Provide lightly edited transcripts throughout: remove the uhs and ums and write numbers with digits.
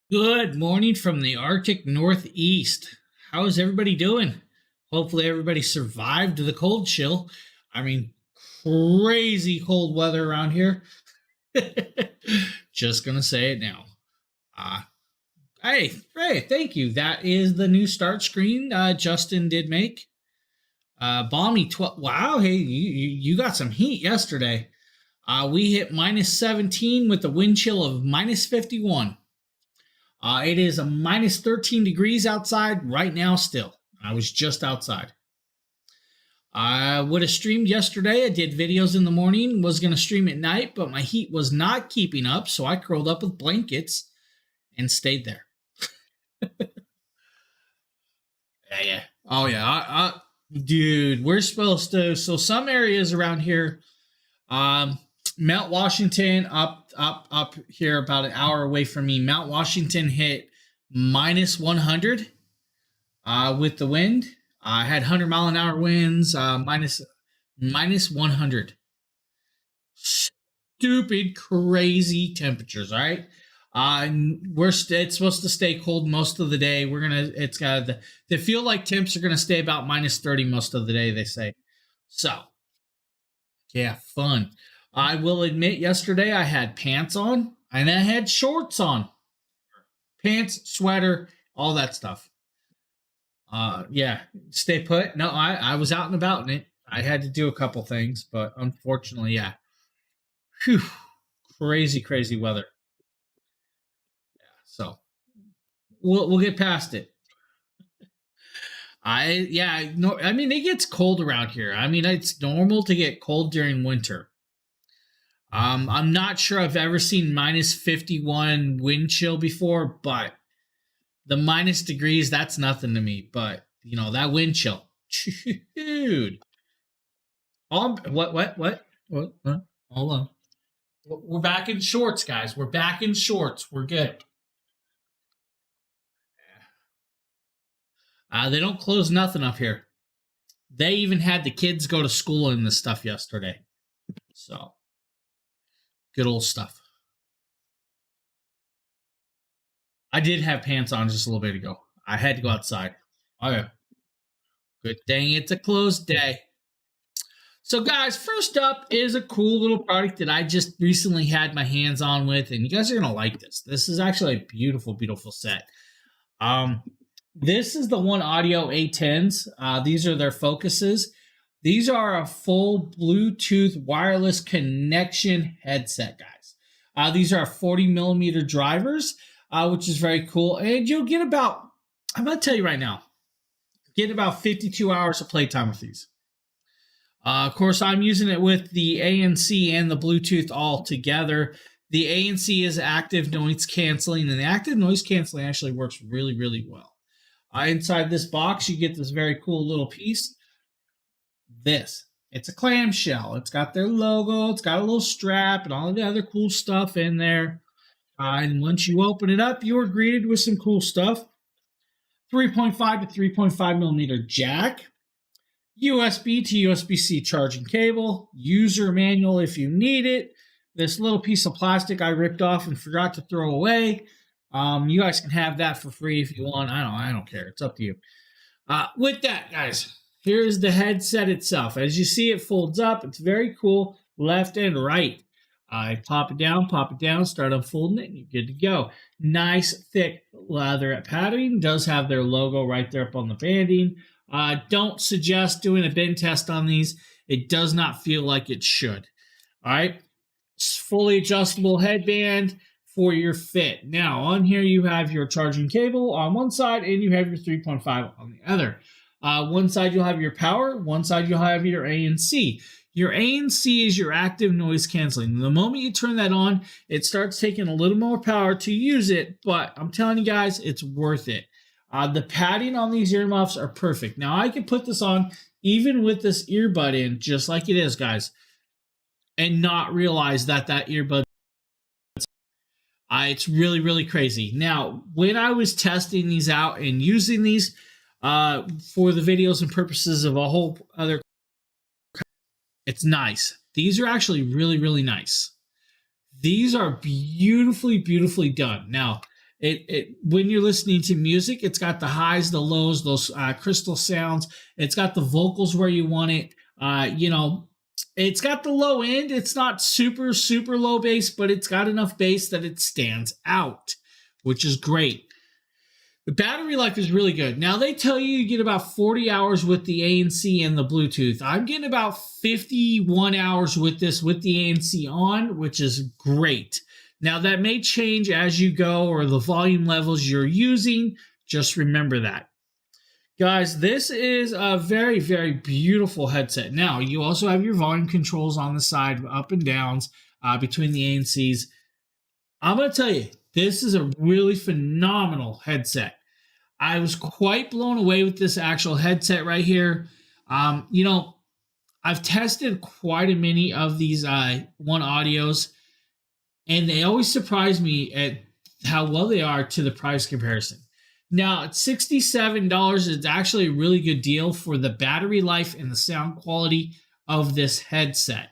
Good morning from the Arctic Northeast. How is everybody doing? Hopefully, everybody survived the cold chill. I mean, crazy cold weather around here. Just gonna say it now. Uh, hey, thank you. That is the new start screen Justin did make. Balmy 12. Wow, hey, you got some heat yesterday. We hit minus 17 with a wind chill of minus 51. It is a minus 13 degrees outside right now still. I was just outside. I would have streamed yesterday. I did videos in the morning, was going to stream at night, but my heat was not keeping up, so I curled up with blankets and stayed there. Yeah. Oh, yeah. Dude, we're supposed to. So some areas around here, Mount Washington up here about an hour away from me. Mount Washington hit minus 100 with the wind. I had 100-mile-an-hour winds, minus 100. Stupid, crazy temperatures. All right. It's supposed to stay cold most of the day. It's got they feel like temps are gonna stay about minus 30 most of the day. They say. So, yeah, fun. I will admit, yesterday I had pants on and I had shorts on. Pants, sweater, all that stuff. Yeah, stay put. No, I was out and about in it. I had to do a couple things, but unfortunately, yeah. Whew, crazy weather. Yeah, so we'll get past it. I mean, it gets cold around here. I mean, it's normal to get cold during winter. I'm not sure I've ever seen minus 51 wind chill before, but the minus degrees, that's nothing to me. But, that wind chill. Dude. What? Hold on. We're back in shorts, guys. We're back in shorts. We're good. They don't close nothing up here. They even had the kids go to school in this stuff yesterday. So, good old stuff. I did have pants on just a little bit ago. I had to go outside. Oh, yeah. Good thing it's a closed day. So, guys, first up is a cool little product that I just recently had my hands on with, and you guys are going to like this. This is actually a beautiful set. This is the One Audio A10s. These are their focuses. These are a full Bluetooth wireless connection headset, guys. These are 40 millimeter drivers, which is very cool. And you'll get about, I'm going to tell you right now, get about 52 hours of playtime with these. Of course, I'm using it with the ANC and the Bluetooth all together. The ANC is active noise canceling, and the active noise canceling actually works really well. Inside this box, you get this very cool little piece. It's a clamshell. It's got their logo. It's got a little strap and all the other cool stuff in there. And once you open it up, you are greeted with some cool stuff. 3.5 to 3.5 millimeter jack. USB to USB-C charging cable. User manual if you need it. This little piece of plastic I ripped off and forgot to throw away. You guys can have that for free if you want. I don't care. It's up to you. With that, guys, here's the headset itself. As you see, it folds up. It's very cool, left and right. I pop it down, start unfolding it, and you're good to go. Nice, thick leather padding. Does have their logo right there up on the banding. Don't suggest doing a bend test on these. It does not feel like it should. All right. It's fully adjustable headband for your fit. Now, on here, you have your charging cable on one side, and you have your 3.5 on the other. One side, you'll have your power. One side, you'll have your ANC. Your ANC is your active noise canceling. The moment you turn that on, it starts taking a little more power to use it, but I'm telling you guys, it's worth it. The padding on these earmuffs are perfect. Now, I can put this on even with this earbud in, just like it is, guys, and not realize that earbud. It's really crazy. Now, when I was testing these out and using these for the videos and purposes of a whole other, it's nice. These are actually really nice. These are beautifully done. Now, It when you're listening to music, it's got the highs, the lows, those crystal sounds. It's got the vocals where you want it. It's got the low end. It's not super super low bass, but it's got enough bass that it stands out, which is great. The battery life is really good. Now they tell you get about 40 hours with the ANC and the Bluetooth. I'm getting about 51 hours with this with the ANC on, which is great. Now that may change as you go or the volume levels you're using. Just remember that. Guys, this is a very, very beautiful headset. Now, you also have your volume controls on the side, up and downs between the ANCs. I'm going to tell you, this is a really phenomenal headset. I was quite blown away with this actual headset right here. I've tested quite a many of these One Audios, and they always surprise me at how well they are to the price comparison. Now, at $67, it's actually a really good deal for the battery life and the sound quality of this headset.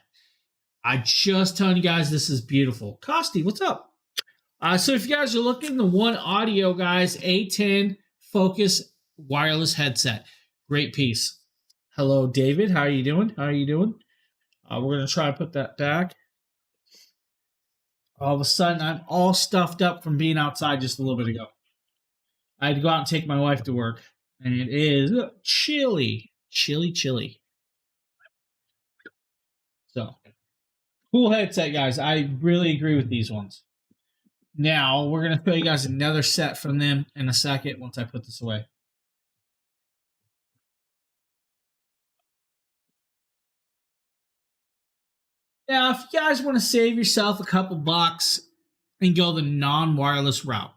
I'm just telling you guys, this is beautiful. Costi, what's up? So if you guys are looking, the One Audio, guys, A10 Focus wireless headset. Great piece. Hello, David. How are you doing? How are you doing? We're going to try to put that back. All of a sudden, I'm all stuffed up from being outside just a little bit ago. I had to go out and take my wife to work, and it is chilly. Chilly. So, cool headset, guys. I really agree with these ones. Now, we're going to show you guys another set from them in a second once I put this away. Now, if you guys want to save yourself a couple bucks and go the non-wireless route,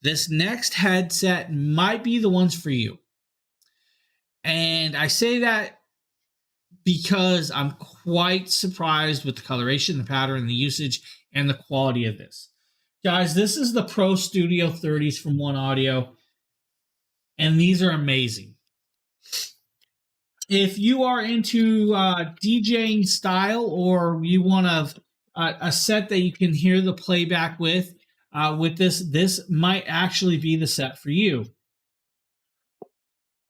this next headset might be the ones for you. And I say that because I'm quite surprised with the coloration, the pattern, the usage, and the quality of this. Guys, this is the Pro Studio 30s from One Audio, and these are amazing. If you are into DJing style or you want a set that you can hear the playback with this might actually be the set for you.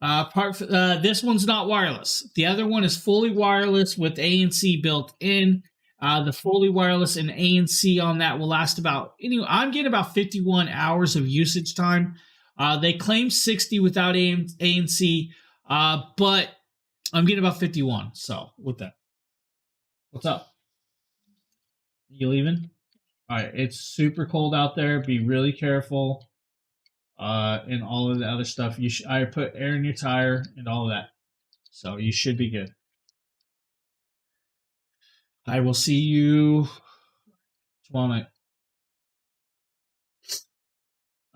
This one's not wireless. The other one is fully wireless with ANC built in. The fully wireless and ANC on that will last I'm getting about 51 hours of usage time. They claim 60 without ANC, but I'm getting about 51. So with that, what's up? You leaving? All right, it's super cold out there. Be really careful. And all of the other stuff. I put air in your tire and all of that. So you should be good. I will see you tomorrow night.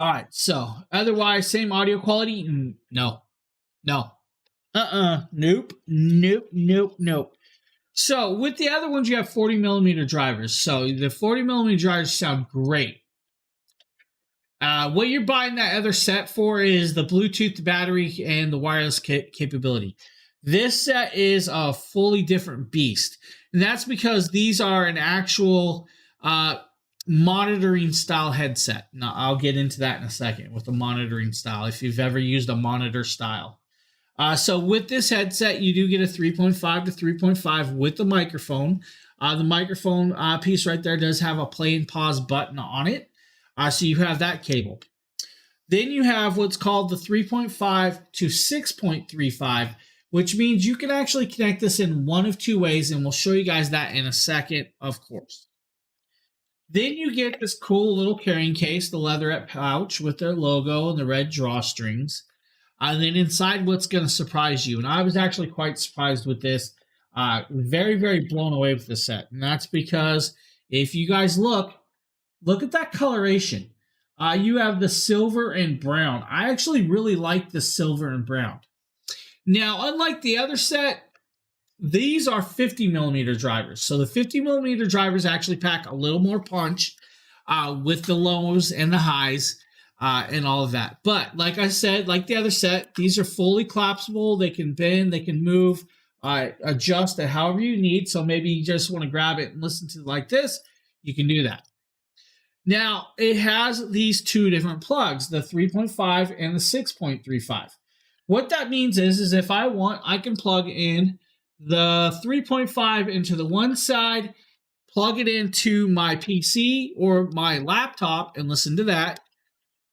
All right, so otherwise, same audio quality? No. Nope. So with the other ones, you have 40 millimeter drivers. So the 40 millimeter drivers sound great. What you're buying that other set for is the Bluetooth, the battery, and the wireless capability. This set is a fully different beast. And that's because these are an actual monitoring style headset. Now, I'll get into that in a second with the monitoring style, if you've ever used a monitor style. So with this headset, you do get a 3.5 to 3.5 with the microphone. The microphone piece right there does have a play and pause button on it. So you have that cable. Then you have what's called the 3.5 to 6.35, which means you can actually connect this in one of two ways, and we'll show you guys that in a second, of course. Then you get this cool little carrying case, the leatherette pouch with their logo and the red drawstrings. And then inside, what's going to surprise you, and I was actually quite surprised with this, very, very blown away with this set. And that's because if you guys look at that coloration. You have the silver and brown. I actually really like the silver and brown. Now, unlike the other set, these are 50 millimeter drivers. So the 50 millimeter drivers actually pack a little more punch with the lows and the highs and all of that. But like I said, like the other set, these are fully collapsible. They can bend, they can move, adjust it however you need. So maybe you just want to grab it and listen to it like this, you can do that. Now, it has these two different plugs, the 3.5 and the 6.35. What that means is if I want, I can plug in the 3.5 into the one side, plug it into my PC or my laptop and listen to that.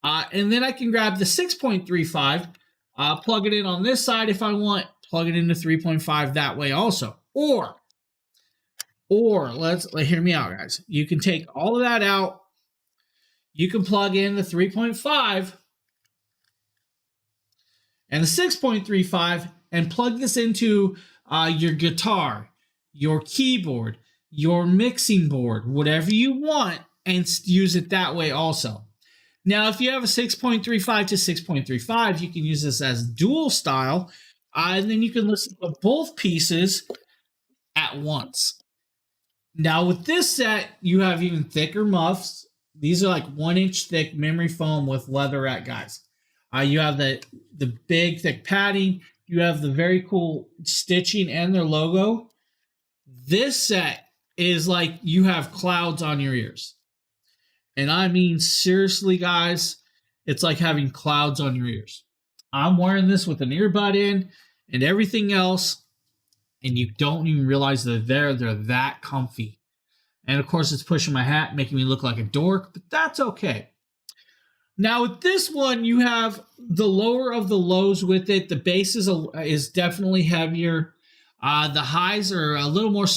And then I can grab the 6.35, plug it in on this side if I want, plug it into 3.5 that way also. Or let's hear me out, guys. You can take all of that out. You can plug in the 3.5 and the 6.35 and plug this into your guitar, your keyboard, your mixing board, whatever you want, and use it that way also. Now, if you have a 6.35 to 6.35, you can use this as dual style, and then you can listen to both pieces at once. Now, with this set, you have even thicker muffs. These are like 1-inch thick memory foam with leatherette, guys. You have the big, thick padding. You have the very cool stitching and their logo. This set is like you have clouds on your ears. And I mean, seriously, guys, it's like having clouds on your ears. I'm wearing this with an earbud in and everything else, and you don't even realize that they're that comfy. And of course, it's pushing my hat, making me look like a dork, but that's okay. Now, with this one, you have the lower of the lows with it. The bass is definitely heavier. The highs are a little more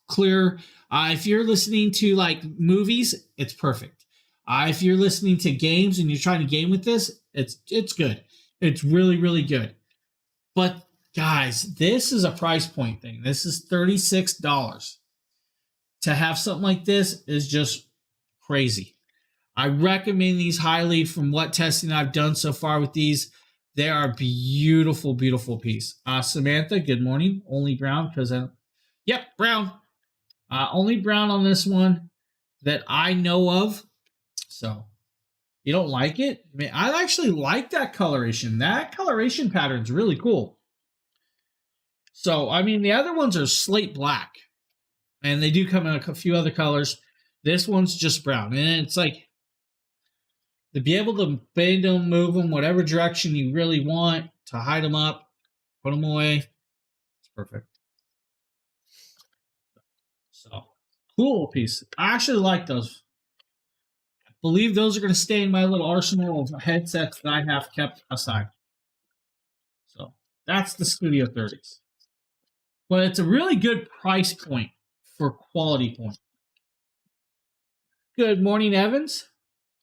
clear. If you're listening to like movies, it's perfect. If you're listening to games and you're trying to game with this, it's good. It's really, really good. But guys, this is a price point thing. This is $36. To have something like this is just crazy. I recommend these highly from what testing I've done so far with these. They are beautiful, beautiful piece. Samantha, good morning. Only brown because yep, brown. Only brown on this one that I know of. So, you don't like it? I mean, I actually like that coloration. That coloration pattern is really cool. So, I mean, the other ones are slate black. And they do come in a few other colors. This one's just brown. And it's like, to be able to bend them, move them, whatever direction you really want, to hide them up, put them away, it's perfect. So, cool piece. I actually like those. I believe those are going to stay in my little arsenal of headsets that I have kept aside. So, that's the Studio 30s. But it's a really good price point for quality point. Good morning, Evans.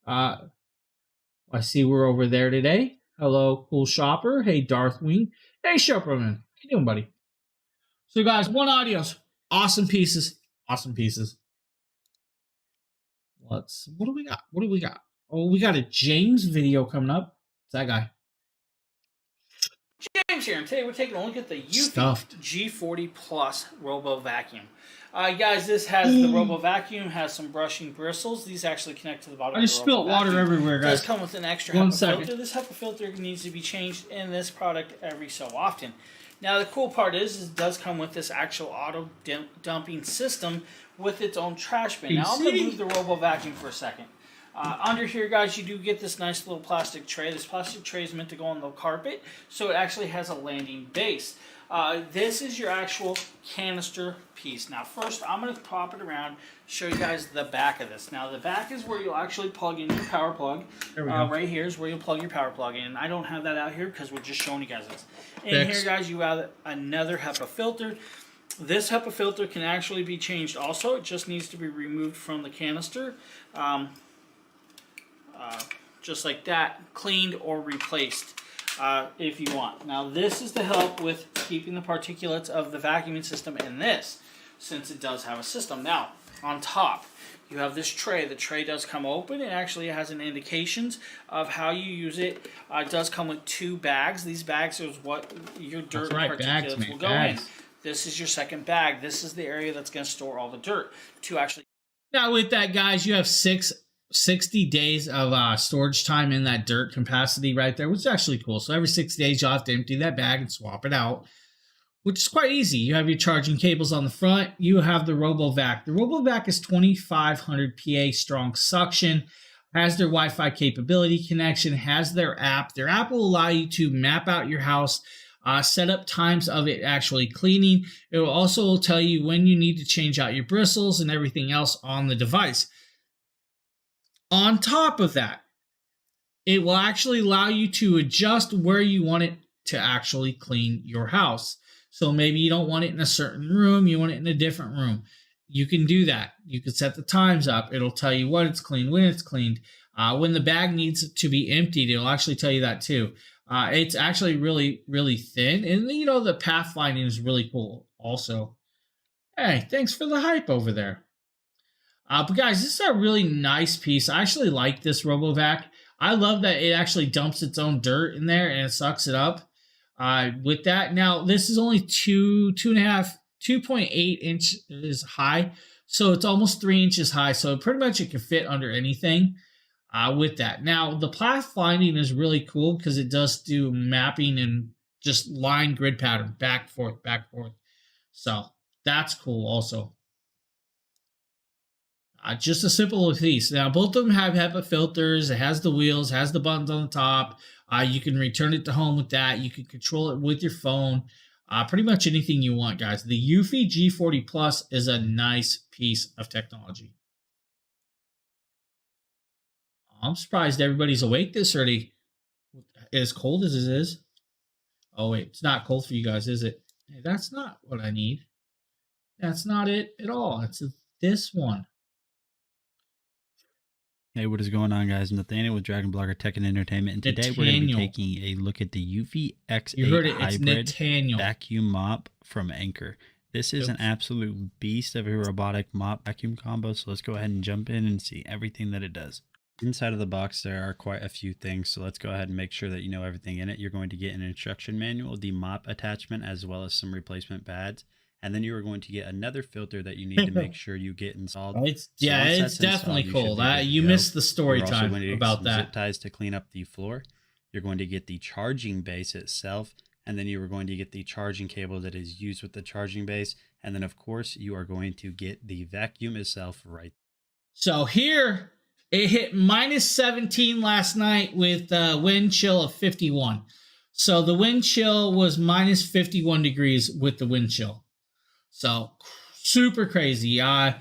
I see we're over there today. Hello, cool shopper. Hey, Darthwing. Hey, Shopperman. How you doing, buddy? So, guys, One Audios. Awesome pieces. Awesome pieces. What do we got? What do we got? Oh, we got a James video coming up. It's that guy. James here, and today we're taking a look at the Eufy G40 Plus Robo Vacuum. Guys, this has the Robo Vacuum, has some brushing bristles. These actually connect to the bottom of the I just spilled water everywhere, guys. It does come with an extra HEPA filter. This HEPA filter needs to be changed in this product every so often. Now, the cool part is it does come with this actual auto dumping system with its own trash bin. Now, I'm going to move the Robo Vacuum for a second. Under here, guys, you do get this nice little plastic tray. This plastic tray is meant to go on the carpet, so it actually has a landing base. This is your actual canister piece. Now, first, I'm going to pop it around, show you guys the back of this. Now, the back is where you'll actually plug in your power plug. There we go. Right here is where you'll plug your power plug in. I don't have that out here because we're just showing you guys this. In here, guys, you have another HEPA filter. This HEPA filter can actually be changed also. It just needs to be removed from the canister. Just like that, cleaned or replaced if you want. Now, this is to help with keeping the particulates of the vacuuming system in this, since it does have a system. Now, on top, you have this tray. The tray does come open. It actually has an indications of how you use it. It does come with 2 bags. These bags is what your dirt particulates will go in. This is your second bag. This is the area that's going to store all the dirt to actually. Now, with that, guys, you have 60 days of storage time in that dirt capacity right there, which is actually cool. So every 6 days, you'll have to empty that bag and swap it out. which is quite easy. You have your charging cables on the front. You have the RoboVac. The RoboVac is 2,500 PA strong suction, has their Wi-Fi capability connection, has their app. Their app will allow you to map out your house, set up times of it actually cleaning. It will also tell you when you need to change out your bristles and everything else on the device. On top of that, it will actually allow you to adjust where you want it to actually clean your house. So maybe you don't want it in a certain room, you want it in a different room. You can do that. You can set the times up. It'll tell you what it's cleaned, when it's cleaned. When the bag needs to be emptied, it'll actually tell you that too. It's actually really, really thin. And, you know, the pathfinding is really cool also. Hey, thanks for the hype over there. But guys, this is a really nice piece. I actually like this RoboVac. I love that it actually dumps its own dirt in there and it sucks it up. With that, now this is only 2.8 inches high, so it's almost 3 inches high. So pretty much it can fit under anything. With that, now the pathfinding is really cool because it does do mapping and just line grid pattern back forth, back forth. So that's cool also. Just a simple piece. Now, both of them have HEPA filters. It has the wheels, has the buttons on the top. You can return it to home with that. You can control it with your phone. Pretty much anything you want, guys. The Eufy G40 Plus is a nice piece of technology. I'm surprised everybody's awake this early. As cold as it is. Oh, wait. It's not cold for you guys, is it? Hey, that's not what I need. That's not it at all. It's this one. Hey, what is going on, guys? Nathaniel with DragonBlogger Tech and Entertainment, and today we're going to be taking a look at the Eufy X8 Hybrid Vacuum Mop from Anker. This is an absolute beast of a robotic mop vacuum combo, so let's go ahead and jump in and see everything that it does. Inside of the box, there are quite a few things, so let's go ahead and make sure that you know everything in it. You're going to get an instruction manual, the mop attachment, as well as some replacement pads. And then you are going to get another filter that you need to make sure you get installed. It's definitely cool. You missed the story time about that. Zip ties to clean up the floor. You're going to get the charging base itself, and then you are going to get the charging cable that is used with the charging base. And then, of course, you are going to get the vacuum itself right. So here, it hit -17 last night with a wind chill of 51. So the wind chill was -51 degrees with the wind chill. So super crazy. I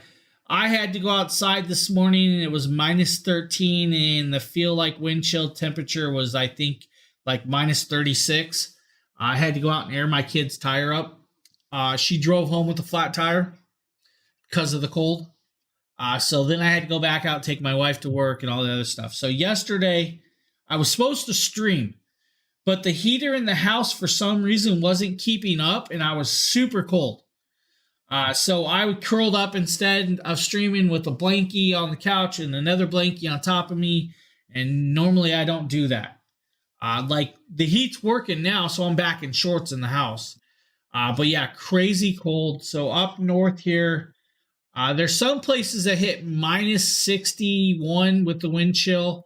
had to go outside this morning and it was -13 and the feel like wind chill temperature was, I think, like -36. I had to go out and air my kid's tire up. She drove home with a flat tire because of the cold. So then I had to go back out, take my wife to work and all the other stuff. So yesterday I was supposed to stream, but the heater in the house for some reason wasn't keeping up and I was super cold. So I curled up instead of streaming with a blankie on the couch and another blankie on top of me. And normally I don't do that. Like the heat's working now, so I'm back in shorts in the house. But yeah, crazy cold. So up north here, there's some places that hit -61 with the wind chill.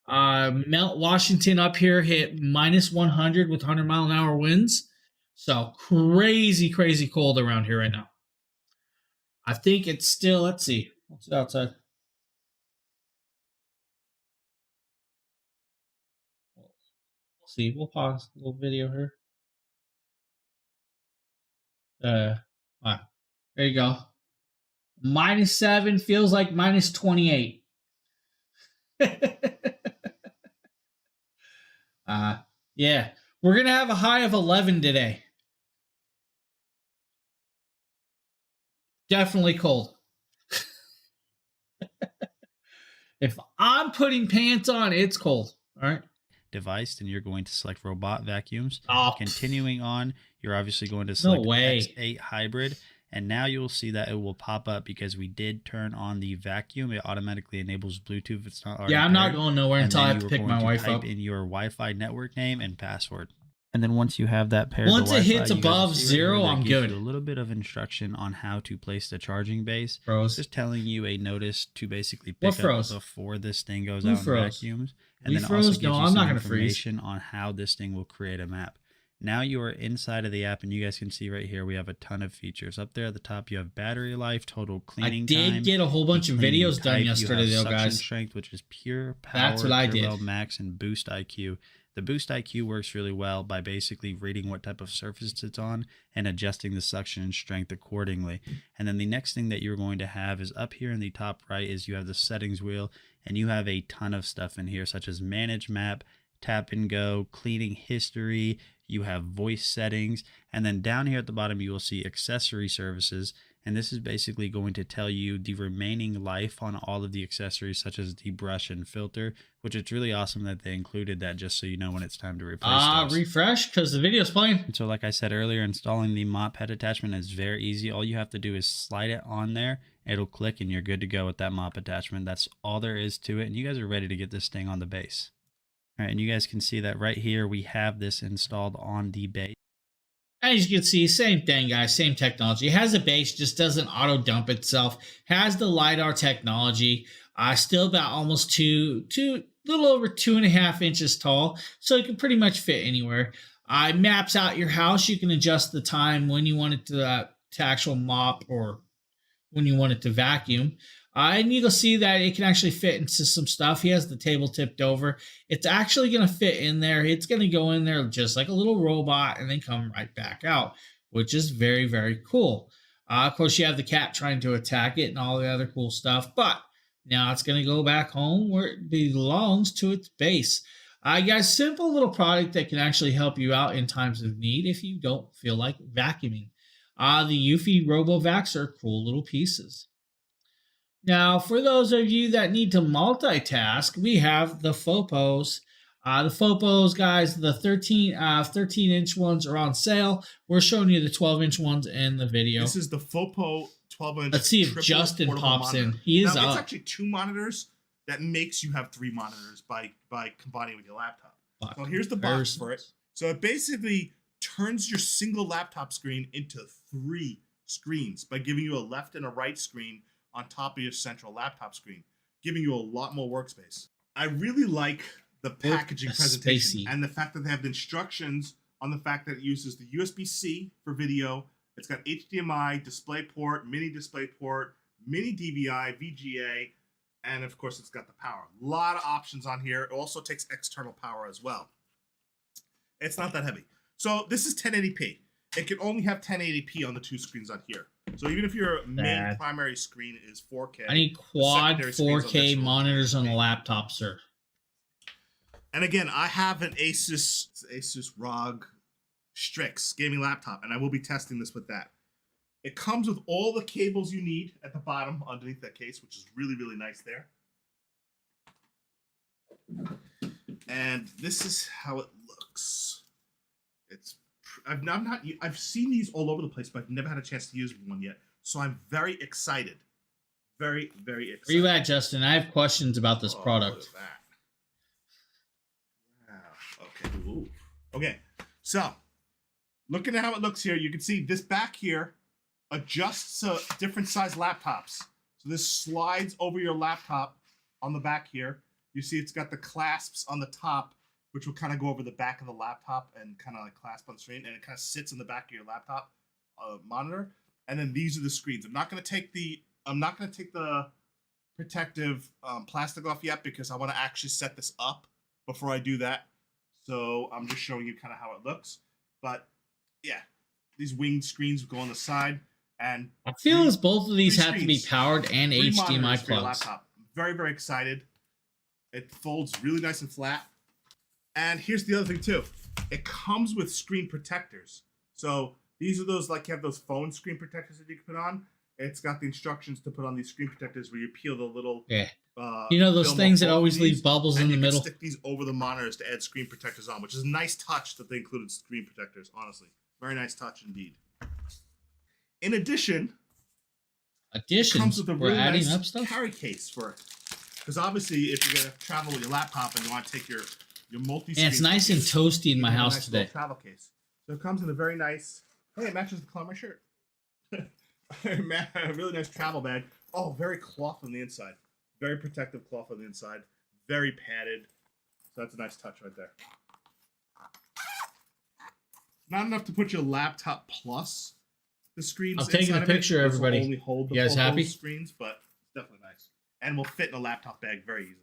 Mount Washington up here hit -100 with 100-mile-an-hour winds. So crazy, crazy cold around here right now. I think it's still, let's see, what's it outside? We'll see. We'll pause a little video here. There you go. -7 feels like -28. Yeah, we're gonna have a high of 11 today. Definitely cold. If I'm putting pants on, it's cold. All right. Device, and you're going to select robot vacuums. Oh, continuing on, you're obviously going to select X8 Hybrid, and now you'll see that it will pop up because we did turn on the vacuum. It automatically enables Bluetooth. It's not already I'm not going nowhere until I have to pick my wife up. Type in your Wi-Fi network name and password. And then once you have that paired, once it hits above 0, I'm good. A little bit of instruction on how to place the charging base. Froze. Just telling you a notice to basically pick up before this thing goes out and vacuums. And then also gives you some information on how this thing will create a map. Now you are inside of the app, and you guys can see right here we have a ton of features. Up there at the top, you have battery life, total cleaning time. I did get a whole bunch of videos done yesterday, though, guys. Strength, which is pure power. That's what I did. Max, and Boost IQ. The Boost IQ works really well by basically reading what type of surface it's on and adjusting the suction and strength accordingly. And then the next thing that you're going to have is up here in the top right is you have the settings wheel, and you have a ton of stuff in here, such as manage map, tap and go, cleaning history, you have voice settings, and then down here at the bottom you will see accessory services, and this is basically going to tell you the remaining life on all of the accessories, such as the brush and filter, which it's really awesome that they included that, just so you know when it's time to replace those. Refresh, because the video's playing. And so like I said earlier, installing the mop head attachment is very easy. All you have to do is slide it on there, it'll click, and you're good to go with that mop attachment. That's all there is to it, and you guys are ready to get this thing on the base. All right, and you guys can see that right here we have this installed on the base. As you can see, same thing, guys, same technology. It has a base, just doesn't auto dump itself. Has the LiDAR technology. Still about almost little over 2.5 inches tall, so it can pretty much fit anywhere. It maps out your house. You can adjust the time when you want it to actual mop or when you want it to vacuum. And you'll see that it can actually fit into some stuff. He has the table tipped over. It's actually going to fit in there. It's going to go in there just like a little robot and then come right back out, which is very, very cool. Of course, you have the cat trying to attack it and all the other cool stuff, but now it's going to go back home where it belongs, to its base. Guys, simple little product that can actually help you out in times of need if you don't feel like vacuuming. The Eufy RoboVacs are cool little pieces. Now, for those of you that need to multitask, we have the Fopos. The Fopos, guys, the 13-inch ones are on sale. We're showing you the 12-inch ones in the video. This is the Fopo 12-inch. Let's see if Justin pops in. He is now, it's actually 2 monitors. That makes you have 3 monitors by combining with your laptop. So here's the box for it. So it basically turns your single laptop screen into 3 screens by giving you a left and a right screen on top of your central laptop screen, giving you a lot more workspace. I really like the packaging presentation and the fact that they have the instructions on the fact that it uses the USB-C for video. It's got HDMI, DisplayPort, mini DisplayPort, mini DVI, VGA, and of course it's got the power. A lot of options on here. It also takes external power as well. It's not that heavy. So this is 1080p. It can only have 1080p on the 2 screens on here. So even if your main primary screen is 4K, I need quad 4K monitors on the laptop, sir. And again, I have an Asus ROG Strix gaming laptop, and I will be testing this with that. It comes with all the cables you need at the bottom underneath that case, which is really, really nice there. And this is how it looks. I've seen these all over the place, but I've never had a chance to use one yet. So I'm very excited. Very, very excited. Where you at, Justin? I have questions about this product. Look at that. Wow. Okay. Ooh. Okay. So, looking at how it looks here, you can see this back here adjusts to different size laptops. So this slides over your laptop on the back here. You see it's got the clasps on the top, which will kind of go over the back of the laptop and kind of like clasp on the screen, and it kind of sits in the back of your laptop monitor. And then these are the screens. I'm not going to take the protective plastic off yet because I want to actually set this up before I do that. So I'm just showing you kind of how it looks. But yeah, these winged screens go on the side, and I feel as both of these have to be powered and HDMI plugs. I'm very, very excited. It folds really nice and flat. And here's the other thing too. It comes with screen protectors. So these are those, like you have those phone screen protectors that you can put on. It's got the instructions to put on these screen protectors where you peel the little you know those things that always leave bubbles in the middle. Stick these over the monitors to add screen protectors on, which is a nice touch that they included screen protectors. Honestly, very nice touch indeed. In addition, it comes with a really nice carry case for it, because obviously if you're gonna travel with your laptop and you want to take your multi-screen, and it's nice and toasty in my house today. Travel case. So it comes in a very nice. Hey, it matches the color of my shirt. A really nice travel bag. Oh, very cloth on the inside. Very protective cloth on the inside. Very padded. So that's a nice touch right there. Not enough to put your laptop plus the screens. I'm taking a picture, everybody. Only hold the you guys happy? Screens, but it's definitely nice. And will fit in a laptop bag very easily.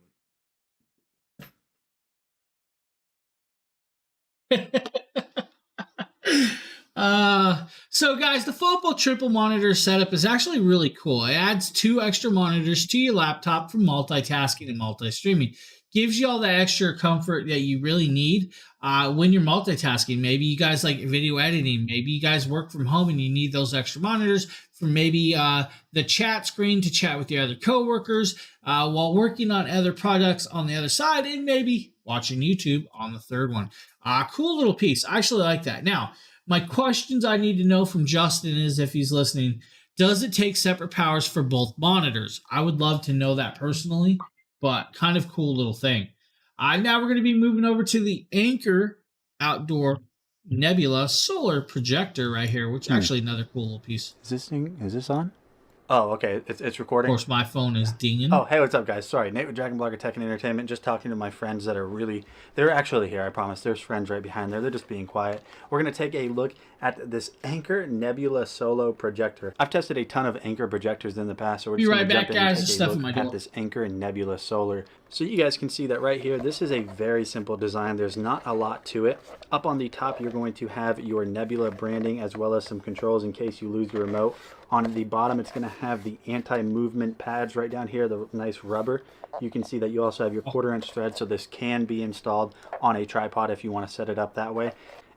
So guys, the foldable triple monitor setup is actually really cool. It adds 2 extra monitors to your laptop for multitasking and multi-streaming. Gives you all the extra comfort that you really need when you're multitasking. Maybe you guys like video editing. Maybe you guys work from home and you need those extra monitors for maybe the chat screen to chat with your other coworkers while working on other products on the other side, and maybe watching YouTube on the third one. Cool little piece. I actually like that. Now, my questions I need to know from Justin is, if he's listening, does it take separate powers for both monitors? I would love to know that personally, but kind of cool little thing. Now we're going to be moving over to the Anker Outdoor Nebula Solar Projector right here, which is actually another cool little piece. Is this on? Oh, okay. It's recording. Of course, my phone is dinging. Oh, hey, what's up, guys? Sorry, Nate with DragonBlogger Tech and Entertainment. Just talking to my friends that are they're actually here, I promise. There's friends right behind there. They're just being quiet. We're going to take a look at this Anker Nebula Solo Projector. I've tested a ton of Anker projectors in the past, so we're just going to jump in and take a look at this Anker Nebula Solar. So you guys can see that right here, this is a very simple design. There's not a lot to it. Up on the top, you're going to have your Nebula branding as well as some controls in case you lose your remote. On the bottom, it's going to have the anti-movement pads right down here, the nice rubber. You can see that you also have your 1/4-inch thread, so this can be installed on a tripod if you want to set it up that way.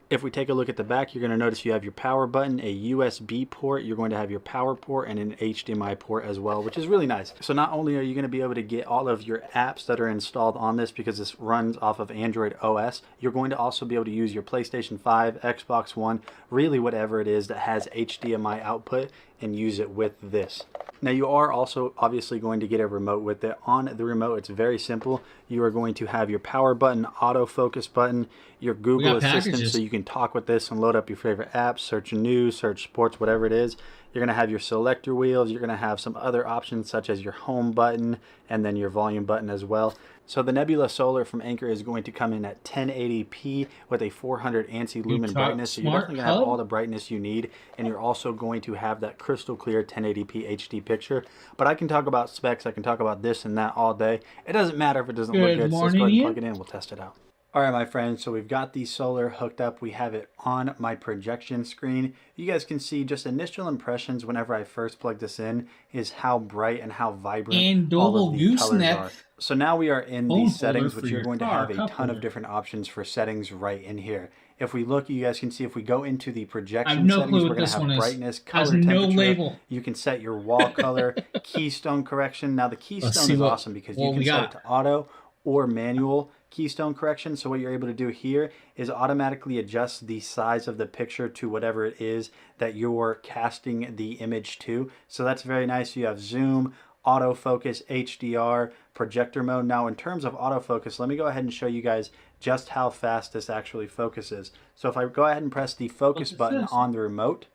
If we take a look at the back, you're going to notice you have your power button, a USB port, you're going to have your power port, and an HDMI port as well, which is really nice. So not only are you going to be able to get all of your apps that are installed on this because this runs off of Android OS, you're going to also be able to use your PlayStation 5, Xbox One, really whatever it is that has HDMI output, and use it with this. Now you are also obviously going to get a remote with it. On the remote, it's very simple. You are going to have your power button, autofocus button, your Google Assistant, so you can talk with this and load up your favorite apps, search news, search sports, whatever it is. You're going to have your selector wheels. You're going to have some other options such as your home button and then your volume button as well. So the Nebula Solar from Anker is going to come in at 1080p with a 400 ANSI lumen brightness. So you're definitely going to have all the brightness you need, and you're also going to have that crystal clear 1080p HD picture. But I can talk about specs. I can talk about this and that all day. It doesn't matter if it doesn't look good. So let's go ahead and plug it in. We'll test it out. All right, my friends, so we've got the solar hooked up. We have it on my projection screen. You guys can see just initial impressions whenever I first plugged this in is how bright and how vibrant and all of the colors are. So now we are in the settings, which you're going to have a ton of different options for settings right in here. If we look, you guys can see if we go into the projection settings, we're going to have brightness, color, temperature. You can set your wall color, keystone correction. Now the keystone is awesome because you can set it to auto or manual keystone correction. So what you're able to do here is automatically adjust the size of the picture to whatever it is that you're casting the image to. So that's very nice. You have zoom, autofocus, HDR, projector mode. Now in terms of autofocus, let me go ahead and show you guys just how fast this actually focuses. So if I go ahead and press the focus button on the remote,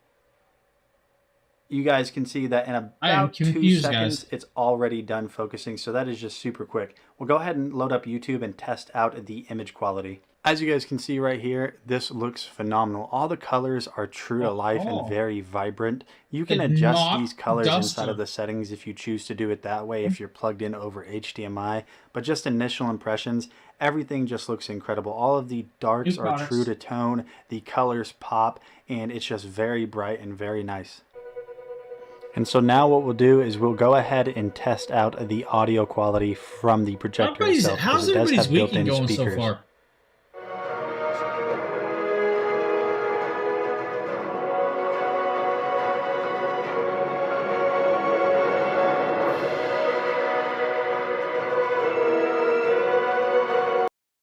you guys can see that in about 2 seconds, it's already done focusing. So that is just super quick. We'll go ahead and load up YouTube and test out the image quality. As you guys can see right here, this looks phenomenal. All the colors are true to life and very vibrant. You can adjust these colors inside of the settings if you choose to do it that way, if you're plugged in over HDMI. But just initial impressions, everything just looks incredible. All of the darks are true to tone, the colors pop, and it's just very bright and very nice. And so now what we'll do is we'll go ahead and test out the audio quality from the projector itself. How's everybody's weekend going so far?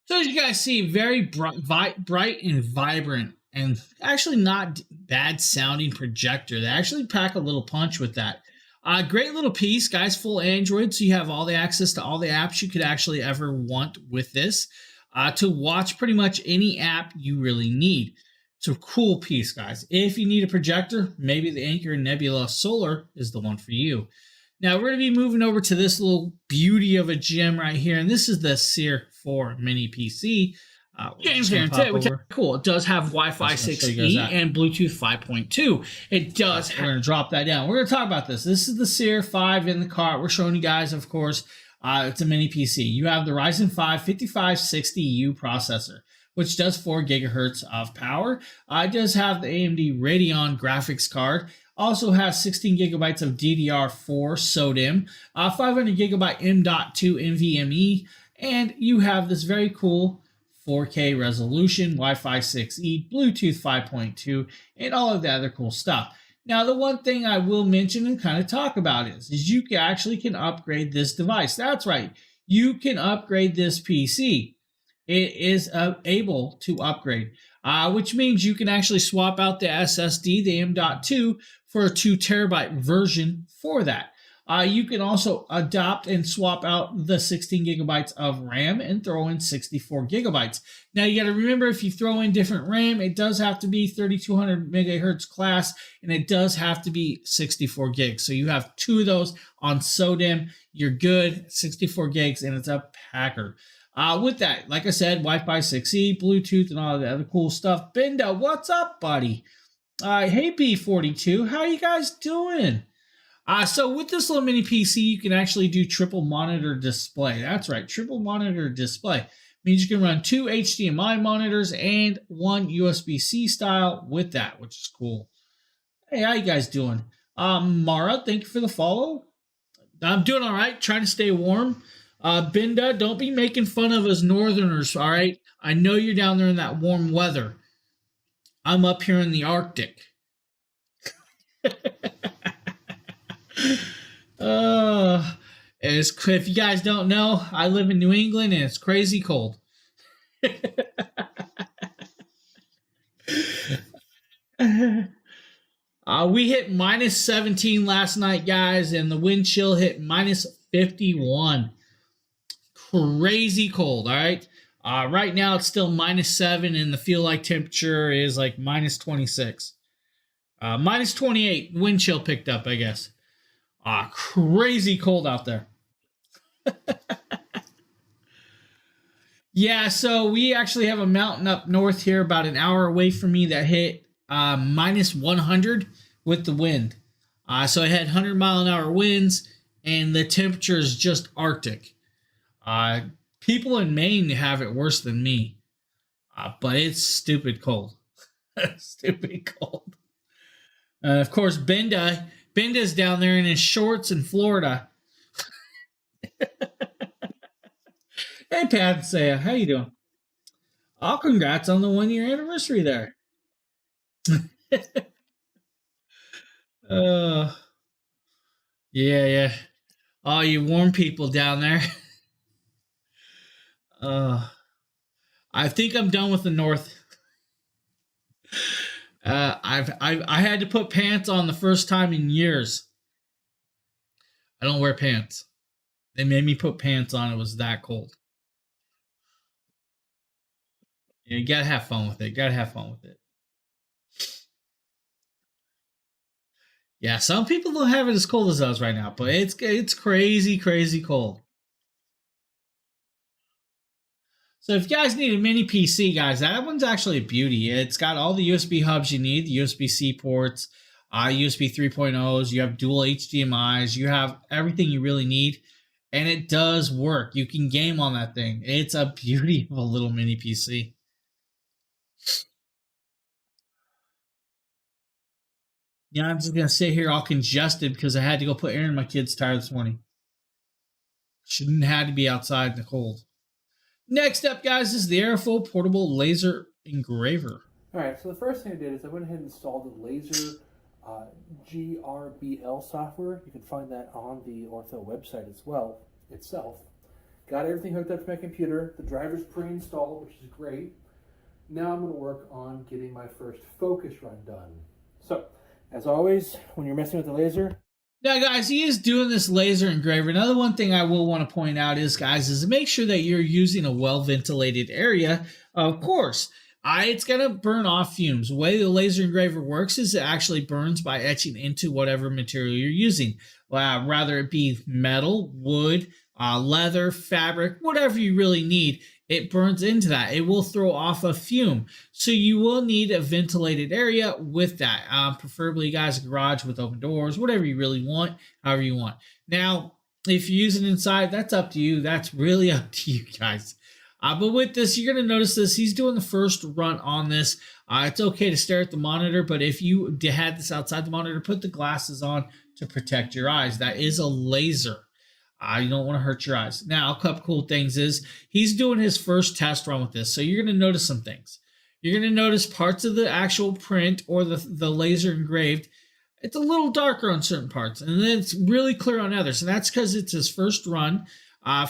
So as you guys see, very bright and vibrant, and actually not bad sounding projector. They actually pack a little punch with that. Great little piece, guys, full Android, so you have all the access to all the apps you could actually ever want with this to watch pretty much any app you really need. It's a cool piece, guys. If you need a projector, maybe the Anker Nebula Solar is the one for you. Now, we're going to be moving over to this little beauty of a gem right here, and this is the Seer 4 Mini PC. Games guaranteed, which is cool. It does have Wi-Fi 6E and Bluetooth 5.2. It does. We're going to drop that down. We're going to talk about this. This is the Seer 5 in the cart. We're showing you guys, of course, it's a mini PC. You have the Ryzen 5 5560U processor, which does 4 gigahertz of power. It does have the AMD Radeon graphics card. Also has 16 gigabytes of DDR4 SODIMM, 500 gigabyte M.2 NVMe, and you have this very cool 4K resolution, Wi-Fi 6E, Bluetooth 5.2, and all of the other cool stuff. Now, the one thing I will mention and kind of talk about is you actually can upgrade this device. That's right. You can upgrade this PC. It is able to upgrade, which means you can actually swap out the SSD, the M.2, for a 2 terabyte version for that. You can also adopt and swap out the 16 gigabytes of RAM and throw in 64 gigabytes. Now, you got to remember, if you throw in different RAM, it does have to be 3200 megahertz class, and it does have to be 64 gigs. So you have 2 of those on SODIMM. You're good, 64 gigs, and it's a packer. With that, like I said, Wi-Fi 6E, Bluetooth, and all the other cool stuff. Binda, what's up, buddy? Hey, B42, how you guys doing? So with this little mini PC, you can actually do triple monitor display. That's right, triple monitor display. Means you can run 2 HDMI monitors and 1 USB-C style with that, which is cool. Hey, how you guys doing? Mara, thank you for the follow. I'm doing all right, trying to stay warm. Binda, don't be making fun of us northerners, all right? I know you're down there in that warm weather. I'm up here in the Arctic. If you guys don't know, I live in New England and it's crazy cold. We hit minus 17 last night, guys, and the wind chill hit minus 51. Crazy cold, all right? Right now it's still minus 7 and the feel like temperature is like minus 26. Minus 28, wind chill picked up, I guess. Crazy cold out there. Yeah, so we actually have a mountain up north here about an hour away from me that hit minus 100 with the wind. So it had 100-mile-an-hour winds, and the temperature is just Arctic. People in Maine have it worse than me, but it's stupid cold. Stupid cold. Of course, Benda's down there in his shorts in Florida. Hey, Patsaya, how you doing? Oh, congrats on the 1-year anniversary there. Yeah. Oh, you warm people down there. I think I'm done with the North. I had to put pants on the first time in years. I don't wear pants. They made me put pants on. It was that cold. Yeah, you gotta have fun with it. Yeah, some people don't have it as cold as us right now, but it's crazy cold. So if you guys need a mini PC, guys, that one's actually a beauty. It's got all the USB hubs you need, the USB-C ports, USB 3.0s, you have dual HDMIs, you have everything you really need, and it does work. You can game on that thing. It's a beauty of a little mini PC. Yeah, I'm just going to sit here all congested because I had to go put air in my kid's tire this morning. Shouldn't have had to be outside in the cold. Next up, guys, is the Airflow Portable Laser Engraver. All right, so the first thing I did is I went ahead and installed the Laser GRBL software. You can find that on the Ortho website as well itself. Got everything hooked up to my computer. The driver's pre-installed, which is great. Now I'm going to work on getting my first focus run done. So, as always, when you're messing with the laser, now, guys, he is doing this laser engraver. Another one thing I will want to point out is, guys, is make sure that you're using a well-ventilated area. Of course, it's going to burn off fumes. The way the laser engraver works is it actually burns by etching into whatever material you're using, rather it be metal, wood, leather, fabric, whatever you really need. it burns into that. It will throw off a fume. So you will need a ventilated area with that. Preferably, guys, a garage with open doors, whatever you really want, however you want. Now, if you use it inside, that's up to you. That's really up to you guys. But with this, you're going to notice this. He's doing the first run on this. It's okay to stare at the monitor, but if you had this outside the monitor, put the glasses on to protect your eyes. That is a laser. You don't want to hurt your eyes. Now, a couple cool things is he's doing his first test run with this. So you're going to notice some things. You're going to notice parts of the actual print or the laser engraved. It's a little darker on certain parts, and then it's really clear on others. And that's because it's his first run.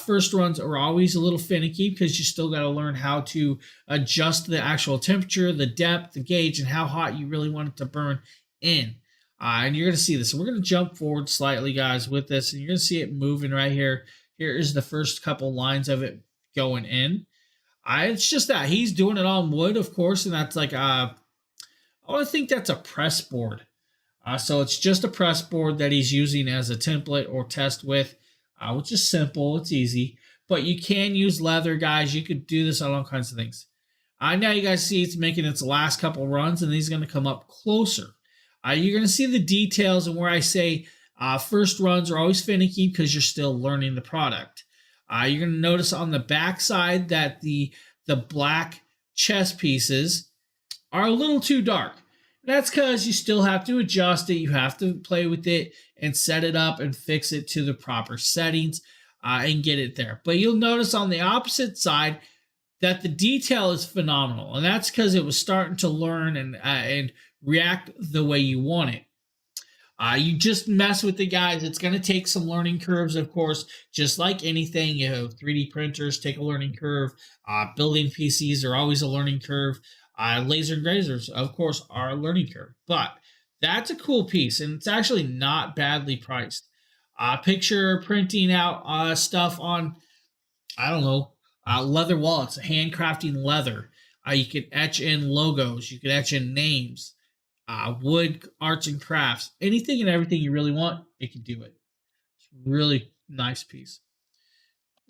First runs are always a little finicky because you still got to learn how to adjust the actual temperature, the depth, the gauge, and how hot you really want it to burn in. And you're going to see this. So we're going to jump forward slightly, guys, with this, and you're going to see it moving right here. Here is the first couple lines of it going in. It's just that he's doing it on wood, of course, and that's like I think that's a press board. So it's just a press board that he's using as a template or test with. Which is simple. It's easy. But you can use leather, guys. You could do this on all kinds of things. Now you guys see it's making its last couple runs, and he's going to come up closer. You're going to see the details, and where I say first runs are always finicky because you're still learning the product. You're going to notice on the back side that the black chest pieces are a little too dark. That's because you still have to adjust it. You have to play with it and set it up and fix it to the proper settings and get it there. But you'll notice on the opposite side that the detail is phenomenal. And that's because it was starting to learn and react the way you want it. You just mess with the guys. It's going to take some learning curves, of course, just like anything. 3D printers take a learning curve. Building PCs are always a learning curve. Laser engravers, of course, are a learning curve. But that's a cool piece, and it's actually not badly priced. Picture printing out stuff on, I don't know, leather wallets, handcrafting leather. You could etch in logos. You could etch in names. Wood arts and crafts. Anything and everything you really want, it can do it. It's a really nice piece.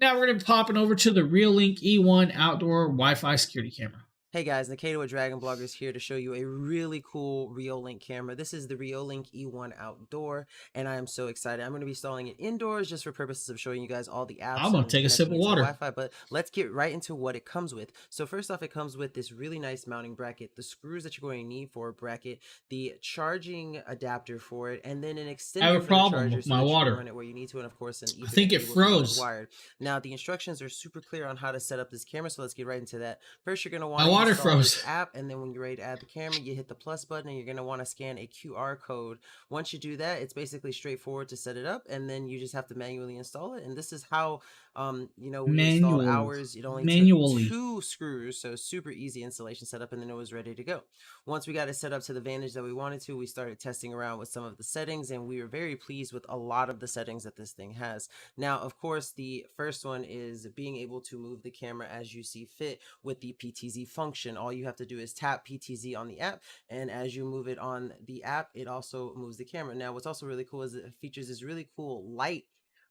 Now we're going to be popping over to the Reolink E1 outdoor Wi-Fi security camera. Hey guys, Nikita with DragonBloggers here to show you a really cool Reolink camera. This is the Reolink E1 Outdoor, and I am so excited. I'm going to be installing it indoors just for purposes of showing you guys all the apps. I'm going to take a sip of water. Wi-Fi, but let's get right into what it comes with. So first off, it comes with this really nice mounting bracket, the screws that you're going to need for a bracket, the charging adapter for it, and then an extender. I have a problem with my water. Run it where you need to, and of course, an Ethernet I think it froze. Wired. Now the instructions are super clear on how to set up this camera, so let's get right into that. First, you're going to want to install this app, and then when you're ready to add the camera, you hit the plus button, and you're going to want to scan a QR code. Once you do that, it's basically straightforward to set it up, and then you just have to manually install it. And this is how we installed ours. It only took 2 screws, so super easy installation setup, and then it was ready to go. Once we got it set up to the vantage that we wanted to, we started testing around with some of the settings, and we were very pleased with a lot of the settings that this thing has. Now, of course, the first one is being able to move the camera as you see fit with the PTZ function. All you have to do is tap PTZ on the app, and as you move it on the app, it also moves the camera. Now, what's also really cool is it features this really cool light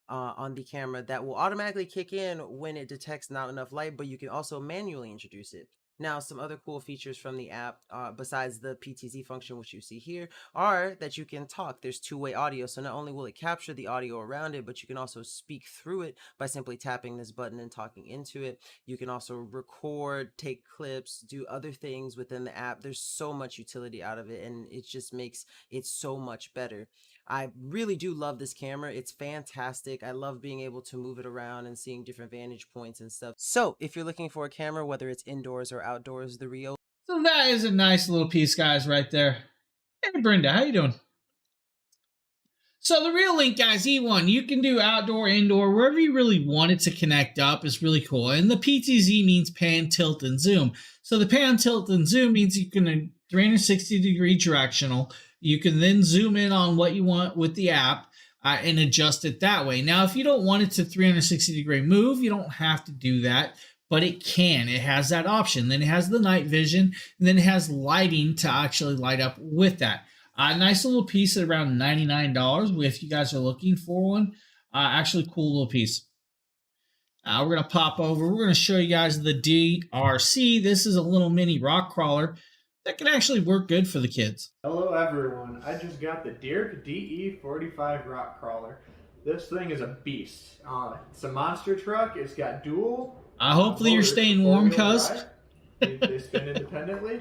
on the camera that will automatically kick in when it detects not enough light, but you can also manually introduce it. Now, some other cool features from the app, besides the PTZ function, which you see here, are that you can talk. There's 2-way audio, so not only will it capture the audio around it, but you can also speak through it by simply tapping this button and talking into it. You can also record, take clips, do other things within the app. There's so much utility out of it, and it just makes it so much better. I really do love this camera. It's fantastic. I love being able to move it around and seeing different vantage points and stuff. So if you're looking for a camera, whether it's indoors or outdoors, the Reolink. So that is a nice little piece, guys, right there. Hey, Brenda, how you doing? So the Reolink, guys, E1, you can do outdoor, indoor, wherever you really want it to connect up. Is really cool. And the PTZ means pan, tilt, and zoom. So the pan, tilt, and zoom means you can 360-degree directional. You can then zoom in on what you want with the app and adjust it that way. Now, if you don't want it to 360-degree move, you don't have to do that, but it can. It has that option. Then it has the night vision, and then it has lighting to actually light up with that. A nice little piece at around $99 if you guys are looking for one. Actually, cool little piece. We're going to pop over. We're going to show you guys the DRC. This is a little mini rock crawler that can actually work good for the kids. Hello everyone, I just got the Dirk DE45 rock crawler. This thing is a beast. It's a monster truck. It's got dual. Hopefully you're staying warm, cuz. They spin independently.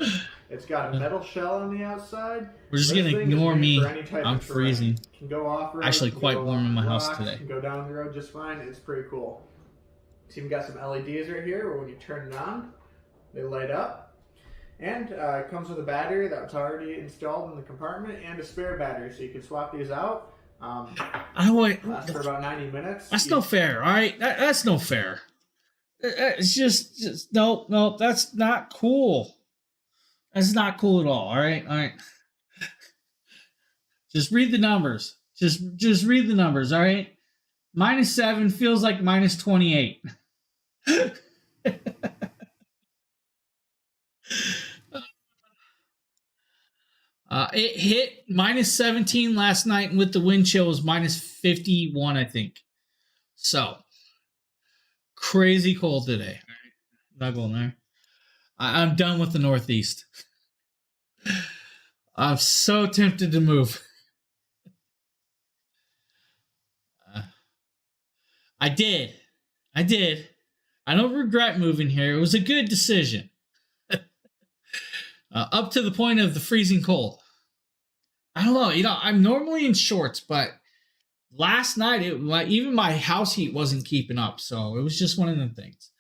It's got a metal shell on the outside. We're just going to ignore me. I'm freezing. Can go off-road. Actually quite warm in my house today. Can go down the road just fine. It's pretty cool. It's even got some LEDs right here where when you turn it on, they light up. And it comes with a battery that's already installed in the compartment and a spare battery, so you can swap these out. Lasts for about 90 minutes. That's no fair, all right? That's no fair. It's just no, that's not cool. That's not cool at all right? Just read the numbers. Just read the numbers, all right? -7 feels like -28. It hit -17 last night, and with the wind chill was -51, I think. So crazy cold today. Not going there. I'm done with the Northeast. I'm so tempted to move. I did. I don't regret moving here. It was a good decision. Up to the point of the freezing cold. I don't know. I'm normally in shorts, but last night, even my house heat wasn't keeping up. So it was just one of them things.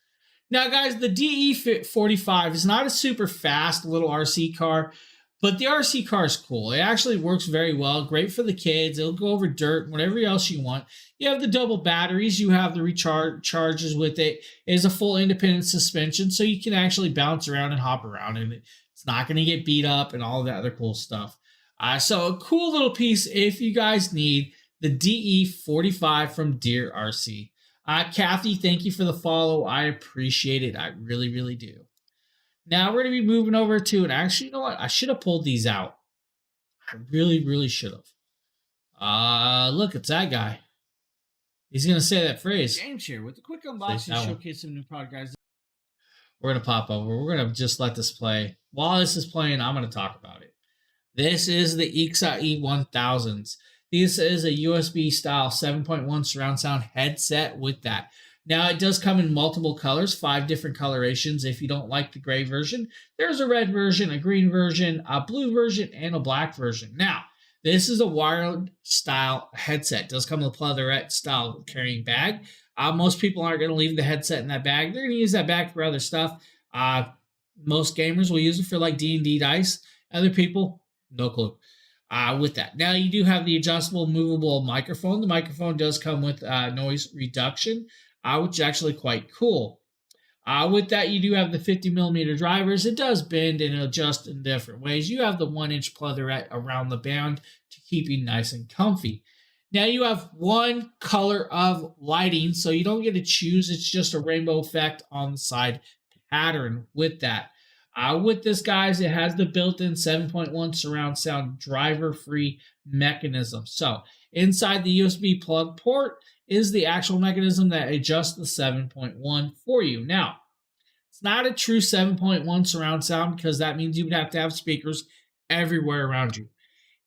Now, guys, the DE45 is not a super fast little RC car, but the RC car is cool. It actually works very well. Great for the kids. It'll go over dirt, whatever else you want. You have the double batteries. You have the recharges with it. It is a full independent suspension, so you can actually bounce around and hop around in it. It's not going to get beat up and all that other cool stuff. So a cool little piece if you guys need the DE45 from Deer RC. Kathy, thank you for the follow. I appreciate it. I really, really do. Now we're going to be moving over to, and actually, you know what? I should have pulled these out. I really, really should have. Look, it's that guy. He's going to say that phrase. James here with a quick unboxing showcase some new product, guys. We're going to pop over. We're going to just let this play. While this is playing, I'm going to talk about it. This is the IXA E1000s. This is a USB style 7.1 surround sound headset with that. Now, it does come in multiple colors, 5 different colorations. If you don't like the gray version, there's a red version, a green version, a blue version, and a black version. Now, this is a wired style headset. It does come with a leatherette style carrying bag. Most people aren't going to leave the headset in that bag. They're going to use that bag for other stuff. Most gamers will use it for like D&D dice. Other people, no clue. With that. Now, you do have the adjustable, movable microphone. The microphone does come with noise reduction, which is actually quite cool. With that, you do have the 50mm drivers. It does bend and adjust in different ways. You have the 1-inch pleatherette around the band to keep you nice and comfy. Now, you have one color of lighting, so you don't get to choose. It's just a rainbow effect on the side pattern with that. With this, guys, it has the built-in 7.1 surround sound driver-free mechanism. So inside the USB plug port is the actual mechanism that adjusts the 7.1 for you. Now, it's not a true 7.1 surround sound because that means you would have to have speakers everywhere around you.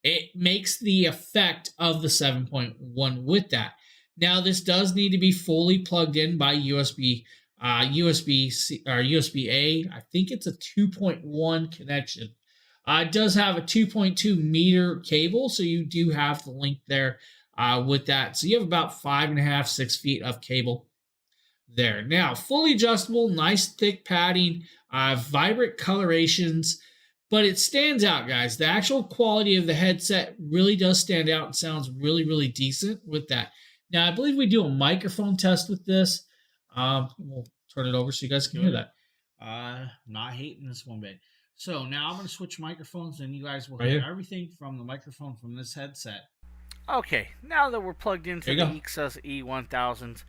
It makes the effect of the 7.1 with that. Now, this does need to be fully plugged in by USB-C or USB-A. I think it's a 2.1 connection. It does have a 2.2 meter cable, so you do have the link there with that. So you have about 5.5, 6 feet of cable there. Now, fully adjustable, nice thick padding, vibrant colorations, but it stands out, guys. The actual quality of the headset really does stand out and sounds really, really decent with that. Now, I believe we do a microphone test with this. We'll turn it over so you guys can hear that. Not hating this one bit. So now I'm going to switch microphones and you guys will hear everything from the microphone from this headset. Okay, now that we're plugged into the IXA E1000s,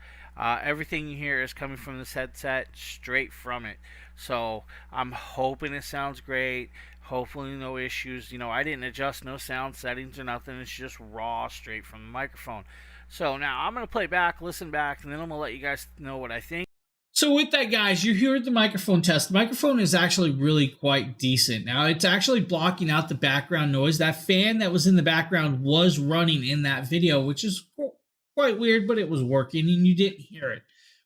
everything you hear is coming from this headset, straight from it. So I'm hoping it sounds great. Hopefully no issues. I didn't adjust no sound settings or nothing. It's just raw, straight from the microphone. So now I'm going to play back, listen back, and then I'm going to let you guys know what I think. So with that, guys, you heard the microphone test. The microphone is actually really quite decent. Now, it's actually blocking out the background noise. That fan that was in the background was running in that video, which is quite weird, but it was working and you didn't hear it,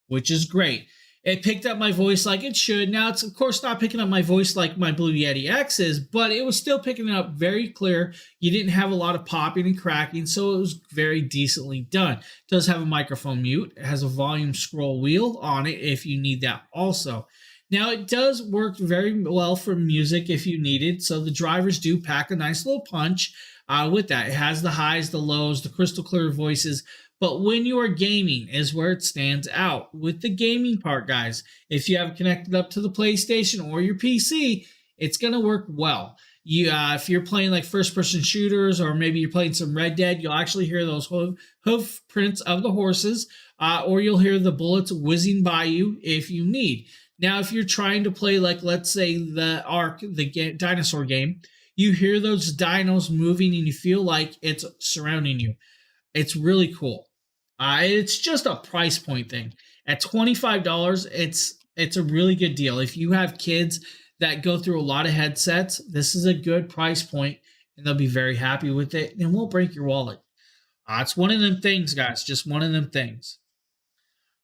which is great. It picked up my voice like it should. Now, it's, of course, not picking up my voice like my Blue Yeti X is, but it was still picking it up very clear. You didn't have a lot of popping and cracking, so it was very decently done. It does have a microphone mute. It has a volume scroll wheel on it if you need that also. Now, it does work very well for music if you need it, so the drivers do pack a nice little punch with that. It has the highs, the lows, the crystal clear voices. But when you are gaming is where it stands out. With the gaming part, guys, if you have it connected up to the PlayStation or your PC, it's going to work well. If you're playing like first-person shooters or maybe you're playing some Red Dead, you'll actually hear those hoof prints of the horses or you'll hear the bullets whizzing by you if you need. Now, if you're trying to play like, let's say, the Ark, the dinosaur game, you hear those dinos moving and you feel like it's surrounding you. It's really cool. It's just a price point thing. At $25, it's a really good deal. If you have kids that go through a lot of headsets, this is a good price point, and they'll be very happy with it, and it won't break your wallet. It's one of them things, guys. Just one of them things.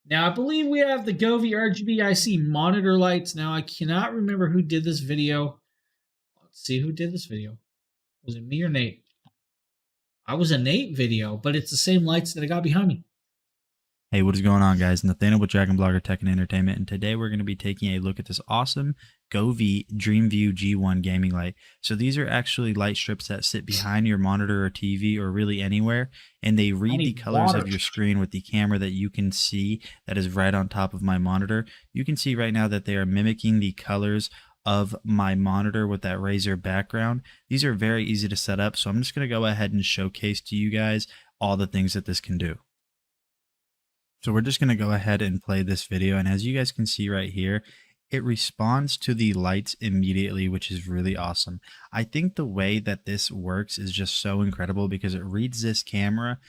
Now, I believe we have the Govee RGB IC monitor lights. Now, I cannot remember who did this video. Let's see who did this video. Was it me or Nate? I was a Nate video, but it's the same lights that I got behind me. Hey, what is going on, guys? Nathaniel with DragonBlogger Tech and Entertainment, and today we're going to be taking a look at this awesome Govee DreamView G1 gaming light. So these are actually light strips that sit behind your monitor or TV or really anywhere, and they read the colors of your screen with the camera that you can see that is right on top of my monitor. You can see right now that they are mimicking the colors of my monitor with that Razer background. These are very easy to set up, so I'm just going to go ahead and showcase to you guys all the things that this can do. So we're just going to go ahead and play this video, and as you guys can see right here, it responds to the lights immediately, which is really awesome. I think the way that this works is just so incredible because it reads this camera.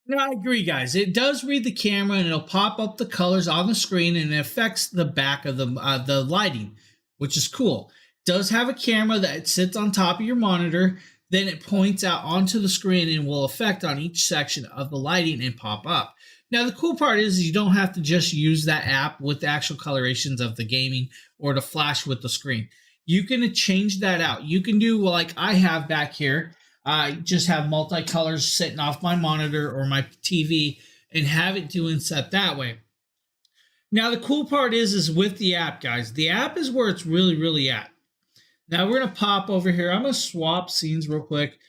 No, I agree, guys. It does read the camera, and it'll pop up the colors on the screen, and it affects the back of the lighting, which is cool. It does have a camera that sits on top of your monitor, then it points out onto the screen and will affect on each section of the lighting and pop up. Now, the cool part is you don't have to just use that app with the actual colorations of the gaming or to flash with the screen. You can change that out. You can do like I have back here. I just have multicolors sitting off my monitor or my TV and have it doing set that way. Now, the cool part is with the app, guys. The app is where it's really at. Now, we're going to pop over here. I'm going to swap scenes real quick.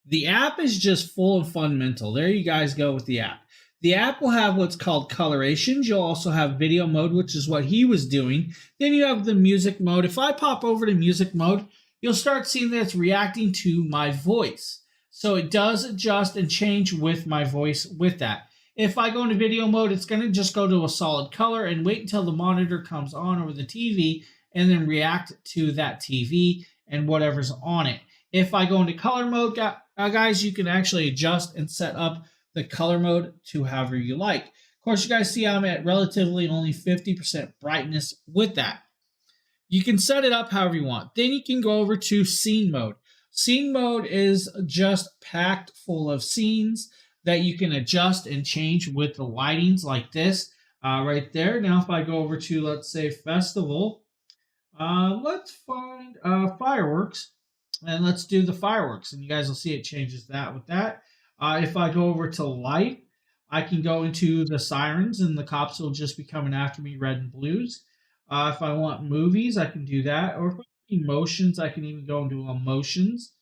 The app is just full and fundamental. There you guys go with the app. The app will have what's called colorations. You'll also have video mode, which is what he was doing. Then you have the music mode. If I pop over to music mode, you'll start seeing that it's reacting to my voice. So it does adjust and change with my voice with that. If I go into video mode, it's going to just go to a solid color and wait until the monitor comes on over the TV and then react to that TV and whatever's on it. If I go into color mode, guys, you can actually adjust and set up the color mode to however you like. Of course, you guys see I'm at relatively only 50% brightness with that. You can set it up however you want. Then you can go over to scene mode. Scene mode is just packed full of scenes that you can adjust and change with the lightings like this right there. Now, if I go over to, let's say, festival, let's find fireworks, and let's do the fireworks. And you guys will see it changes that with that. If I go over to light, I can go into the sirens and the cops will just be coming after me, red and blues. If I want movies, I can do that. Or if I want emotions, I can even go into emotions.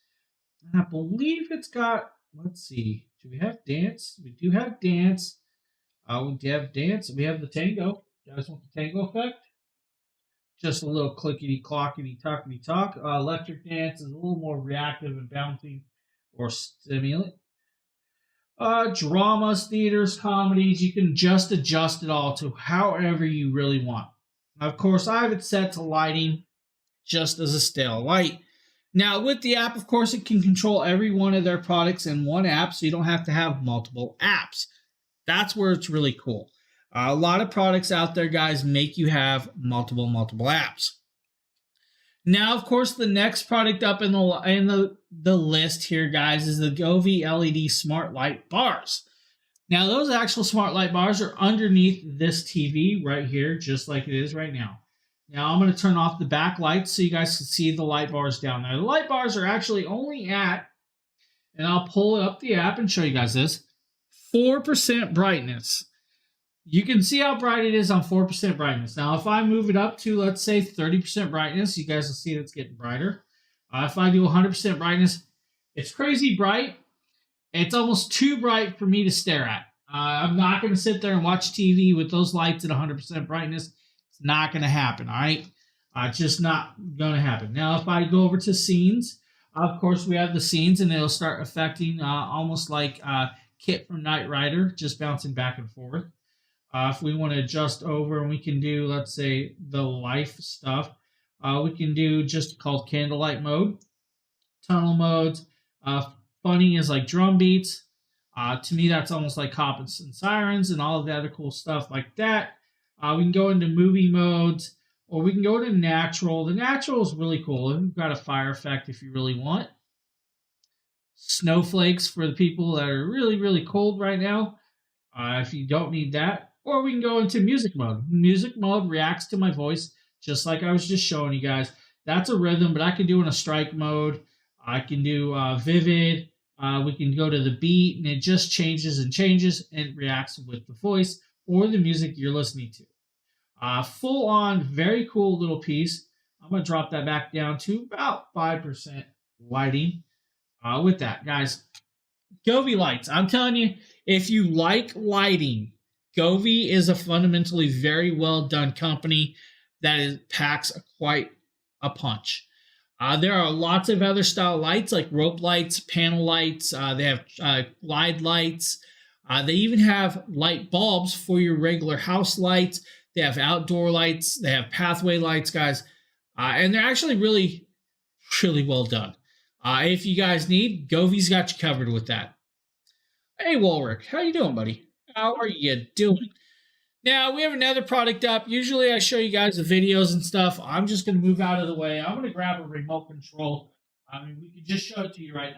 And I believe it's got, let's see, do we have dance? We do have dance. We have dance. We have the tango. You guys want the tango effect? Just a little clickety, clockety, talkety talk. Electric dance is a little more reactive and bouncing or stimulant. Dramas, theaters, comedies, you can just adjust it all to however you really want. Now, of course, I have it set to lighting just as a stale light. Now, with the app, of course, it can control every one of their products in one app, so you don't have to have multiple apps. That's where it's really cool. A lot of products out there, guys, make you have multiple apps. Now, of course, the next product up in the list here, guys, is the Govee LED Smart Light Bars. Now, those actual smart light bars are underneath this TV right here, just like it is right now. Now, I'm going to turn off the back lights so you guys can see the light bars down there. The light bars are actually only at, and I'll pull up the app and show you guys this, 4% brightness. You can see how bright it is on 4% brightness. Now, if I move it up to, let's say, 30% brightness, you guys will see it's getting brighter. If I do 100% brightness, it's crazy bright. It's almost too bright for me to stare at. I'm not going to sit there and watch TV with those lights at 100% brightness. It's not going to happen, all right? It's just not going to happen. Now, if I go over to scenes, of course, we have the scenes, and it'll start affecting almost like Kit from Knight Rider, just bouncing back and forth. If we want to adjust over, and we can do, let's say, the life stuff, we can do just called candlelight mode, tunnel modes. Funny is like drum beats. To me, that's almost like cops and sirens and all of the other cool stuff like that. We can go into movie modes, or we can go to natural. The natural is really cool. We've got a fire effect if you really want. Snowflakes for the people that are really, really cold right now, if you don't need that. Or we can go into music mode. Music mode reacts to my voice, just like I was just showing you guys. That's a rhythm, but I can do in a strike mode. I can do vivid. We can go to the beat, and it just changes and changes and reacts with the voice or the music you're listening to. Full on, very cool little piece. I'm going to drop that back down to about 5% lighting with that, guys. Govee lights. I'm telling you, if you like lighting, Govee is a fundamentally very well done company that packs quite a punch. There are lots of other style lights like rope lights, panel lights. They have glide lights. They even have light bulbs for your regular house lights. They have outdoor lights. They have pathway lights, guys. And they're actually really, really well done. If you guys need, Govee's got you covered with that. Hey, Walrick, how you doing, buddy? How are you doing? Now, we have another product up. Usually I show you guys the videos and stuff. I'm just going to move out of the way. I'm going to grab a remote control. We can just show it to you right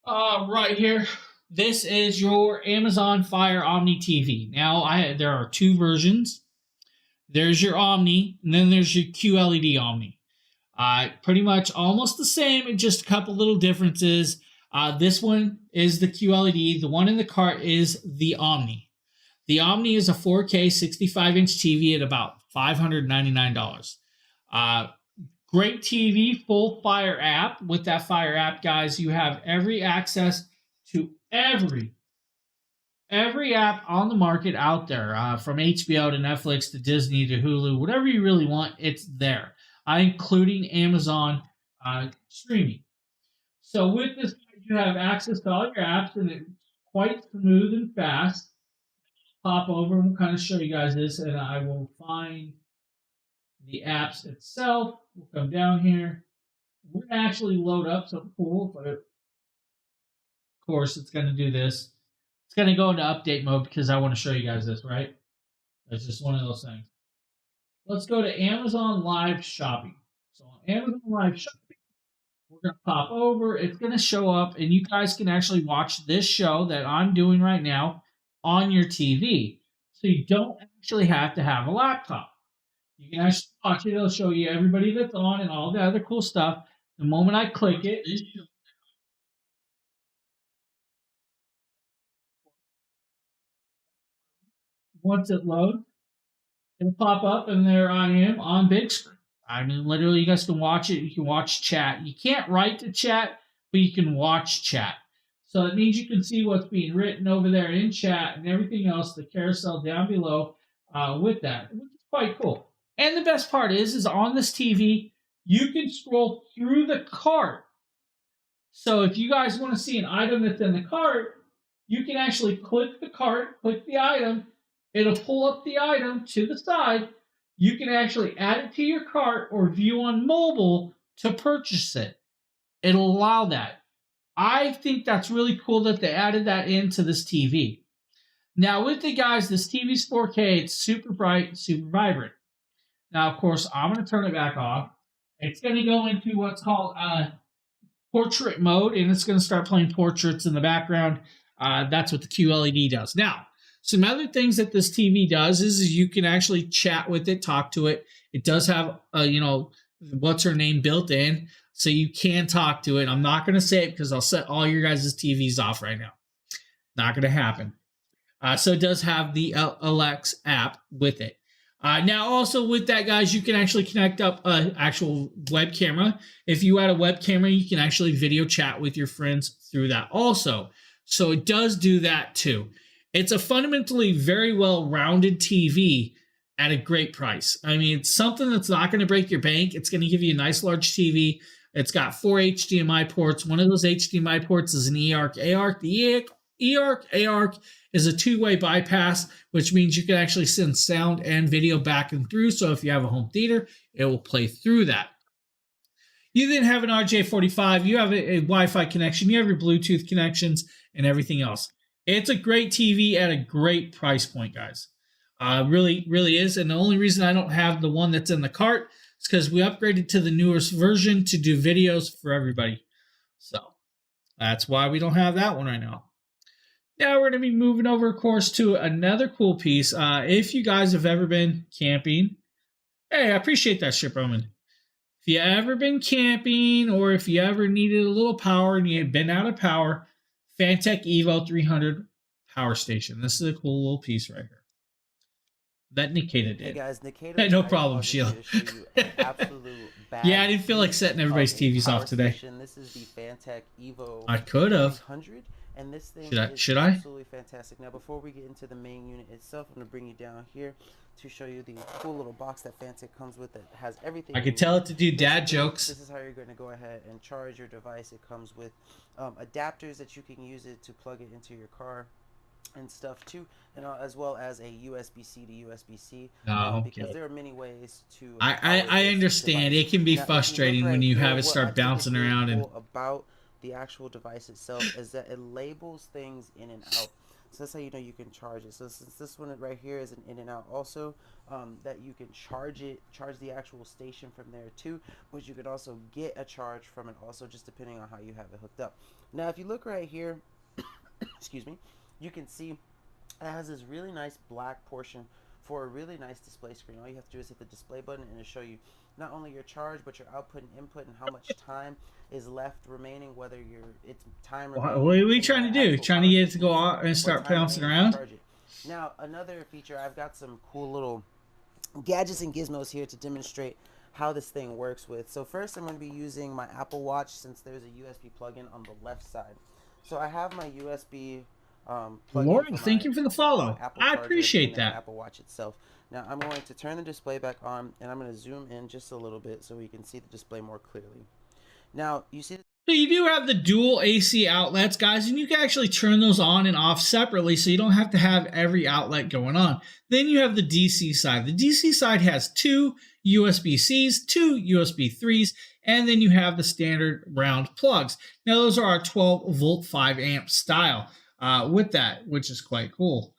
now. Right here. This is your Amazon Fire Omni TV. Now, there are two versions. There's your Omni, and then there's your QLED Omni. Pretty much almost the same, just a couple little differences. This one is the QLED. The one in the cart is the Omni. The Omni is a 4K 65-inch TV at about $599. Great TV, full Fire app. With that Fire app, guys, you have every access to every app on the market out there, from HBO to Netflix to Disney to Hulu, whatever you really want, it's there, including Amazon streaming. So with this, you have access to all your apps, and it's quite smooth and fast. Pop over and we'll kind of show you guys this, and I will find the apps itself. We'll come down here. We're going to actually load up something cool, but of course it's going to do this. It's going to go into update mode because I want to show you guys this, right? That's just one of those things. Let's go to Amazon Live Shopping. So on Amazon Live Shopping, we're going to pop over. It's going to show up, and you guys can actually watch this show that I'm doing right now on your TV. So you don't actually have to have a laptop. You can actually watch it. It'll show you everybody that's on and all the other cool stuff. The moment I click it, once it loads, it'll pop up, and there I am on big screen. Literally, you guys can watch it. You can watch chat. You can't write to chat, but you can watch chat. So it means you can see what's being written over there in chat and everything else, the carousel down below with that, which is quite cool. And the best part is on this TV, you can scroll through the cart. So if you guys want to see an item that's in the cart, you can actually click the cart, click the item. It'll pull up the item to the side. You can actually add it to your cart or view on mobile to purchase it. It'll allow that. I think that's really cool that they added that into this TV. Now with it, guys, this TV's 4K. It's super bright, super vibrant. Now, of course, I'm going to turn it back off. It's going to go into what's called portrait mode, and it's going to start playing portraits in the background. That's what the QLED does. Now, some other things that this TV does is you can actually chat with it, talk to it. It does have, what's her name built in, so you can talk to it. I'm not going to say it because I'll set all your guys' TVs off right now. Not going to happen. So it does have the Alexa app with it. Now, also with that, guys, you can actually connect up an actual web camera. If you add a web camera, you can actually video chat with your friends through that also. So it does do that too. It's a fundamentally very well-rounded TV at a great price. I mean, it's something that's not going to break your bank. It's going to give you a nice large TV. It's got 4 HDMI ports. One of those HDMI ports is an eARC. The eARC is a two-way bypass, which means you can actually send sound and video back and through. So if you have a home theater, it will play through that. You then have an RJ45. You have a Wi-Fi connection. You have your Bluetooth connections and everything else. It's a great TV at a great price point, guys. Really, really is. And the only reason I don't have the one that's in the cart is because we upgraded to the newest version to do videos for everybody. So that's why we don't have that one right now. Now we're going to be moving over, of course, to another cool piece. If you guys have ever been camping, hey, I appreciate that, Ship Roman. If you ever been camping, or if you ever needed a little power and you had been out of power, Fantech Evo 300 power station. This is a cool little piece right here that Nikita did. Hey guys, Nikita. Hey, no problem, Sheila. Yeah, I didn't feel like setting everybody's TVs off today. This is the Fantech Evo. I could have. 300. And this thing should is I? absolutely fantastic. Now, before we get into the main unit itself, I'm going to bring you down here to show you the cool little box that Fantech comes with that has everything. I could tell it to do dad jokes. This is how you're going to go ahead and charge your device. It comes with adapters that you can use it to plug it into your car and stuff too, and as well as a USB-C to USB-C. Because there are many ways to. I understand. It can be frustrating when you have it start bouncing around and. About the actual device itself is that it labels things in and out, so that's how you know you can charge it. So since this one right here is an in and out also, that you can charge the actual station from there too, but you could also get a charge from it also, just depending on how you have it hooked up. Now if you look right here, excuse me, you can see it has this really nice black portion for a really nice display screen. All you have to do is hit the display button and it'll show you not only your charge, but your output and input, and how much time is left remaining, whether it's time. What are we trying to do? Trying to get it to go out and start bouncing around? Now, another feature, I've got some cool little gadgets and gizmos here to demonstrate how this thing works with. So first, I'm going to be using my Apple Watch, since there's a USB plug-in on the left side. So I have my USB Lauren, thank you for the follow. I appreciate that. Apple Watch itself. Now I'm going to turn the display back on, and I'm going to zoom in just a little bit so we can see the display more clearly. Now you see. So you do have the dual AC outlets, guys, and you can actually turn those on and off separately, so you don't have to have every outlet going on. Then you have the DC side. The DC side has 2 USB-Cs, 2 USB 3s, and then you have the standard round plugs. Now those are our 12 volt 5 amp style with that, which is quite cool.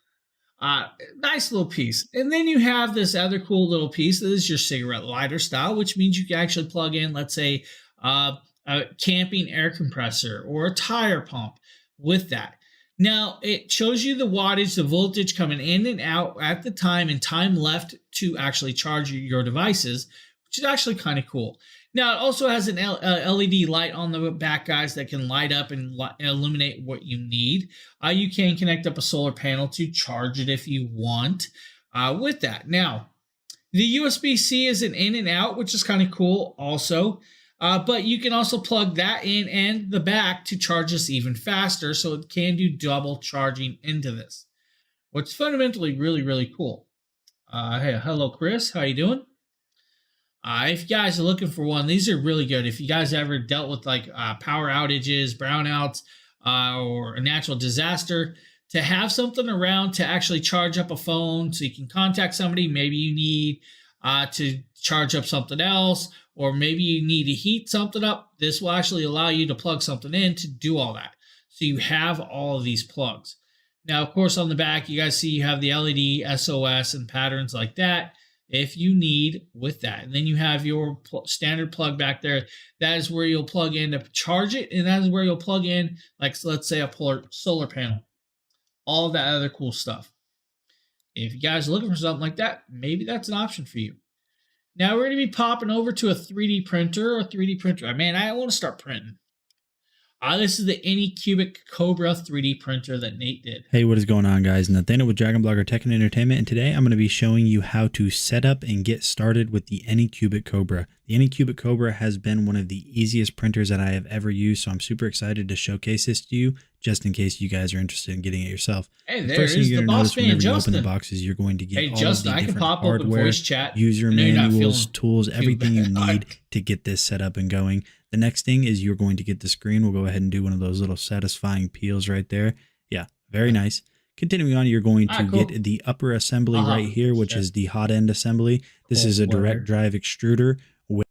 Nice little piece. And then you have this other cool little piece. This is your cigarette lighter style, which means you can actually plug in, let's say, a camping air compressor or a tire pump with that. Now, it shows you the wattage, the voltage coming in and out at the time, and time left to actually charge your devices, which is actually kind of cool. Now, it also has an LED light on the back, guys, that can light up and illuminate what you need. You can connect up a solar panel to charge it if you want with that. Now, the USB-C is an in and out, which is kind of cool also. But you can also plug that in and the back to charge this even faster, so it can do double charging into this, which is fundamentally really, really cool. Hey, hello, Chris. How you doing? If you guys are looking for one, these are really good. If you guys ever dealt with like power outages, brownouts, or a natural disaster, to have something around to actually charge up a phone so you can contact somebody. Maybe you need to charge up something else, or maybe you need to heat something up. This will actually allow you to plug something in to do all that. So you have all of these plugs. Now, of course, on the back, you guys see you have the LED, SOS, and patterns like that if you need with that. And then you have your standard plug back there. That is where you'll plug in to charge it, and that is where you'll plug in, like, let's say, a solar panel. All of that other cool stuff. If you guys are looking for something like that, maybe that's an option for you. Now we're going to be popping over to a 3D printer. Man, I want to start printing. This is the Anycubic Cobra 3D printer that Nate did. Hey, what is going on, guys? Nathaniel with DragonBlogger Tech and Entertainment, and today I'm going to be showing you how to set up and get started with the Anycubic Cobra. The Anycubic Cobra has been one of the easiest printers that I have ever used, so I'm super excited to showcase this to you, just in case you guys are interested in getting it yourself. Hey, the first thing you're going to notice whenever you open the boxes, you're going to get all Justin, of the different hardware, voice chat. user manuals, tools, everything you need to get this set up and going. The next thing is you're going to get the screen. We'll go ahead and do one of those little satisfying peels right there. Yeah, very nice. Continuing on, you're going to get the upper assembly right here, which is the hot end assembly. This is a direct drive extruder with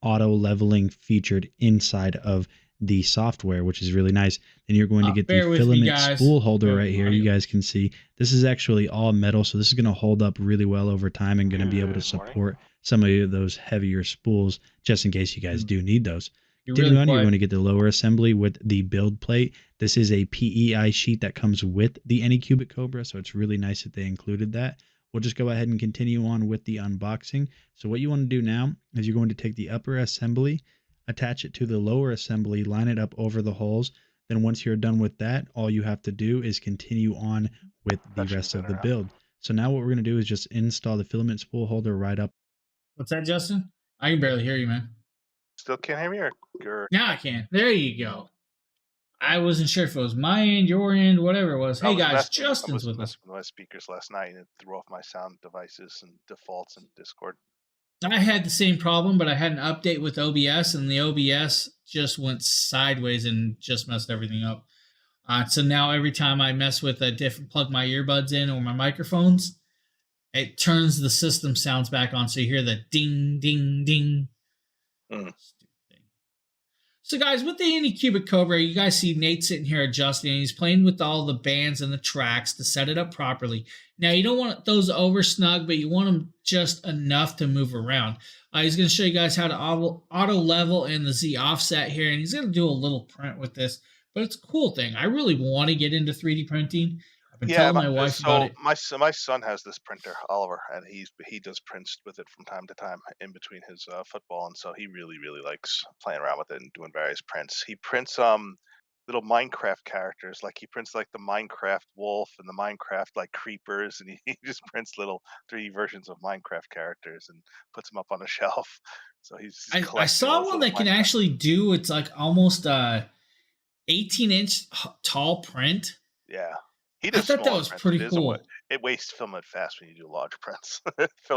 auto leveling featured inside of the software, which is really nice. Then you're going to get the filament spool holder right here. You guys can see this is actually all metal, so this is going to hold up really well over time and going to be able to support some of those heavier spools, just in case you guys do need those. Continuing on, you're going to get the lower assembly with the build plate. This is a PEI sheet that comes with the Anycubic Cobra, so it's really nice that they included that. We'll just go ahead and continue on with the unboxing. So what you want to do now is you're going to take the upper assembly, attach it to the lower assembly, line it up over the holes. Then once you're done with that, all you have to do is continue on with the rest of the build. So now what we're going to do is just install the filament spool holder right up. What's that, Justin? I can barely hear you, man. Still can't hear me? Or... Now I can. There you go. I wasn't sure if it was my end, your end, whatever it was. Hey, guys, Justin's with us. I was messing with my speakers last night, and it threw off my sound devices and defaults in Discord. I had the same problem, but I had an update with OBS, and the OBS just went sideways and just messed everything up. So now every time I mess with plug my earbuds in or my microphones, it turns the system sounds back on, so you hear the ding, ding, ding. So, guys, with the Anycubic Cobra, you guys see Nate sitting here adjusting, and he's playing with all the bands and the tracks to set it up properly. Now, you don't want those over snug, but you want them just enough to move around. He's going to show you guys how to auto level in the Z offset here, and he's going to do a little print with this, but it's a cool thing. I really want to get into 3D printing. I've been telling my wife about it. My son has this printer, Oliver, and he does prints with it from time to time in between his football, and so he really likes playing around with it and doing various prints. He prints little Minecraft characters, like he prints like the Minecraft wolf and the Minecraft like creepers, and he just prints little 3D versions of Minecraft characters and puts them up on a shelf. So I saw one that can actually do, it's like almost 18-inch tall print. Yeah. I thought that was pretty cool. It wastes filament fast when you do large prints.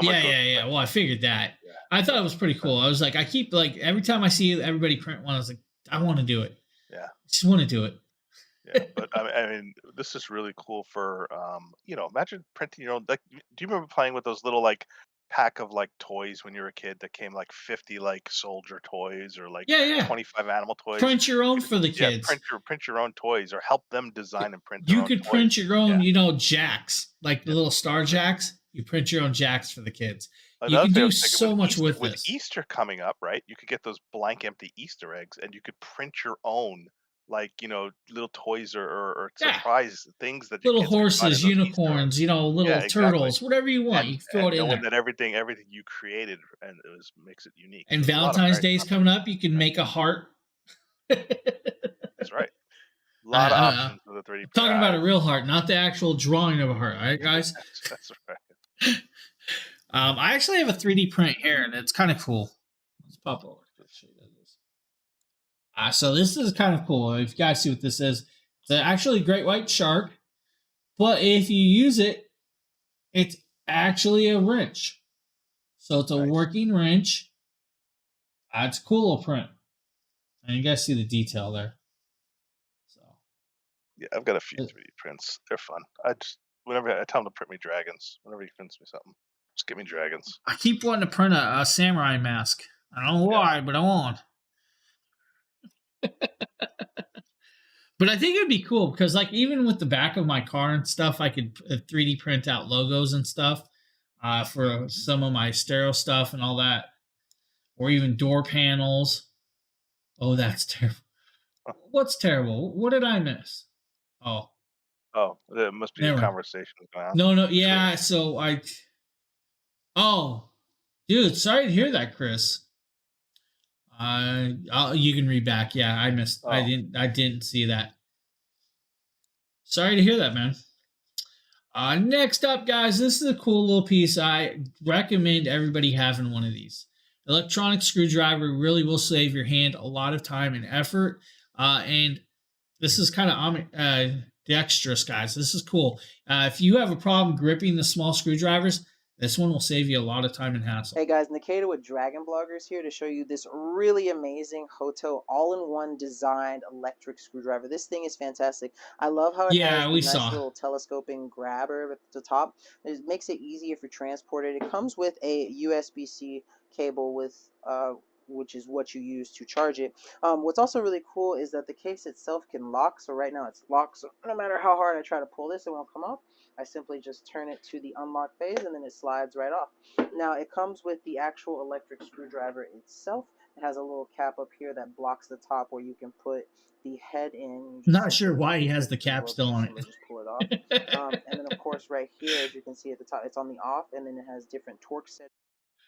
Yeah. Well, I figured that. Yeah. I thought it was pretty cool. I was like, I keep like every time I see everybody print one, I was like, I want to do it. Yeah, I just want to do it. Yeah, but I mean, this is really cool for imagine printing your own. Like, do you remember playing with those little like pack of like toys when you were a kid that came like 50 like soldier toys or like 25 animal toys? Print your own for the kids. Print your own toys or help them design and print. You could print your own jacks, like the little star jacks. You print your own jacks for the kids. You can do so much with this. With Easter coming up, right? You could get those blank empty Easter eggs and you could print your own, like, little toys or surprise things that little horses, unicorns, little turtles, whatever you want. You can throw it in there. That everything you created and makes it unique. And Valentine's Day is coming up. You can make a heart. That's right. A lot of options for the 3D. Talking about a real heart, not the actual drawing of a heart. All right, guys. That's right. I actually have a 3D print here, and it's kind of cool. Let's pop over. So this is kind of cool. If you guys see what this is, it's actually a great white shark, but if you use it, it's actually a wrench. So it's a working wrench. It's a cool little print. And you guys see the detail there. So yeah, I've got a few 3D prints. They're fun. Whenever I tell him to print me dragons, whenever he prints me something, just give me dragons. I keep wanting to print a samurai mask. I don't know why, but I want. But I think it'd be cool because, like, even with the back of my car and stuff, I could 3D print out logos and stuff for some of my stereo stuff and all that, or even door panels. Oh, that's terrible. What's terrible? What did I miss? Oh, there must be a conversation going on. No, yeah. So oh, dude, sorry to hear that, Chris. You can read back. Yeah, I missed. Oh. I didn't see that. Sorry to hear that, man. Next up, guys, this is a cool little piece. I recommend everybody having one of these. Electronic screwdriver really will save your hand a lot of time and effort. And this is kind of dexterous, guys. This is cool. If you have a problem gripping the small screwdrivers, this one will save you a lot of time and hassle. Hey guys, Nikita with DragonBloggers here to show you this really amazing Hoto all-in-one designed electric screwdriver. This thing is fantastic. I love how it has a nice little telescoping grabber at the top. It makes it easier for transporting. It comes with a USB-C cable with which is what you use to charge it. What's also really cool is that the case itself can lock. So right now it's locked. So no matter how hard I try to pull this, it won't come off. I simply just turn it to the unlock phase and then it slides right off. Now it comes with the actual electric screwdriver itself. It has a little cap up here that blocks the top where you can put the head in. Not sure why he has the cap still on it. Just pull it off. And then of course right here, as you can see at the top, it's on the off and then it has different torque settings.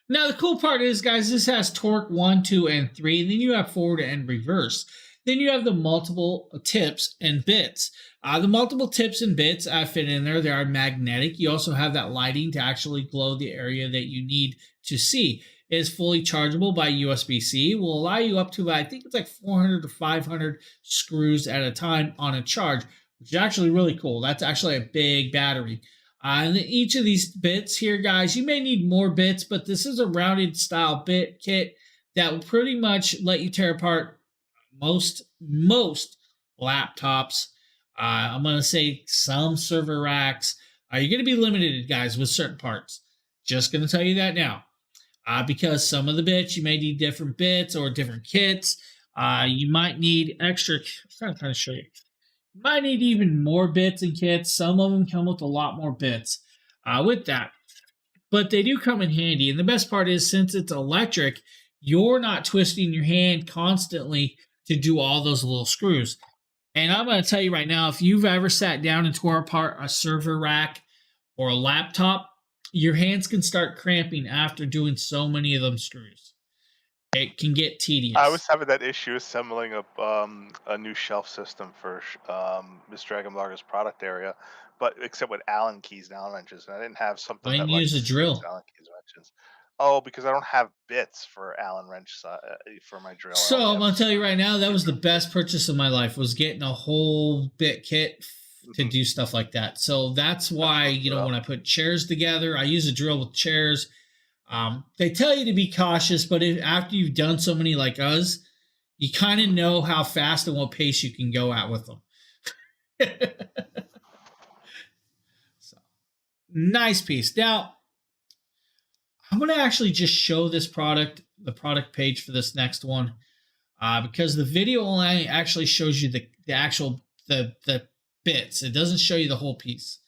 Now the cool part is, guys, this has torque 1, 2, and 3, and then you have forward and reverse. Then you have the multiple tips and bits. The multiple tips and bits fit in there. They are magnetic. You also have that lighting to actually glow the area that you need to see. It is fully chargeable by USB-C. Will allow you up to, I think it's like 400 to 500 screws at a time on a charge, which is actually really cool. That's actually a big battery. And each of these bits here, guys, you may need more bits, but this is a rounded style bit kit that will pretty much let you tear apart most laptops. I'm going to say some server racks. You're going to be limited, guys, with certain parts. Just going to tell you that now. Because some of the bits, you may need different bits or different kits. You might need extra. I'm trying to show you. You might need even more bits and kits. Some of them come with a lot more bits with that. But they do come in handy. And the best part is, since it's electric, you're not twisting your hand constantly to do all those little screws. And I'm going to tell you right now, if you've ever sat down and tore apart a server rack or a laptop, your hands can start cramping after doing so many of them screws. It can get tedious. I was having that issue assembling a new shelf system for Miss DragonBloggers product area, but except with Allen keys and Allen wrenches, and I didn't have something. Why didn't you use a drill? Allen keys and wrenches. Oh, because I don't have bits for Allen wrench for my drill. So I'm gonna tell you right now, that was the best purchase of my life, was getting a whole bit kit to do stuff like that. So that's why, when I put chairs together, I use a drill with chairs. They tell you to be cautious, but after you've done so many like us, you kind of know how fast and what pace you can go at with them. So, nice piece. Now, I'm going to actually just show this product, the product page for this next one, because the video only actually shows you the actual bits. It doesn't show you the whole piece.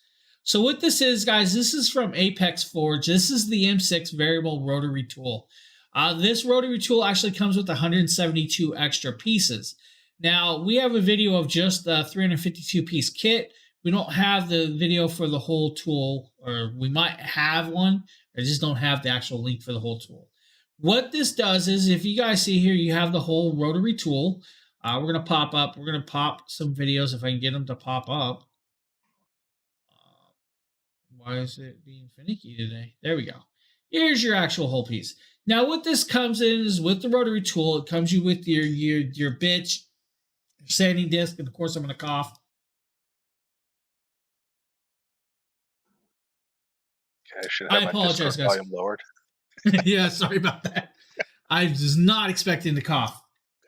So what this is, guys, this is from Apex Forge. This is the M6 variable rotary tool. This rotary tool actually comes with 172 extra pieces. Now, we have a video of just the 352-piece kit. We don't have the video for the whole tool, or we might have one. I just don't have the actual link for the whole tool. What this does is, if you guys see here, you have the whole rotary tool. We're going to pop some videos if I can get them to pop up. Why is it being finicky today? There we go. Here's your actual whole piece. Now, what this comes in is with the rotary tool. It comes you with your bits, your sanding disc, and of course, I'm going to cough. Okay, I apologize, guys. Volume lowered. Yeah, sorry about that. I was not expecting to cough.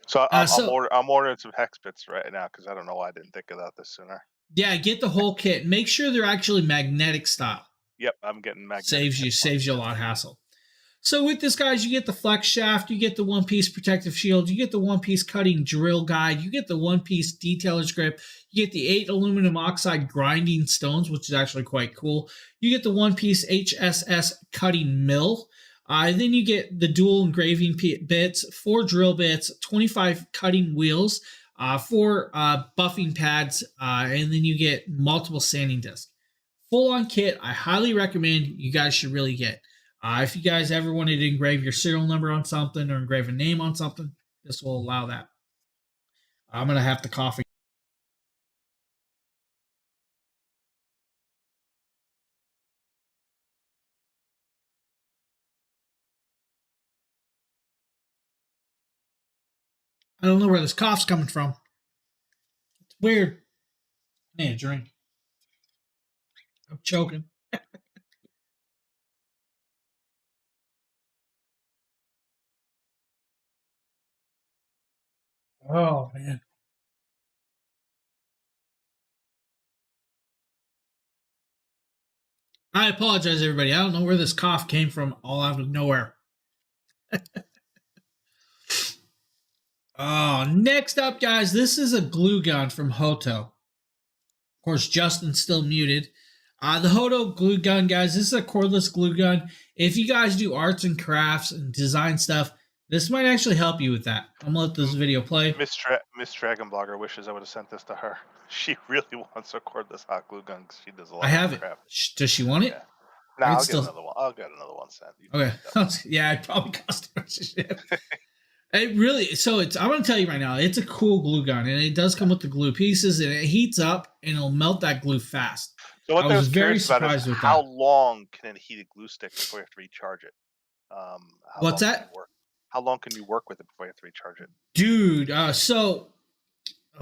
So I'm ordering some hex bits right now because I don't know why I didn't think of this sooner. Yeah, get the whole kit. Make sure they're actually magnetic style. Yep, I'm getting magnetic. Saves you a lot of hassle. So with this, guys, you get the flex shaft, you get the one-piece protective shield, you get the one-piece cutting drill guide, you get the one-piece detailer's grip, you get the 8 aluminum oxide grinding stones, which is actually quite cool. You get the one-piece HSS cutting mill. Then you get the dual engraving bits, 4 drill bits, 25 cutting wheels, 4 buffing pads, and then you get multiple sanding discs. Full-on kit, I highly recommend you guys should really get. If you guys ever wanted to engrave your serial number on something or engrave a name on something, this will allow that. I'm going to have to cough. I don't know where this cough's coming from. It's weird. I need a drink. I'm choking. Oh, man. I apologize, everybody. I don't know where this cough came from all out of nowhere. Oh, next up, guys, this is a glue gun from Hoto. Of course, Justin's still muted. The Hoto glue gun, guys, this is a cordless glue gun. If you guys do arts and crafts and design stuff, this might actually help you with that. I'm going to let this video play. Miss DragonBlogger wishes I would have sent this to her. She really wants a cordless hot glue gun because she does a lot of craft. Does she want it? Yeah. No, I'll get another one. I'll get another one sent. Okay. Yeah, it probably cost too much shit. It really, so I'm going to tell you right now, it's a cool glue gun, and it does come with the glue pieces, and it heats up, and it'll melt that glue fast. So what I was very surprised with how long can a heated glue stick before you have to recharge it? What's that? How long can you work with it before you have to recharge it? Dude,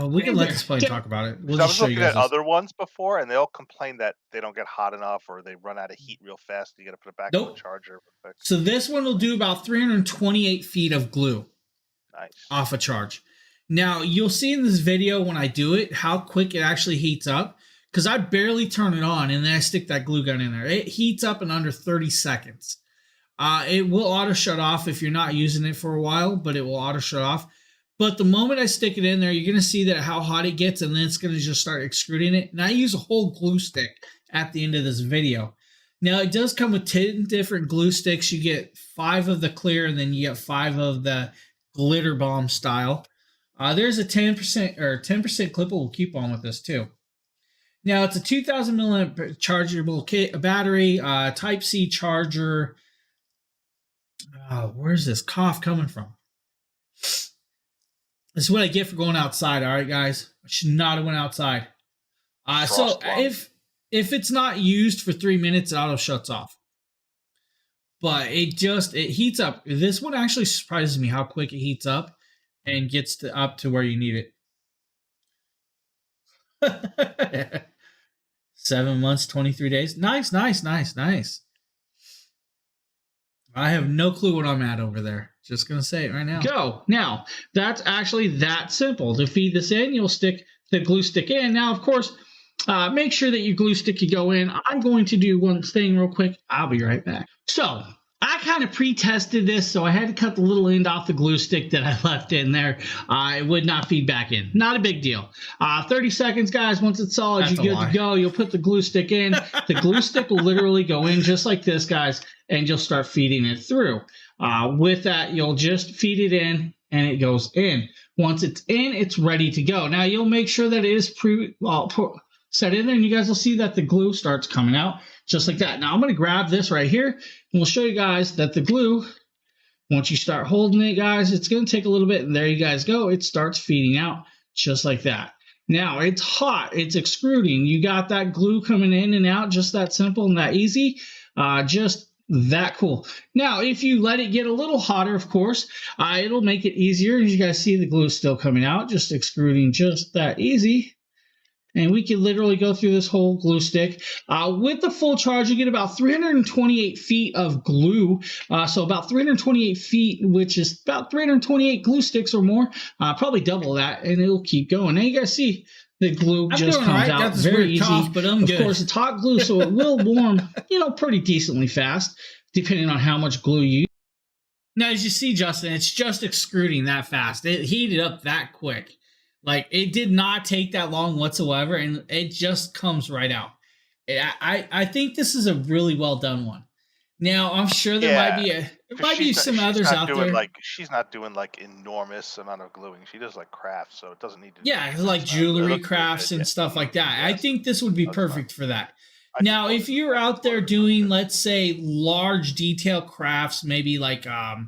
we can let this play and talk about it. We'll just I was looking at other ones before, and they all complain that they don't get hot enough or they run out of heat real fast. You got to put it back in the charger. So this one will do about 328 feet of glue. Nice. Off a charge. Now, you'll see in this video when I do it how quick it actually heats up, because I barely turn it on and then I stick that glue gun in there. It heats up in under 30 seconds. It will auto shut off if you're not using it for a while, but it will auto shut off. But the moment I stick it in there, you're going to see that how hot it gets, and then it's going to just start extruding it. And I use a whole glue stick at the end of this video. Now, it does come with 10 different glue sticks. You get 5 of the clear, and then you get 5 of the glitter bomb style. There's a 10% clip. We'll keep on with this too. Now, it's a 2,000 milliamp chargeable battery, Type-C charger. Where's this cough coming from? This is what I get for going outside. All right, guys, I should not have went outside. So if it's not used for 3 minutes, it auto shuts off. But it heats up. This one actually surprises me how quick it heats up and gets up to where you need it. 7 months, 23 days. Nice. I have no clue what I'm at over there. Just going to say it right now. Go. Now, that's actually that simple. To feed this in, you'll stick the glue stick in. Now, of course, make sure that your glue stick you go in. I'm going to do one thing real quick. I'll be right back. So, I kind of pre-tested this, so I had to cut the little end off the glue stick that I left in there. It would not feed back in. Not a big deal. 30 seconds, guys. Once it's solid, you're good to go. You'll put the glue stick in. The glue stick will literally go in just like this, guys, and you'll start feeding it through. With that, you'll just feed it in, and it goes in. Once it's in, it's ready to go. Now, you'll make sure that it is set in there, and you guys will see that the glue starts coming out just like that. Now, I'm going to grab this right here, and we'll show you guys that the glue, once you start holding it, guys, it's going to take a little bit, and there you guys go. It starts feeding out just like that. Now, it's hot. It's extruding. You got that glue coming in and out, just that simple and that easy. Just that cool. Now, if you let it get a little hotter, of course, it'll make it easier. As you guys see, the glue is still coming out, just extruding just that easy. And we can literally go through this whole glue stick. With the full charge, you get about 328 feet of glue. So about 328 feet, which is about 328 glue sticks or more. Probably double that, and it'll keep going. Now you guys see the glue just comes out very easy. Cough, but of course, it's hot glue, so it will warm, pretty decently fast, depending on how much glue you use. Now, as you see, Justin, it's just extruding that fast. It heated up that quick. Like, it did not take that long whatsoever, and it just comes right out. I think this is a really well done one. Now, I'm sure there might be some others out there. She's not doing like enormous amount of gluing. She does like crafts, so it doesn't need to. Yeah, like jewelry crafts and stuff like that. Yes. I think this would be perfect for that. Now, if you're out there doing, let's say, large detail crafts, maybe like I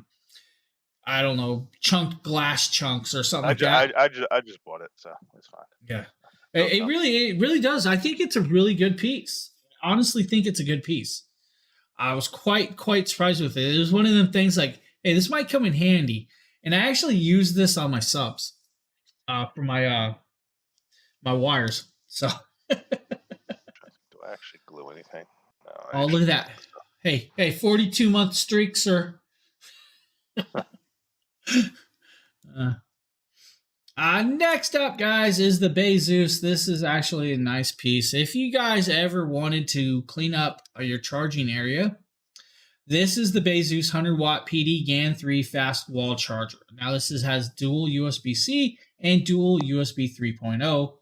don't know, chunked glass chunks or something like that. I just bought it, so it's fine. Yeah, it really does. I think it's a really good piece. I honestly think it's a good piece. I was quite surprised with it. It was one of them things like, hey, this might come in handy. And I actually used this on my subs for my my wires. So do I actually glue anything? No, oh, look at that. Hey, 42-month streak, sir. Next up, guys, is the Bezos. This is actually a nice piece. If you guys ever wanted to clean up your charging area, this is the Bezos 100-watt PD GAN 3 fast wall charger. Now, this has dual USB-C and dual USB 3.0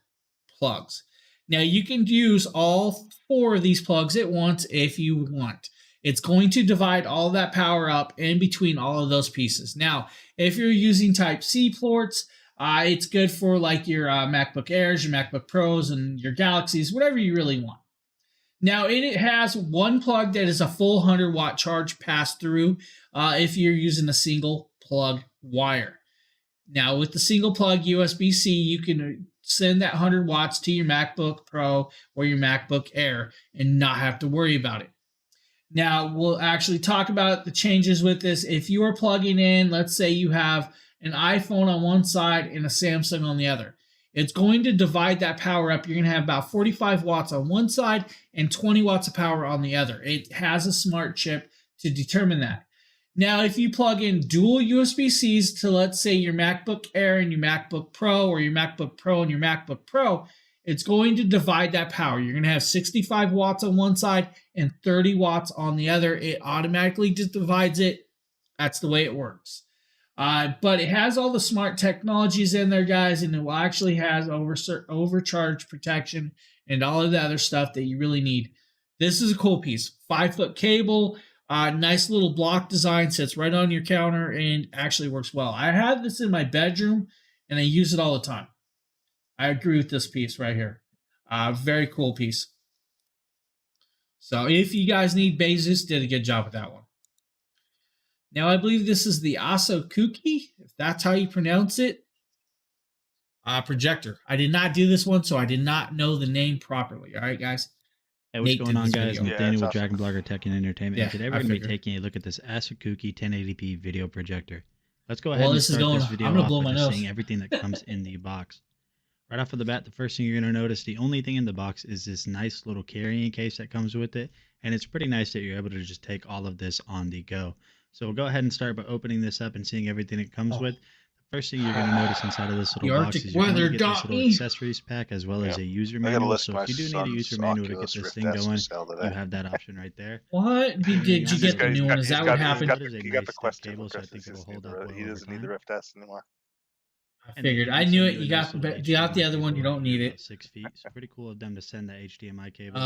plugs. Now, you can use all 4 of these plugs at once if you want. It's going to divide all that power up in between all of those pieces. Now, if you're using Type-C ports, it's good for like your MacBook Airs, your MacBook Pros, and your Galaxies, whatever you really want. Now, it has one plug that is a full 100-watt charge pass-through if you're using a single plug wire. Now, with the single plug USB-C, you can send that 100 watts to your MacBook Pro or your MacBook Air and not have to worry about it. Now, we'll actually talk about the changes with this. If you are plugging in, let's say you have an iPhone on one side and a Samsung on the other, it's going to divide that power up. You're going to have about 45 watts on one side and 20 watts of power on the other. It has a smart chip to determine that. Now, if you plug in dual USB-Cs to, let's say, your MacBook Air and your MacBook Pro, or your MacBook Pro and your MacBook Pro, it's going to divide that power. You're going to have 65 watts on one side and 30 watts on the other. It automatically just divides it. That's the way it works. But it has all the smart technologies in there, guys, and it will actually has overcharge protection and all of the other stuff that you really need. This is a cool piece. 5-foot cable, nice little block design, sits right on your counter and actually works well. I have this in my bedroom and I use it all the time. I agree with this piece right here. Very cool piece. So if you guys need Bezos, did a good job with that one. Now, I believe this is the Asokuki, if that's how you pronounce it, projector. I did not do this one, so I did not know the name properly. All right, guys? Hey, what's going on, guys? I'm Daniel with DragonBlogger Tech and Entertainment. And today we're going to be taking a look at this Asokuki 1080p video projector. Let's go ahead and start this video off by just seeing everything that comes in the box. Right off of the bat, the first thing you're going to notice, the only thing in the box is this nice little carrying case that comes with it. And it's pretty nice that you're able to just take all of this on the go. So we'll go ahead and start by opening this up and seeing everything it comes with. The first thing you're going to notice inside of this little box is you're going to get this little accessories pack as well as a user manual. So if you do need a user manual to get this thing going, you have that option right there. What? Did you get the new one? Is that what happened? He got the Quest cable, so I think it will hold up. He doesn't need the Rift S anymore. I figured. I knew it. You got the other one. You don't need it. 6 feet. So pretty cool of them to send the HDMI cable.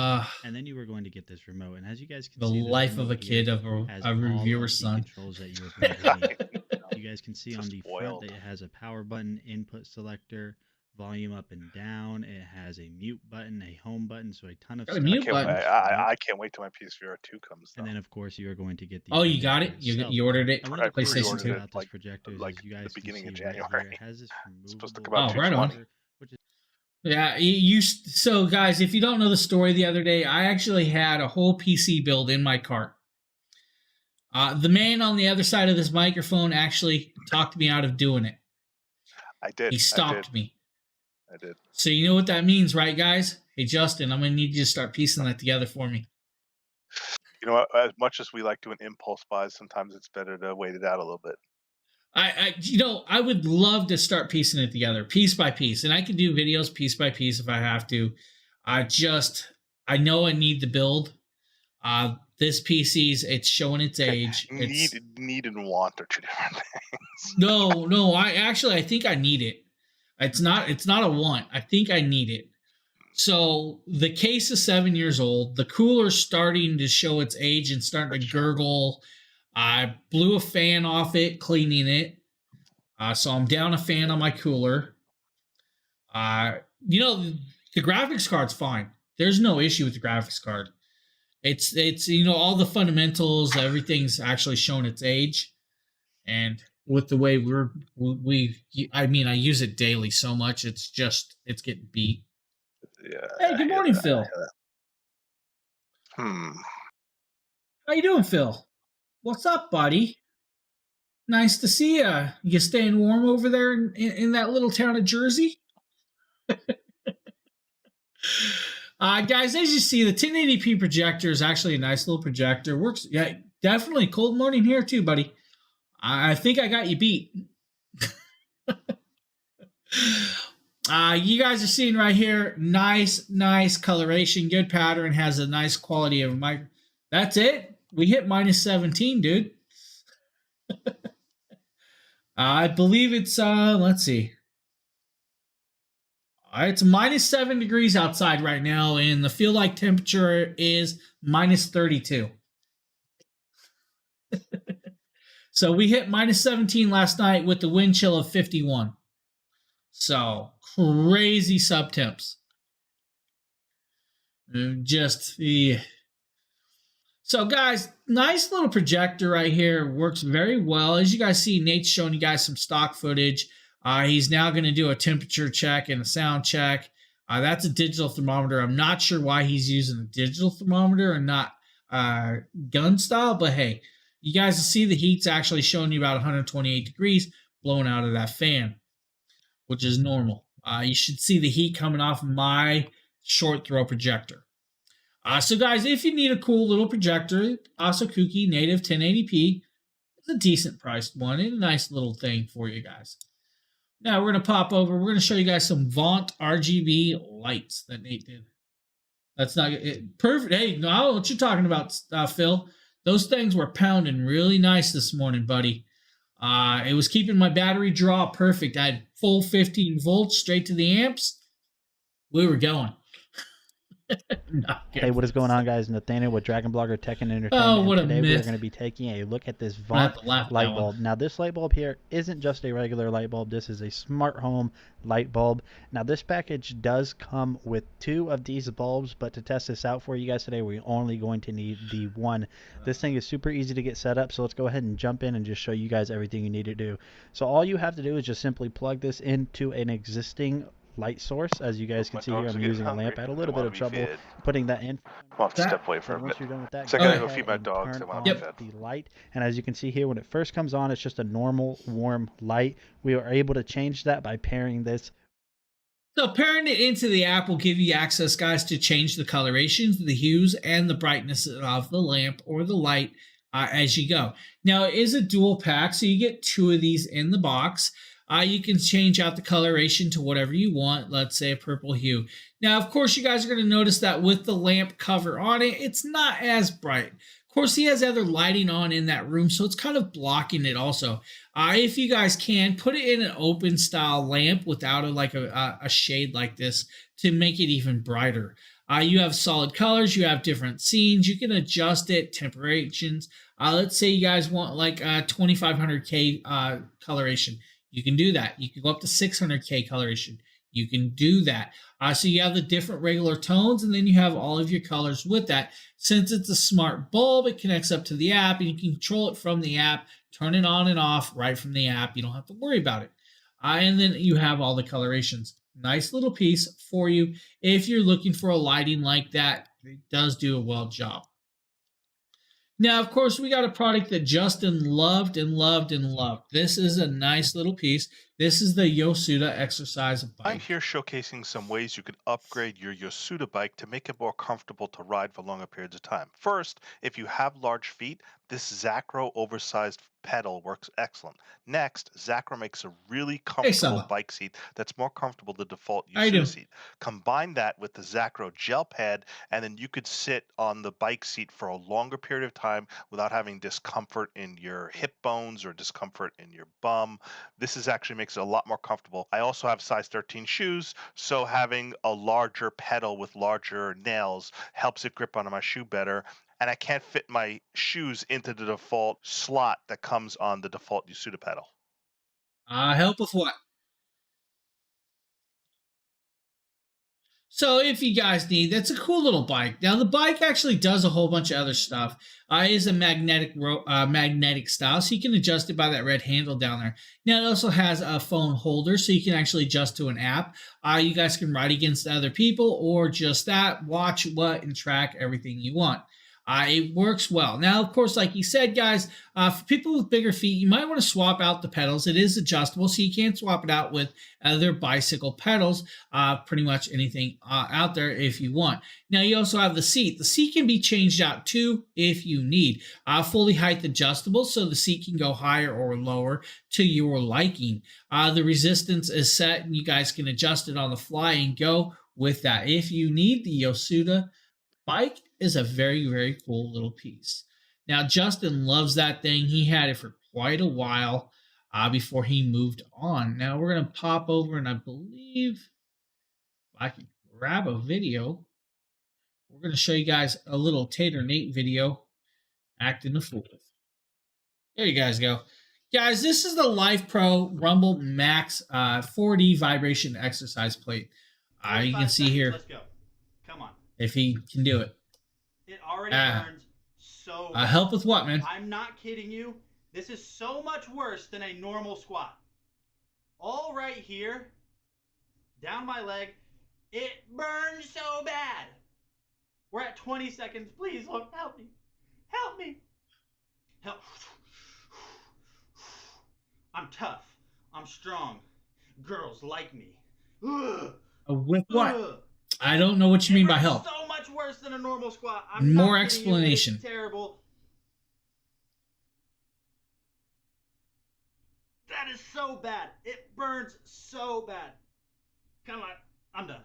And then you were going to get this remote. And as you guys can see, the life of a kid of a reviewer's son. Controls that you are going to need. You guys can see on the front that it has a power button, input selector, volume up and down. It has a mute button, a home button, so a ton of stuff. I can't wait till my PSVR 2 comes. And then, of course, you are going to get the. Oh, you got it. You ordered it. PlayStation 2. About this projector, like you guys the beginning of January. January. It has this supposed to come out. Oh, right on. Yeah, so guys, if you don't know the story, the other day I actually had a whole PC build in my cart. The man on the other side of this microphone actually talked me out of doing it. I did. He stopped me. I did. So you know what that means, right, guys? Hey, Justin, I'm going to need you to start piecing that together for me. You know, as much as we like doing impulse buys, sometimes it's better to wait it out a little bit. I would love to start piecing it together, piece by piece. And I can do videos piece by piece if I have to. I know I need the build. This PC's, it's showing its age. Need and want are two different things. No, I think I need it. It's not a want. I think I need it. So the case is 7 years old. The cooler's starting to show its age and starting to gurgle. I blew a fan off it, cleaning it. So I'm down a fan on my cooler. The graphics card's fine. There's no issue with the graphics card. It's all the fundamentals, everything's actually shown its age. And with the way I use it daily so much, it's getting beat. Yeah. Hey, good morning, Phil. How you doing, Phil? What's up, buddy? Nice to see you. You staying warm over there in that little town of Jersey? Guys, as you see, the 1080p projector is actually a nice little projector. Works, yeah, definitely. Cold morning here too, buddy. I think I got you beat. You guys are seeing right here, nice coloration, good pattern, has a nice quality of mic. That's it. We hit -17, dude. I believe it's let's see. It's -7 degrees outside right now, and the feel like temperature is -32. So we hit -17 last night with the wind chill of 51. So crazy sub temps. So guys, nice little projector right here. Works very well. As you guys see, Nate's showing you guys some stock footage. He's now going to do a temperature check and a sound check. That's a digital thermometer. I'm not sure why he's using a digital thermometer and not gun style, but hey, you guys will see the heat's actually showing you about 128 degrees blowing out of that fan, which is normal. You should see the heat coming off my short throw projector. So guys, if you need a cool little projector, Asakuki native 1080p, it's a decent priced one and a nice little thing for you guys. Now we're going to pop over. We're going to show you guys some Vaunt RGB lights that Nate did. That's not perfect. Hey, no, I don't know what you're talking about, Phil. Those things were pounding really nice this morning, buddy. It was keeping my battery draw perfect. I had full 15 volts straight to the amps. We were going. Hey, what is going on, guys? Nathaniel with DragonBlogger Tech and Entertainment. Oh, what a myth. Today we're going to be taking a look at this Vaunt light bulb. Now, this light bulb here isn't just a regular light bulb. This is a smart home light bulb. Now, this package does come with 2 of these bulbs, but to test this out for you guys today, we're only going to need the 1. This thing is super easy to get set up, so let's go ahead and jump in and just show you guys everything you need to do. So all you have to do is just simply plug this into an existing light source. As you guys can see here, I'm using a lamp. I had a little bit of trouble putting that in. I'll have to step away for a once bit. you're done with that, so I gotta go feed my dogs. Turn on the light, and as you can see here, when it first comes on, it's just a normal warm light. We are able to change that by pairing this. So pairing it into the app will give you access, guys, to change the colorations, the hues, and the brightness of the lamp or the light as you go. Now, it is a dual pack, so you get 2 of these in the box. You can change out the coloration to whatever you want, let's say a purple hue. Now, of course, you guys are going to notice that with the lamp cover on it, it's not as bright. Of course, he has other lighting on in that room, so it's kind of blocking it also. If you guys can, put it in an open style lamp without a shade like this to make it even brighter. You have solid colors, you have different scenes, you can adjust it, temperations. Let's say you guys want like 2500K coloration. You can do that. You can go up to 600K coloration. You can do that. So you have the different regular tones, and then you have all of your colors with that. Since it's a smart bulb, it connects up to the app, and you can control it from the app, turn it on and off right from the app. You don't have to worry about it. And then you have all the colorations. Nice little piece for you. If you're looking for a lighting like that, it does do a well job. Now, of course, we got a product that Justin loved and loved and loved. This is a nice little piece. This is the Yosuda exercise bike. I'm here showcasing some ways you could upgrade your Yosuda bike to make it more comfortable to ride for longer periods of time. First, if you have large feet, this Zacro oversized pedal works excellent. Next, Zacro makes a really comfortable bike seat that's more comfortable than the default Yosuda seat. Combine that with the Zacro gel pad, and then you could sit on the bike seat for a longer period of time without having discomfort in your hip bones or discomfort in your bum. This actually makes it a lot more comfortable. I also have size 13 shoes, so having a larger pedal with larger nails helps it grip onto my shoe better. And I can't fit my shoes into the default slot that comes on the default Yosuda pedal. Help with what? So if you guys need, that's a cool little bike. Now the bike actually does a whole bunch of other stuff. It is a magnetic style, so you can adjust it by that red handle down there. Now it also has a phone holder, so you can actually adjust to an app. You guys can ride against other people or just that, watch what and track everything you want. It works well. Now, of course, like you said, guys, for people with bigger feet, you might want to swap out the pedals. It is adjustable, so you can swap it out with other bicycle pedals, pretty much anything out there if you want. Now, you also have the seat. The seat can be changed out too if you need. Fully height adjustable, so the seat can go higher or lower to your liking. The resistance is set, and you guys can adjust it on the fly and go with that. If you need, the Yosuda bike is a very, very cool little piece. Now, Justin loves that thing. He had it for quite a while before he moved on. Now, we're going to pop over, and I believe if I can grab a video, we're going to show you guys a little Tater Nate video acting a fool. There you guys go. Guys, this is the Life Pro Rumble Max 4D vibration exercise plate. You can see here. Let's go. Come on. If he can do it. It already burns so much. Help with what, man? I'm not kidding you. This is so much worse than a normal squat. All right here, down my leg, it burns so bad. We're at 20 seconds. Please, Lord, help me. Help me. Help. I'm tough. I'm strong. Girls like me. With what? I don't know what you mean by help. So much worse than a normal squat. More explanation. It's terrible. That is so bad. It burns so bad. Come on. I'm done.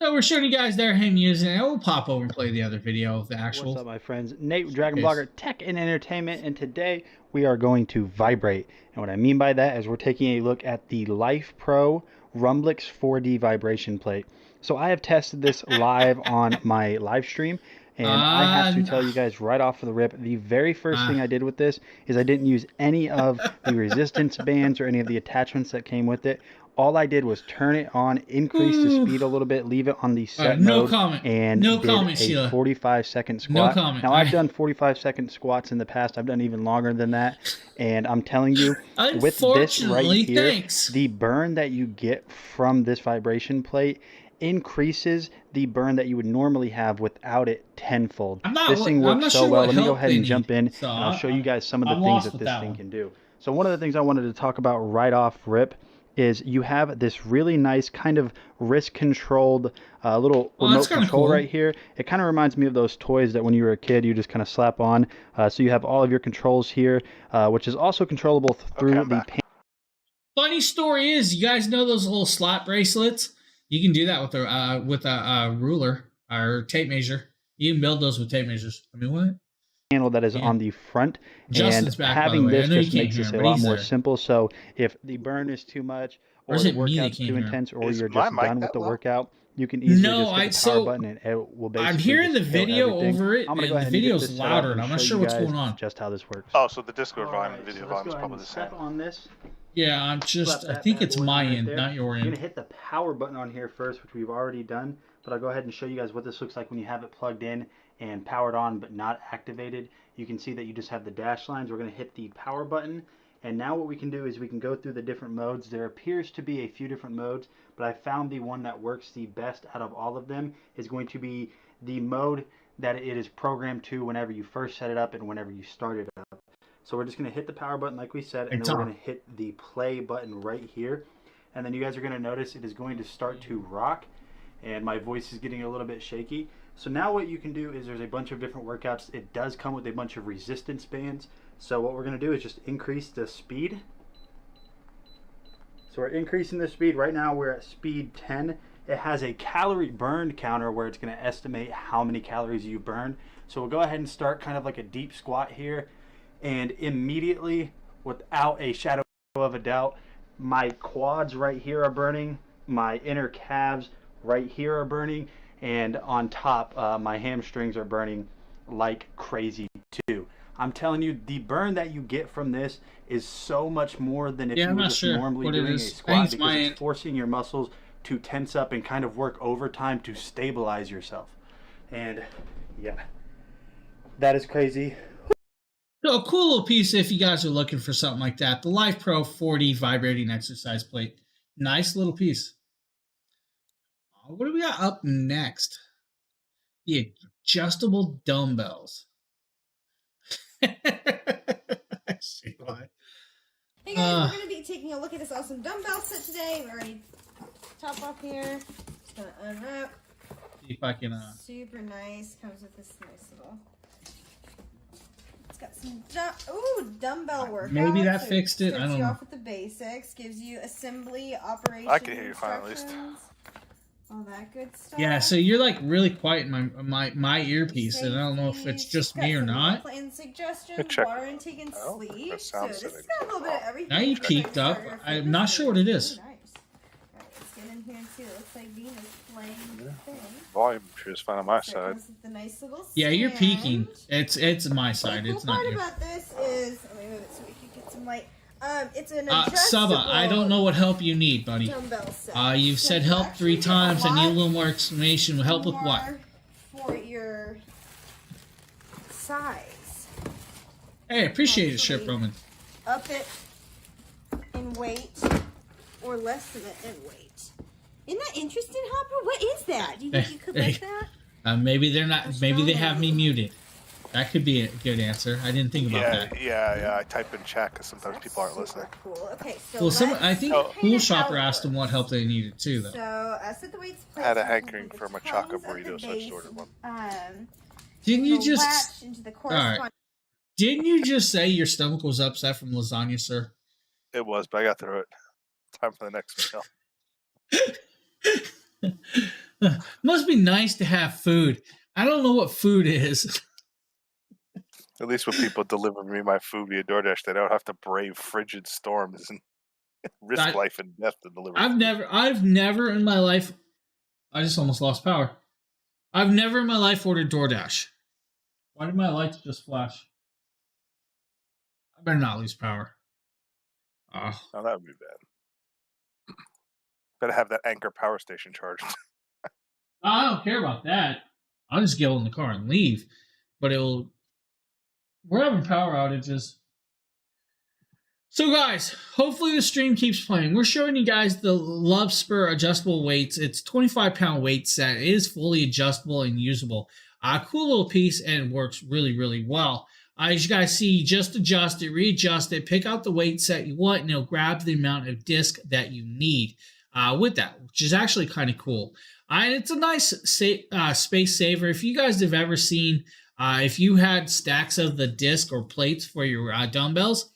So we're showing you guys there him using it. We'll pop over and play the other video of the actual. What's up, my friends? Nate with DragonBlogger Tech and Entertainment, and today we are going to vibrate. And what I mean by that is we're taking a look at the Life Pro Rumblix 4D vibration plate. So I have tested this live on my live stream, and I have to tell you guys right off of the rip, the very first thing I did with this is I didn't use any of the resistance bands or any of the attachments that came with it. All I did was turn it on, increase the speed a little bit, leave it on the set mode, and did a 45-second squat. Now, I've done 45-second squats in the past. I've done even longer than that. And I'm telling you, with this right here, the burn that you get from this vibration plate increases the burn that you would normally have without it tenfold. This thing works so well. Let me go ahead and jump in, and I'll show you guys some of the things that this thing can do. So one of the things I wanted to talk about right off rip is you have this really nice kind of wrist-controlled little remote control right here. It kind of reminds me of those toys that when you were a kid you just kind of slap on. So you have all of your controls here, which is also controllable through the pan. Funny story is, you guys know those little slap bracelets? You can do that with a ruler or tape measure. You can build those with tape measures. I mean, what? Panel that is on the front, and having this just makes this a lot more simple. So if the burn is too much, or the workout's too intense, or you're just done with the workout, you can easily just hit the power button and it will basically. I'm hearing the video over it, and the video's louder, and I'm not sure what's going on. Just how this works. Oh, so the Discord volume and video volume is probably the same. On this. Yeah, I think it's my end, not your end. You're gonna hit the power button on here first, which we've already done. But I'll go ahead and show you guys what this looks like when you have it plugged in and powered on but not activated. You can see that you just have the dash lines. We're going to hit the power button, and now what we can do is we can go through the different modes. There appears to be a few different modes, but I found the one that works the best out of all of them is going to be the mode that it is programmed to whenever you first set it up and whenever you start it up. So we're just going to hit the power button like we said, and then we're going to hit the play button right here. And then you guys are going to notice it is going to start to rock, and my voice is getting a little bit shaky. So now what you can do is there's a bunch of different workouts. It does come with a bunch of resistance bands. So what we're going to do is just increase the speed. So we're increasing the speed. Right now we're at speed 10. It has a calorie burn counter where it's going to estimate how many calories you burned. So we'll go ahead and start kind of like a deep squat here. And immediately, without a shadow of a doubt, my quads right here are burning. My inner calves right here are burning. And on top, my hamstrings are burning like crazy too. I'm telling you, the burn that you get from this is so much more than if you were just normally doing a squat, because it's forcing your muscles to tense up and kind of work overtime to stabilize yourself. And yeah, that is crazy. So a cool little piece if you guys are looking for something like that. The Life Pro 4D vibrating exercise plate. Nice little piece. What do we got up next? The adjustable dumbbells. I see why. Hey guys, we're going to be taking a look at this awesome dumbbell set today. We already top off here. Just going to unwrap. See if I can... Super nice. Comes with this nice little... It's got some dumbbell workout. Maybe that fixed it. I don't know. Off with the basics. Gives you assembly, operation. I can hear you fine at least. All that good stuff. Yeah, so you're like really quiet in my earpiece, and I don't know if it's just me or not. And suggestions, water intake, and sleep. So this has got a little bit of everything. Now you peeked up. I'm not sure what it is. Nice. All right, let's get in here too. It looks like Venus playing the thing. Volume sure is fine on my side. Nice little stand. Yeah, you're peeking. It's my side. It's not you. The cool part about this is, let me move it so we can get some light. It's an adjustable Saba, I don't know what help you need, buddy. Dumbbell set. You've said help 3 times. I need a little more explanation. Help with what? For your size. Hey, appreciate it, Ship Roman. Up it in weight or lessen it in weight. Isn't that interesting, Hopper? What is that? Do you think you could like that? Maybe they're not. Maybe they have me muted. That could be a good answer. I didn't think about that. Yeah. I type in chat because sometimes people aren't listening. Cool. Okay, so I think Cool Shopper asked them what help they needed too, though. So set the weights. I had a hankering for a machaca burrito, so I just ordered one. Didn't you just? All right. Didn't you just say your stomach was upset from lasagna, sir? It was, but I got through it. Time for the next meal. Must be nice to have food. I don't know what food is. At least when people deliver me my food via DoorDash, they don't have to brave frigid storms and risk life and death to deliver. I've never in my life. I just almost lost power. I've never in my life ordered DoorDash. Why did my lights just flash? I better not lose power. Oh, that would be bad. Better have that Anchor power station charged. I don't care about that. I'll just get in the car and leave. But we're having power outages. So guys, hopefully the stream keeps playing. We're showing you guys the Love Spur adjustable weights. It's 25-pound weight set. It is fully adjustable and usable. Cool little piece, and works really, really well. As you guys see, just adjust it, readjust it, pick out the weight set you want, and it'll grab the amount of disc that you need with that, which is actually kind of cool. And it's a nice space saver. If you guys have ever seen, if you had stacks of the disc or plates for your dumbbells,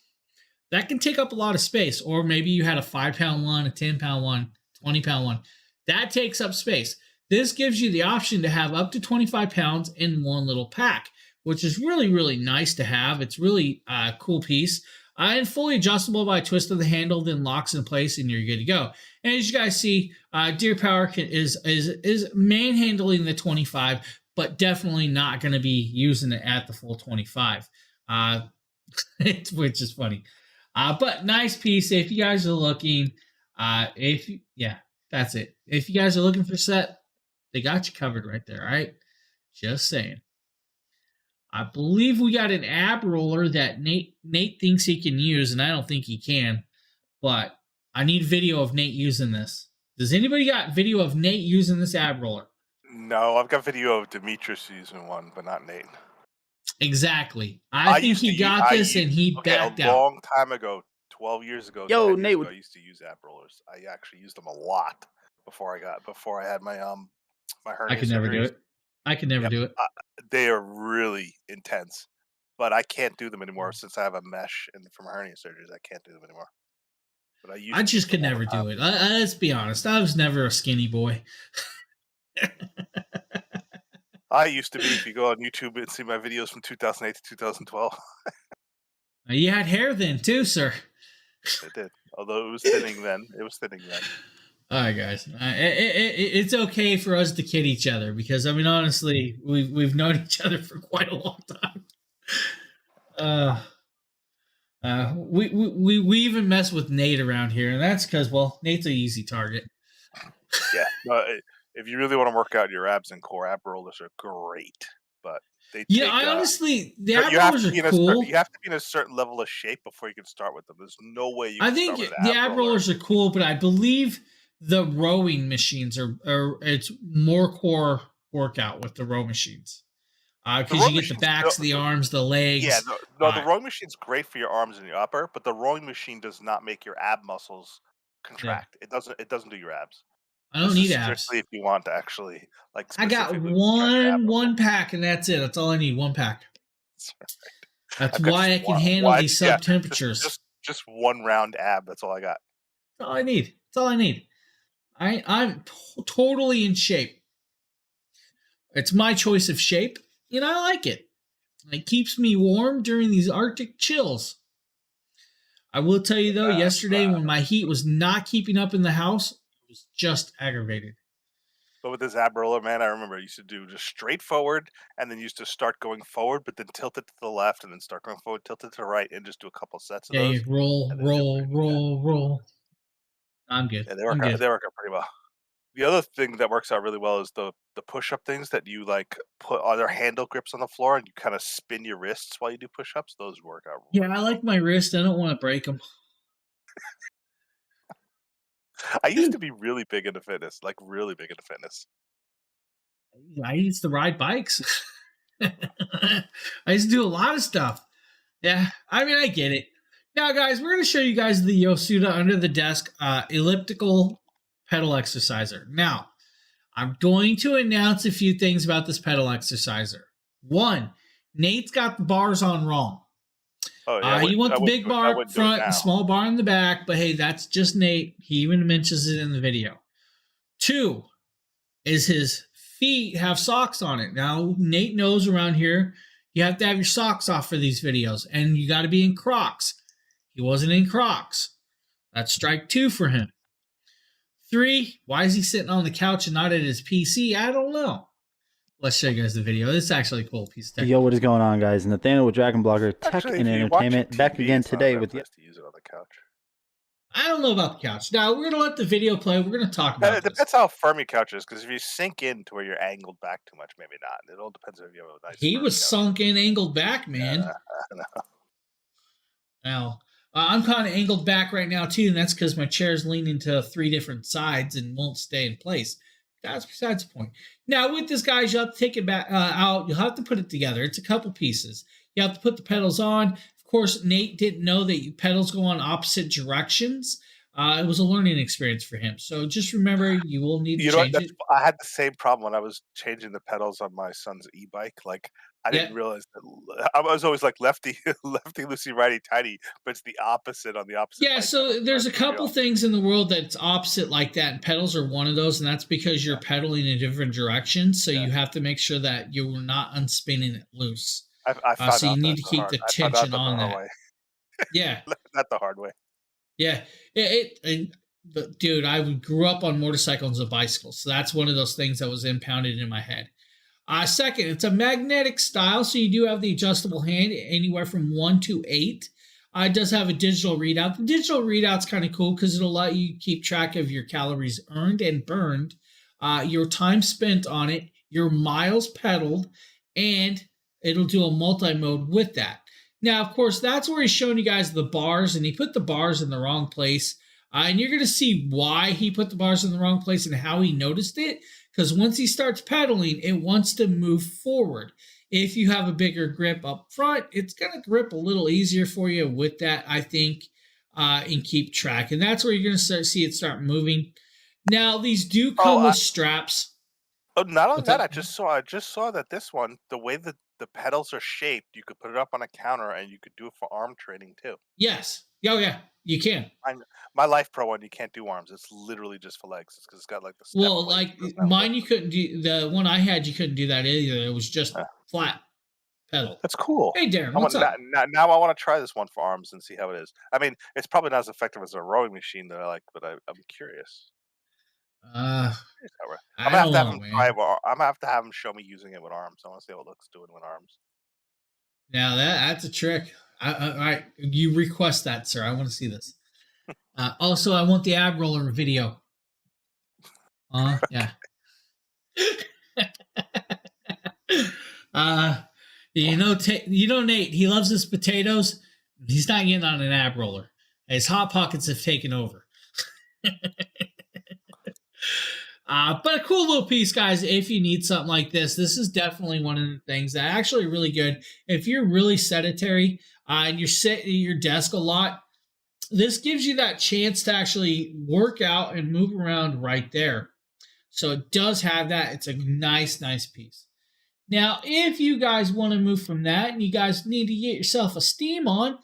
that can take up a lot of space. Or maybe you had a 5-pound one, a 10-pound one, 20-pound one. That takes up space. This gives you the option to have up to 25 pounds in one little pack, which is really, really nice to have. It's really a cool piece. And fully adjustable by a twist of the handle, then locks in place, and you're good to go. And as you guys see, Deer Power is manhandling the 25, but definitely not going to be using it at the full 25, which is funny. But nice piece. If you guys are looking, that's it. If you guys are looking for set, they got you covered right there. All right, just saying. I believe we got an ab roller that Nate thinks he can use, and I don't think he can. But I need video of Nate using this. Does anybody got video of Nate using this ab roller? No, I've got video of Demetrius using one, but not Nate. Exactly. I think he got this and he backed out. A long time ago, 12 years ago, Yo, 10 Nate, years ago, I used to use ab rollers. I actually used them a lot before I had my my hernia I could never do surgeries. it. I could never do it. They are really intense, but I can't do them anymore since I have a mesh from hernia surgeries. I can't do them anymore. But I just could never do it. Let's be honest. I was never a skinny boy. I used to be. If you go on YouTube and see my videos from 2008 to 2012. You had hair then too, sir. I did. Although it was thinning then. All right, guys. It's okay for us to kid each other because, I mean, honestly, we've known each other for quite a long time. We even mess with Nate around here, and that's because, well, Nate's an easy target. Yeah. If you really want to work out your abs and core, ab rollers are great, but honestly, the ab rollers are cool. You have to be in a certain level of shape before you can start with them. There's no way you can start with the ab rollers are cool, but I believe the rowing machines are it's more core workout with the row machines. Because you get the backs, the arms, the legs. Yeah, the rowing machine's great for your arms and your upper, but the rowing machine does not make your ab muscles contract. Yeah. It doesn't do your abs. I don't need abs. Strictly if you want to actually I got one pack and that's it. That's all I need. One pack. That's why I can handle these sub temperatures. Just one round ab. That's all I got. That's all I need. That's all I need. I'm totally in shape. It's my choice of shape, and I like it. It keeps me warm during these Arctic chills. I will tell you though, yesterday when my heat was not keeping up in the house, it was just aggravated. But with this ab roller, man, I remember I used to do just straight forward and then used to start going forward, but then tilt it to the left and then start going forward, tilt it to the right, and just do a couple sets of those. Yeah, roll. I'm good. Yeah, they work out pretty well. The other thing that works out really well is the push-up things that you like put on their handle grips on the floor and you kind of spin your wrists while you do push-ups. Those work out. Yeah, I like my wrist. I don't want to break them. I used to be really big into fitness, I used to ride bikes. I used to do a lot of stuff. Yeah, I mean, I get it. Now, guys, we're going to show you guys the Yosuda under the desk elliptical pedal exerciser. Now, I'm going to announce a few things about this pedal exerciser. One, Nate's got the bars on wrong. Oh, yeah, you want the big bar up front and small bar in the back, but hey, that's just Nate. He even mentions it in the video. Two is his feet have socks on it. Now, Nate knows around here you have to have your socks off for these videos, and you got to be in Crocs. He wasn't in Crocs. That's strike 2 for him. 3, why is he sitting on the couch and not at his PC? I don't know. Let's show you guys the video. This is actually a cool piece of tech. Yo, what is going on, guys? Nathaniel with DragonBlogger Tech and Entertainment, back again today with you. To use it on the couch. I don't know about the couch. Now, we're going to let the video play. We're going to talk about it. Depends how firm your couch is, because if you sink in to where you're angled back too much, maybe not. It all depends if you have a nice He was sunk in, angled back, man. Now, I'm kind of angled back right now, too, and that's because my chair's leaning to 3 different sides and won't stay in place. That's besides the point. Now, with this, guys, you'll have to take it back out. You'll have to put it together. It's a couple pieces. You have to put the pedals on. Of course, Nate didn't know that pedals go on opposite directions. It was a learning experience for him. So just remember, you will need to change it. I had the same problem when I was changing the pedals on my son's e-bike. Like, I didn't realize that I was always like lefty loosey, righty tighty, but it's the opposite on the opposite. Yeah, so there's a couple things in the world that's opposite like that, and pedals are one of those, and that's because you're pedaling in different directions. So you have to make sure that you're not unspinning it loose. So you need to keep the tension on that. Yeah, not the hard way. Yeah, but dude, I grew up on motorcycles and bicycles, so that's one of those things that was impounded in my head. Second, it's a magnetic style, so you do have the adjustable hand anywhere from 1 to 8. It does have a digital readout. The digital readout's kind of cool because it'll let you keep track of your calories earned and burned, your time spent on it, your miles pedaled, and it'll do a multi-mode with that. Now, of course, that's where he's showing you guys the bars, and he put the bars in the wrong place. And you're going to see why he put the bars in the wrong place and how he noticed it. Because once he starts pedaling, it wants to move forward. if you have a bigger grip up front, it's going to grip a little easier for you with that, I think, and keep track. And that's where you're going to see it start moving. Now, these do come with straps. Oh, not only that, I just saw that this one, the way that the pedals are shaped, you could put it up on a counter and you could do it for arm training too. Yes. Oh, yeah. You can. My Life Pro one, you can't do arms. It's literally just for legs. It's because it's got like the step like mine, you couldn't do. The one I had, you couldn't do that either. It was just flat pedal. That's cool. Hey, Darren, what's up? Now I want to try this one for arms and see how it is. I mean, it's probably not as effective as a rowing machine that I like, but I'm curious. I'm gonna have to have him show me using it with arms. I want to see how it looks doing with arms. Now that's a trick. You request that, sir. I want to see this. Also, I want the ab roller video. Yeah. You know, Nate. He loves his potatoes. He's not getting on an ab roller. His hot pockets have taken over. But a cool little piece, guys, if you need something like this. This is definitely one of the things that actually really good. If you're really sedentary and you're sitting at your desk a lot, this gives you that chance to actually work out and move around right there. So it does have that. It's a nice piece. Now, if you guys want to move from that and you guys need to get yourself a steam on,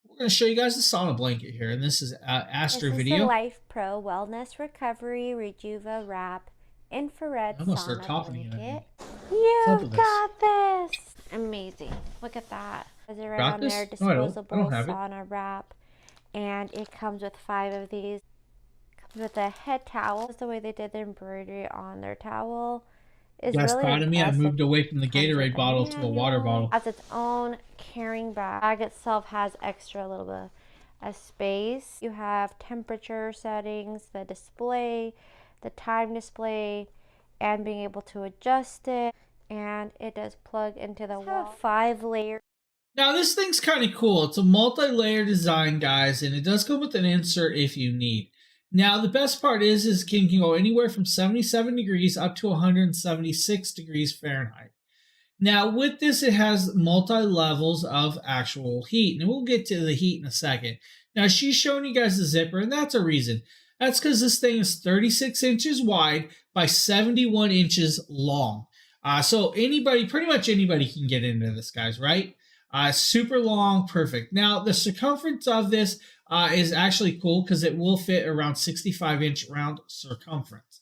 we're going to show you guys the sauna blanket here. And this is Astor video. This is the Life Pro Wellness Recovery Rejuva Wrap Infrared Sauna Blanket. You got this! Amazing. Look at that. Is it right on there? Disposable sauna wrap. And it comes with 5 of these. Comes with a head towel. That's the way they did the embroidery on their towel. You guys proud of me? I moved away from the Gatorade bottle to a water bottle. Has its own carrying bag. The bag itself has extra little bit of space. You have temperature settings, the display, the time display, and being able to adjust it. And it does plug into the wall. 5 layers. Now this thing's kind of cool. It's a multi-layer design, guys, and it does come with an insert if you need. Now, the best part is it can go anywhere from 77 degrees up to 176 degrees Fahrenheit. Now, with this, it has multi-levels of actual heat, and we'll get to the heat in a second. Now, she's showing you guys the zipper, and that's a reason. That's because this thing is 36 inches wide by 71 inches long. So pretty much anybody can get into this, guys, right? Super long, perfect. Now, the circumference of this is actually cool because it will fit around 65-inch round circumference.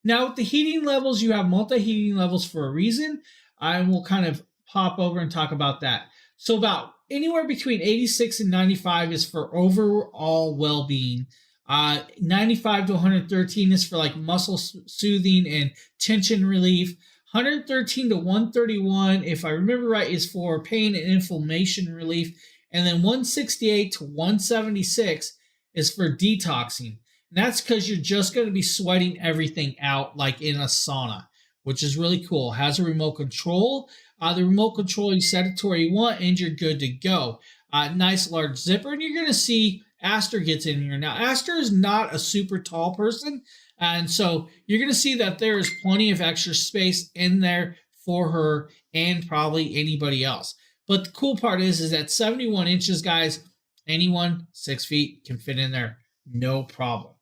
Now, with the heating levels, you have multi-heating levels for a reason, and we'll kind of pop over and talk about that. So about anywhere between 86 and 95 is for overall well-being. 95 to 113 is for like muscle soothing and tension relief. 113 to 131, if I remember right, is for pain and inflammation relief. And then 168 to 176 is for detoxing. And that's because you're just going to be sweating everything out like in a sauna, which is really cool. It has a remote control. The remote control, you set it to where you want and you're good to go. Nice large zipper. And you're going to see Astor gets in here. Now, Astor is not a super tall person. And so you're going to see that there is plenty of extra space in there for her and probably anybody else. But the cool part is that 71 inches, guys, anyone 6 feet can fit in there. No problem.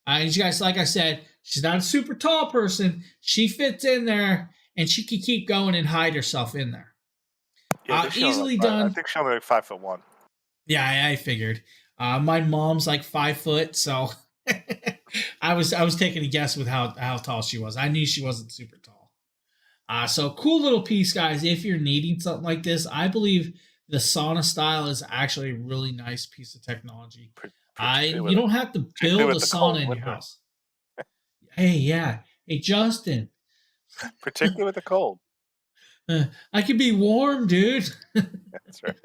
And you guys, like I said, she's not a super tall person. She fits in there and she can keep going and hide herself in there. Yeah, easily done. I think she'll be like 5'1". Yeah, I figured. My mom's like 5 foot, so I was taking a guess with how tall she was. I knew she wasn't super tall. So cool little piece, guys. If you're needing something like this, I believe the sauna style is actually a really nice piece of technology. You don't have to build a sauna in your house. Hey, yeah. Hey, Justin. Particularly with the cold. I could be warm, dude. That's right.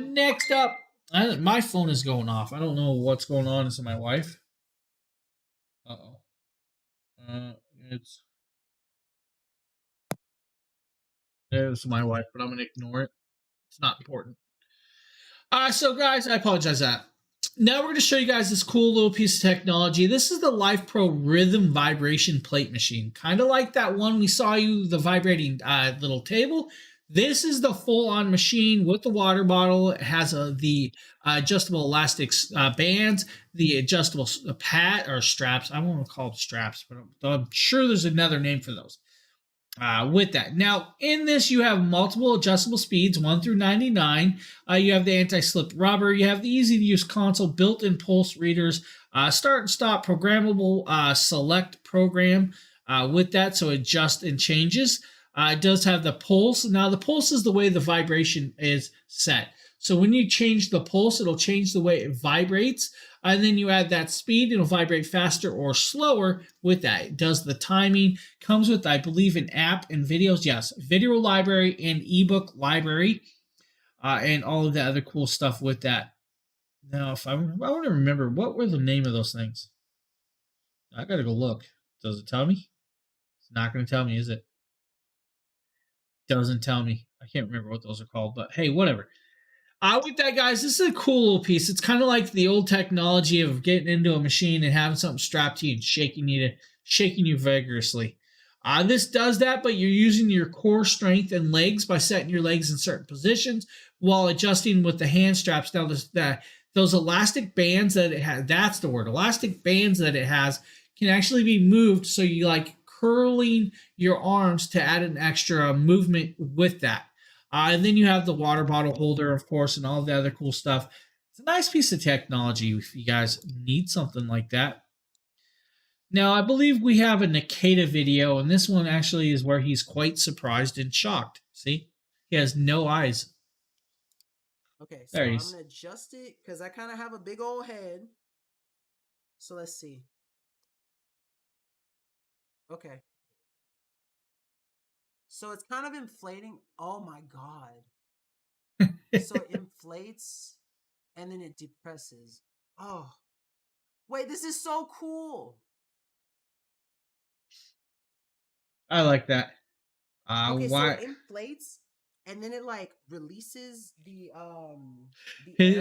Next up, my phone is going off. I don't know what's going on. Is it my wife? Uh-oh. It's my wife, but I'm going to ignore it. It's not important. So, guys, I apologize for that. Now we're going to show you guys this cool little piece of technology. This is the Life Pro Rhythm Vibration Plate Machine. Kind of like that one we saw you, the vibrating little table. This is the full-on machine with the water bottle. It has the adjustable elastic bands, the adjustable pad or straps. I won't call them straps, but I'm sure there's another name for those. With that. Now, in this, you have multiple adjustable speeds, 1 through 99. You have the anti-slip rubber. You have the easy-to-use console, built-in pulse readers, start and stop programmable select program with that, so it adjusts and changes. It does have the pulse. Now, the pulse is the way the vibration is set. So when you change the pulse, it'll change the way it vibrates. And then you add that speed, it'll vibrate faster or slower with that. It does the timing, comes with, I believe, an app and videos. Yes, video library and ebook library, and all of the other cool stuff with that. Now, if I want to remember, what were the name of those things? I got to go look. Does it tell me? It's not going to tell me, is it? Doesn't tell me. I can't remember what those are called, but hey, whatever. With that, guys, this is a cool little piece. It's kind of like the old technology of getting into a machine and having something strapped to you and shaking you vigorously. This does that, but you're using your core strength and legs by setting your legs in certain positions while adjusting with the hand straps. Now, those elastic bands that it has, that's the word, elastic bands that it has, can actually be moved, so you like curling your arms to add an extra movement with that. And then you have the water bottle holder, of course, and all the other cool stuff. It's a nice piece of technology if you guys need something like that. Now, I believe we have a Nikita video, and this one actually is where he's quite surprised and shocked. See? He has no eyes. Okay, so I'm going to adjust it because I kind of have a big old head. So let's see. Okay. So it's kind of inflating. Oh my God. So it inflates and then it depresses. Oh, wait, this is so cool. I like that. Okay, so it inflates and then it like releases the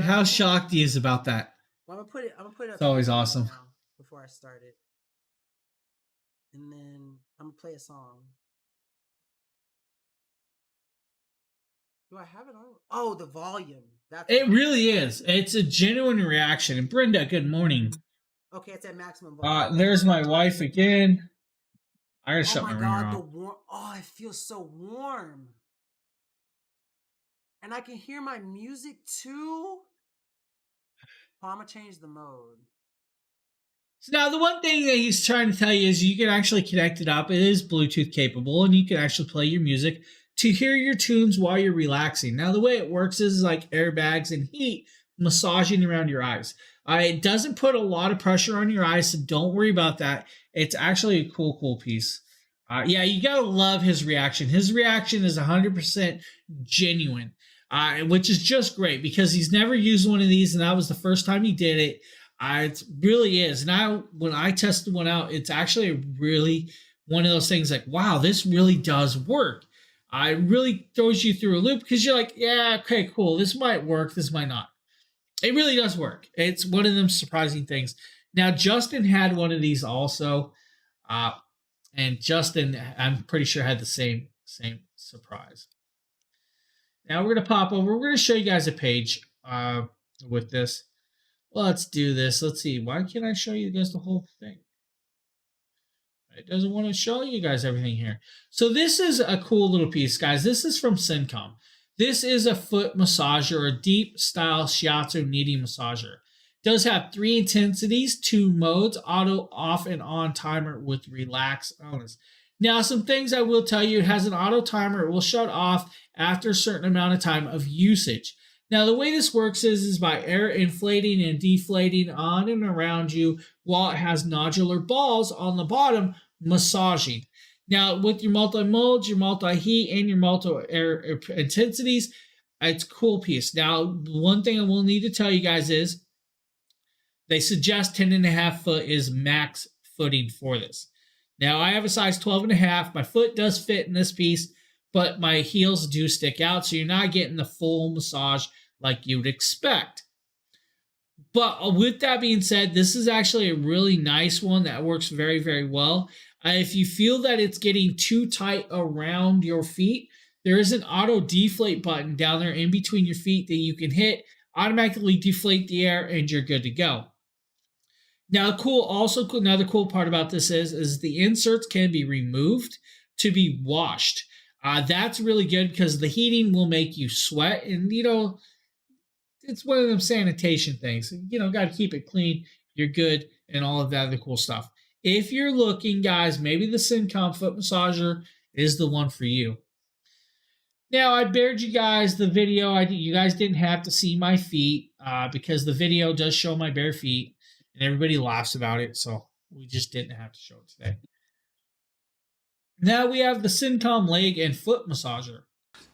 how shocked he is about that. Well, I'm gonna put it up. It's always awesome. Now before I start it. And then I'm gonna play a song. Do I have it on? Oh, the volume. It really is. It's a genuine reaction. And Brenda, good morning. Okay, it's at maximum volume. There's my wife again. I gotta shut my ringer off. The warm. Oh, it feels so warm. And I can hear my music too. Oh, I'm gonna change the mode. So now the one thing that he's trying to tell you is you can actually connect it up. It is Bluetooth capable, and you can actually play your music to hear your tunes while you're relaxing. Now the way it works is like airbags and heat massaging around your eyes. It doesn't put a lot of pressure on your eyes, so don't worry about that. It's actually a cool piece. Yeah, you gotta love his reaction. His reaction is 100% genuine, which is just great because he's never used one of these, and that was the first time he did it. It really is. Now, when I tested one out, it's actually really one of those things like, wow, this really does work. It really throws you through a loop because you're like, yeah, okay, cool. This might work. This might not. It really does work. It's one of them surprising things. Now, Justin had one of these also. And Justin, I'm pretty sure, had the same surprise. Now, we're going to pop over. We're going to show you guys a page with this. Let's do this. Let's see. Why can't I show you guys the whole thing? It doesn't want to show you guys everything here. So this is a cool little piece, guys. This is from Syncom. This is a foot massager, or a deep style shiatsu knee massager. It does have 3 intensities, 2 modes, auto, off, and on timer with relax onus. Now, some things I will tell you, it has an auto timer. It will shut off after a certain amount of time of usage. Now, the way this works is by air inflating and deflating on and around you while it has nodular balls on the bottom massaging. Now, with your multi-modes, your multi-heat, and your multi-air intensities, it's a cool piece. Now, one thing I will need to tell you guys is they suggest 10.5 foot is max footing for this. Now, I have a size 12.5. My foot does fit in this piece, but my heels do stick out, so you're not getting the full massage like you would expect. But with that being said, this is actually a really nice one that works very, very well. If you feel that it's getting too tight around your feet, there is an auto deflate button down there in between your feet that you can hit, automatically deflate the air, and you're good to go. Now, another cool part about this is the inserts can be removed to be washed. That's really good because the heating will make you sweat, and it's one of them sanitation things. Got to keep it clean. You're good, and all of that other cool stuff. If you're looking, guys, maybe the Syncom foot massager is the one for you. Now, I bared you guys the video. You guys didn't have to see my feet because the video does show my bare feet, and everybody laughs about it, so we just didn't have to show it today. Now we have the Syncom leg and foot massager.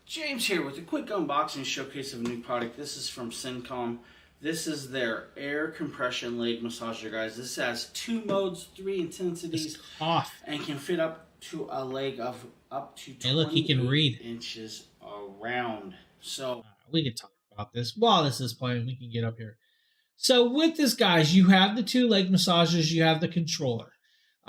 James here with a quick unboxing showcase of a new product. This is from Syncom. This is their air compression leg massager, guys. This has 2 modes, 3 intensities, and can fit up to a leg of up to 28 inches around. So we can talk about this while this is playing. We can get up here. So with this, guys, you have the 2 leg massagers. You have the controller.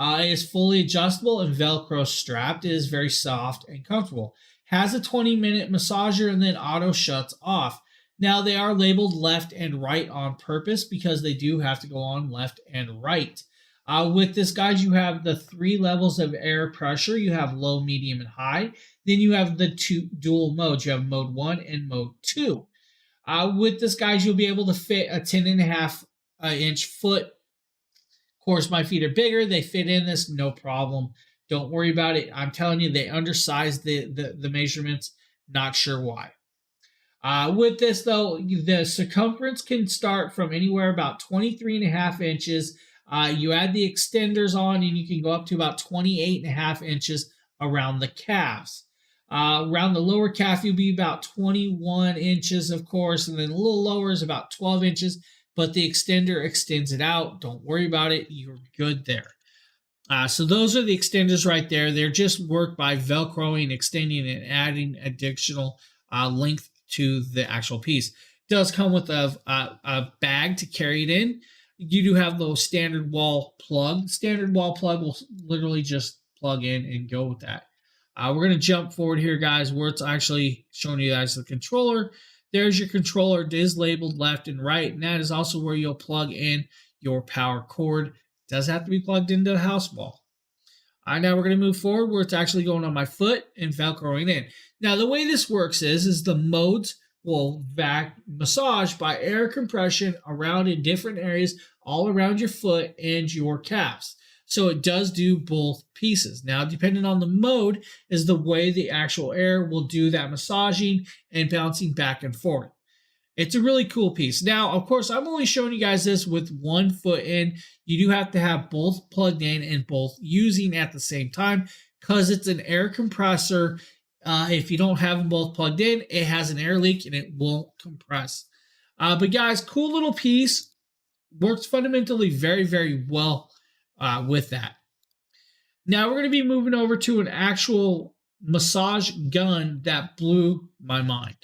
It is fully adjustable and Velcro strapped. It is very soft and comfortable. Has a 20-minute massager and then auto shuts off. Now, they are labeled left and right on purpose because they do have to go on left and right. With this, guys, you have the 3 levels of air pressure. You have low, medium, and high. Then you have the 2 dual modes. You have mode 1 and mode 2. With this, guys, you'll be able to fit a 10.5 inch foot. Of course, my feet are bigger. They fit in this, no problem. Don't worry about it. I'm telling you, they undersized the measurements. Not sure why. With this, though, the circumference can start from anywhere about 23.5 inches. You add the extenders on, and you can go up to about 28.5 inches around the calves. Around the lower calf, you'll be about 21 inches, of course, and then a little lower is about 12 inches. But the extender extends it out. Don't worry about it. You're good there. So those are the extenders right there. They're just worked by Velcroing, extending, and adding additional length to the actual piece. It does come with a bag to carry it in. You do have the standard wall plug. Standard wall plug will literally just plug in and go with that. We're going to jump forward here, guys, where it's actually showing you guys the controller. There's your controller. It is labeled left and right, and that is also where you'll plug in your power cord. It does have to be plugged into the house wall. Now we're going to move forward where it's actually going on my foot and Velcroing in. Now, the way this works is the modes will massage by air compression around in different areas all around your foot and your calves. So it does do both pieces. Now, depending on the mode is the way the actual air will do that massaging and bouncing back and forth. It's a really cool piece. Now, of course, I'm only showing you guys this with 1 foot in. You do have to have both plugged in and both using at the same time because it's an air compressor. If you don't have them both plugged in, it has an air leak and it won't compress. But guys, cool little piece. Works fundamentally very, very well with that. Now we're going to be moving over to an actual massage gun that blew my mind.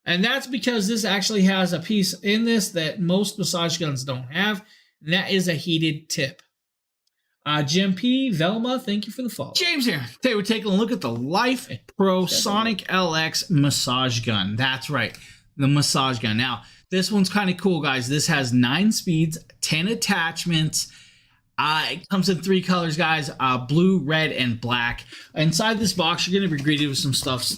And that's because this actually has a piece in this that most massage guns don't have, and that is a heated tip. Jim P. Velma, thank you for the follow. James here. Today we're taking a look at the Life Pro Sonic LX massage gun. That's right, the massage gun. Now, this one's kind of cool, guys. This has 9 speeds, 10 attachments. It comes in 3 colors, guys, blue, red, and black. Inside this box, you're going to be greeted with some stuff,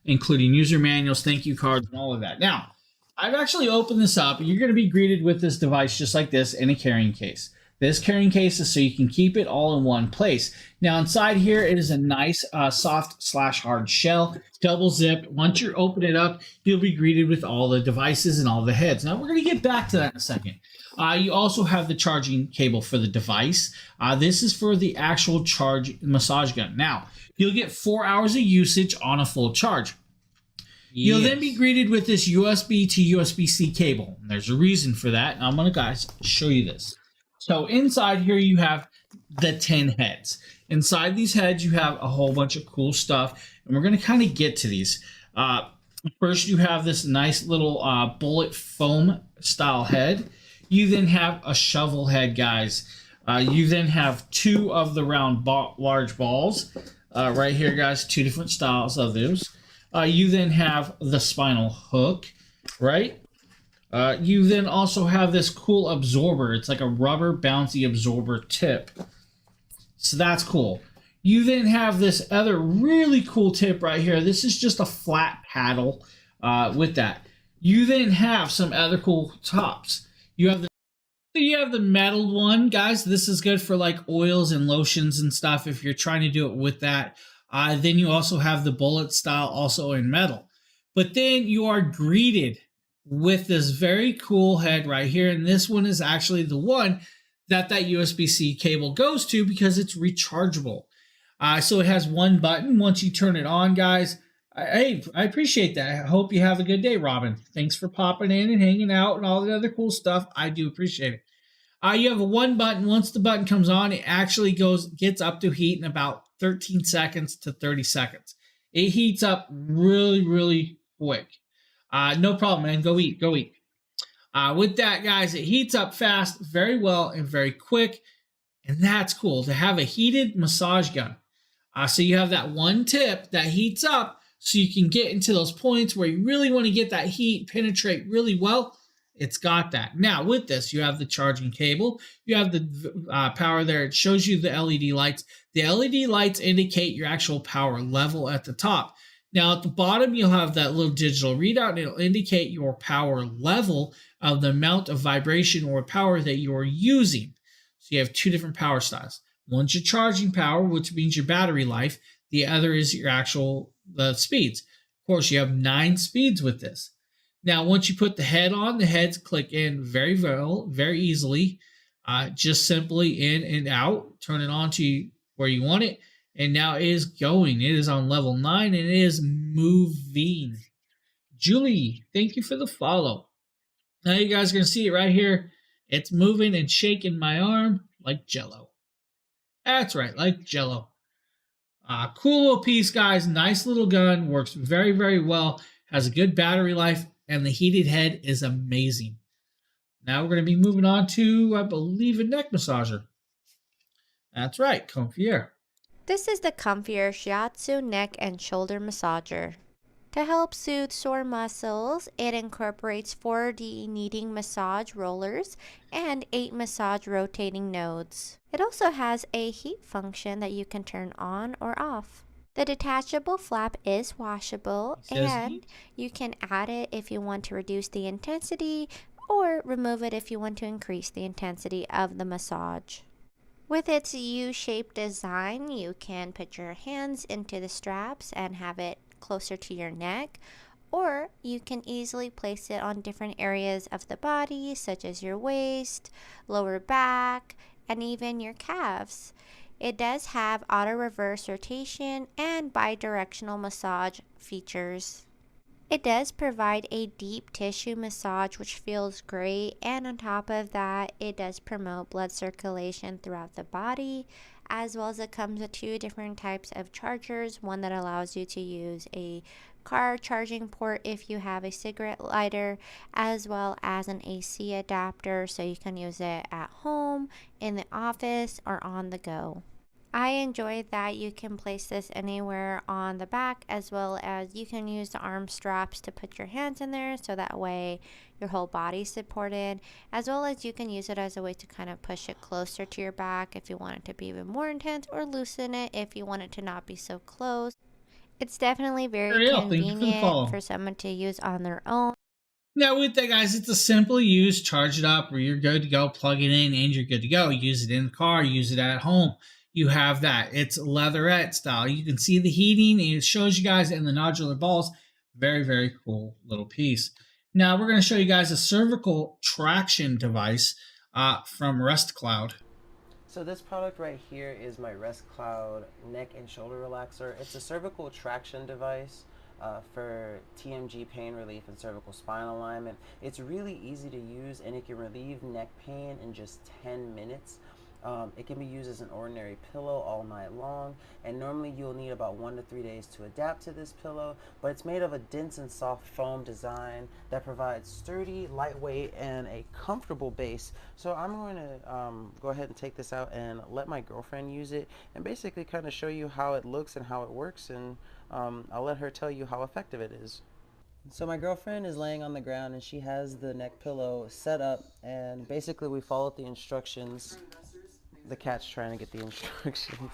including user manuals, thank you cards, and all of that. Now, I've actually opened this up, and you're going to be greeted with this device just like this in a carrying case. This carrying case is so you can keep it all in one place. Now, inside here, it is a nice soft/hard shell, double zipped. Once you open it up, you'll be greeted with all the devices and all the heads. Now, we're going to get back to that in a second. You also have the charging cable for the device. This is for the actual charge massage gun. Now, you'll get 4 hours of usage on a full charge. You'll then be greeted with this USB to USB-C cable. And there's a reason for that. And I'm going to, guys, show you this. So inside here, you have the 10 heads. Inside these heads, you have a whole bunch of cool stuff. And we're going to kind of get to these. First, you have this nice little bullet foam style head. You then have a shovel head, guys. You then have 2 of the round large balls right here, guys. 2 different styles of those. You then have the spinal hook, right? You then also have this cool absorber. It's like a rubber bouncy absorber tip. So that's cool. You then have this other really cool tip right here. This is just a flat paddle with that. You then have some other cool tops. You have the metal one, guys. This is good for like oils and lotions and stuff if you're trying to do it with that. Then you also have the bullet style also in metal. But then you are greeted with this very cool head right here. And this one is actually the one that USB-C cable goes to because it's rechargeable. So it has one button. Once you turn it on, guys, I appreciate that. I hope you have a good day, Robin. Thanks for popping in and hanging out and all the other cool stuff. I do appreciate it. You have one button. Once the button comes on, it actually gets up to heat in about 13 seconds to 30 seconds. It heats up really, really quick. No problem, man. Go eat. With that, guys, it heats up fast, very well, and very quick. And that's cool to have a heated massage gun. So you have that one tip that heats up so you can get into those points where you really want to get that heat penetrate really well. It's got that. Now, with this, you have the charging cable. You have the power there. It shows you the LED lights. The LED lights indicate your actual power level at the top. Now, at the bottom, you'll have that little digital readout, and it'll indicate your power level of the amount of vibration or power that you are using. So you have 2 different power styles. One's your charging power, which means your battery life. The other is your actual speeds. Of course, you have 9 speeds with this. Now, once you put the head on, the heads click in very well, very easily. Just simply in and out. Turn it on to where you want it. And now it is going. It is on level 9 and it is moving. Julie, thank you for the follow. Now you guys are going to see it right here. It's moving and shaking my arm like Jello. That's right, like Jello. Cool little piece, guys. Nice little gun. Works very, very well. Has a good battery life. And the heated head is amazing. Now we're going to be moving on to, I believe, a neck massager. That's right, Comfier. This is the Comfier Shiatsu neck and shoulder massager. To help soothe sore muscles, it incorporates 4D kneading massage rollers and 8 massage rotating nodes. It also has a heat function that you can turn on or off. The detachable flap is washable and you can add it if you want to reduce the intensity or remove it if you want to increase the intensity of the massage. With its U-shaped design, you can put your hands into the straps and have it closer to your neck, or you can easily place it on different areas of the body such as your waist, lower back, and even your calves. It does have auto reverse rotation and bidirectional massage features. It does provide a deep tissue massage which feels great, and on top of that it does promote blood circulation throughout the body, as well as it comes with 2 different types of chargers, one that allows you to use a car charging port if you have a cigarette lighter, as well as an AC adapter so you can use it at home, in the office, or on the go. I enjoy that you can place this anywhere on the back, as well as you can use the arm straps to put your hands in there so that way your whole body's supported, as well as you can use it as a way to kind of push it closer to your back if you want it to be even more intense, or loosen it if you want it to not be so close. It's definitely very convenient for someone to use on their own. Now with that, guys, it's a simple use. Charge it up where you're good to go, plug it in, and you're good to go. Use it in the car, use it at home. You have that. It's leatherette style. You can see the heating, and it shows you guys in the nodular balls. Very, very cool little piece. Now we're going to show you guys a cervical traction device from Rest Cloud. So this product right here is my Rest Cloud neck and shoulder relaxer. It's a cervical traction device for TMJ pain relief and cervical spine alignment. It's really easy to use, and it can relieve neck pain in just 10 minutes. It can be used as an ordinary pillow all night long, and normally you'll need about 1 to 3 days to adapt to this pillow, but it's made of a dense and soft foam design that provides sturdy, lightweight, and a comfortable base. So I'm going to go ahead and take this out and let my girlfriend use it and basically kind of show you how it looks and how it works, and I'll let her tell you how effective it is. So my girlfriend is laying on the ground and she has the neck pillow set up, and basically we followed the instructions. The cat's trying to get the instructions.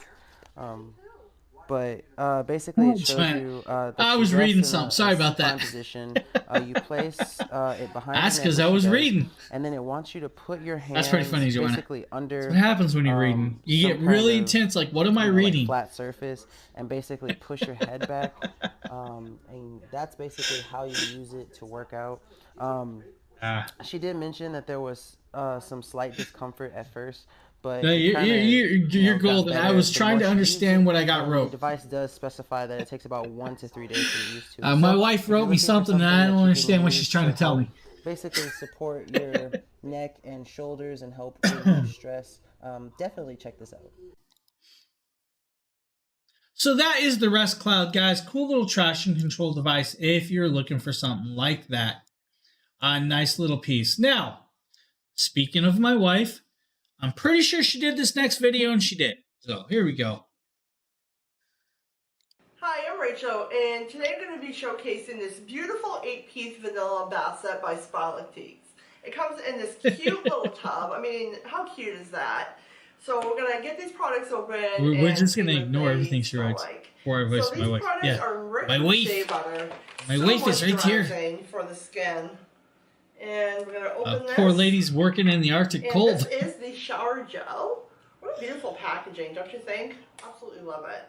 Basically it shows you I was reading something. Sorry about that. Position. You place it behind. That's because I was reading. And then it wants you to put your hands. That's pretty funny, Joanna. Basically under. That's what happens when you're reading. You get really intense. Like, what am I reading? Like flat surface, and basically push your head back. And that's basically how you use it to work out. She did mention that there was some slight discomfort at first. But no, you're golden. I was trying to understand what I got wrote. The device does specify that it takes about 1 to 3 days to get used to. My wife wrote me something and I don't understand what she's trying to tell me. Basically support your neck and shoulders and help reduce stress. Definitely check this out. So that is the Rest Cloud, guys. Cool little traction control device if you're looking for something like that. A nice little piece. Now, speaking of my wife, I'm pretty sure she did this next video, and she did. So here we go. Hi, I'm Rachel, and today I'm going to be showcasing this beautiful 8-piece vanilla bath set by Spalateeks. It comes in this cute little tub. I mean, how cute is that? So we're going to get these products open. We're just going to ignore everything she writes before I voice my wife. Yeah, my wife. My wife is right here. For the skin. And we're going to open this. Poor lady's working in the Arctic cold. This is the shower gel. What a beautiful packaging, don't you think? Absolutely love it.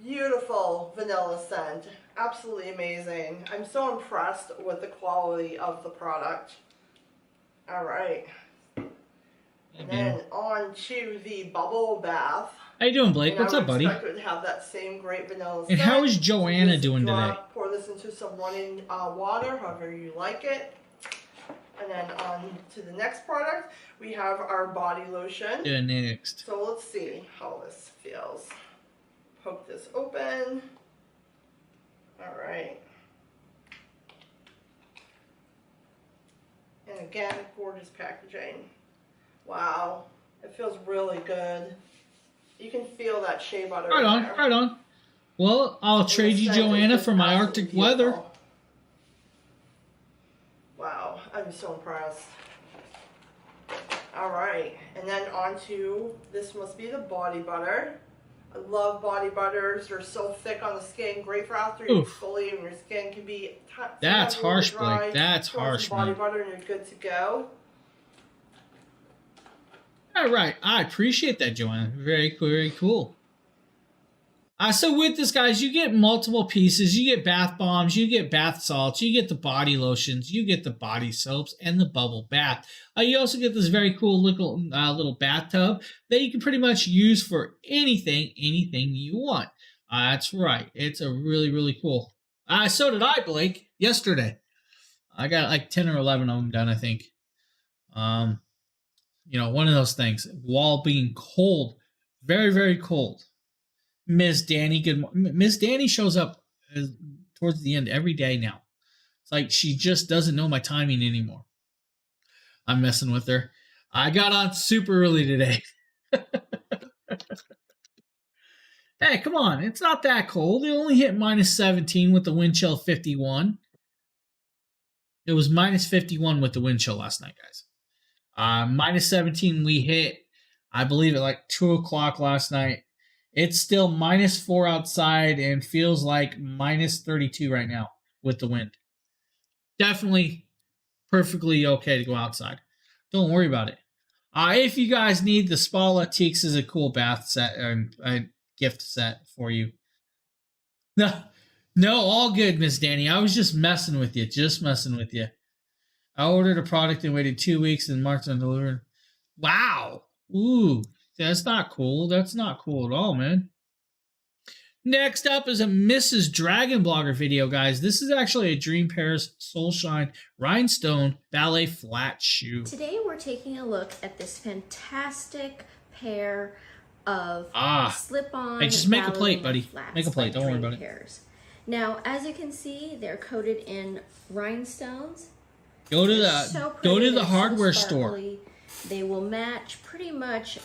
Beautiful vanilla scent. Absolutely amazing. I'm so impressed with the quality of the product. Alright. And then on to the bubble bath. How you doing, Blake? What's up, buddy? I would expect it to have that same great vanilla and how is Joanna doing today? Pour this into some running water, however you like it. And then on to the next product, we have our body lotion. Yeah, next. So let's see how this feels. Poke this open. Alright. And again, gorgeous packaging. Wow. It feels really good. You can feel that shea butter. Right on, right on. Well, I'll trade you Joanna for my Arctic weather. Wow, I'm so impressed. Alright, and then on to, this must be the body butter. I love body butters. They're so thick on the skin. Great for after you exfoliate, and your skin can be that's harsh, Blake. That's harsh, man. Body butter and you're good to go. All right, I appreciate that, Joanna. Very cool, very cool. So with this, guys, you get multiple pieces. You get bath bombs, you get bath salts, you get the body lotions, you get the body soaps, and the bubble bath. You also get this very cool little bathtub that you can pretty much use for anything you want. That's right. It's a really, really cool. So did I, Blake, yesterday. I got like 10 or 11 of them done, I think. You know, one of those things. While being cold, very, very cold. Miss Danny, Miss Danny shows up towards the end every day now. It's like she just doesn't know my timing anymore. I'm messing with her. I got on super early today. Hey, come on. It's not that cold. It only hit minus 17 with the wind chill 51. It was minus 51 with the wind chill last night, guys. Minus 17 we hit, I believe, at like 2 o'clock last night. It's still minus 4 outside and feels like minus 32 right now with the wind. Definitely perfectly okay to go outside. Don't worry about it. If you guys need, the Spalateeks is a cool bath set and a gift set for you. No, all good, Miss Danny. I was just messing with you. I ordered a product and waited 2 weeks and marked on delivery. Wow. Ooh, that's not cool. That's not cool at all, man. Next up is a Mrs. DragonBlogger video, guys. This is actually a Dream Paris Soulshine Rhinestone Ballet Flat Shoe. Today we're taking a look at this fantastic pair of slip-on. Hey, just make a plate, buddy. Make a plate. Don't worry about it. Now, as you can see, they're coated in rhinestones. Go to the hardware store. They will match pretty much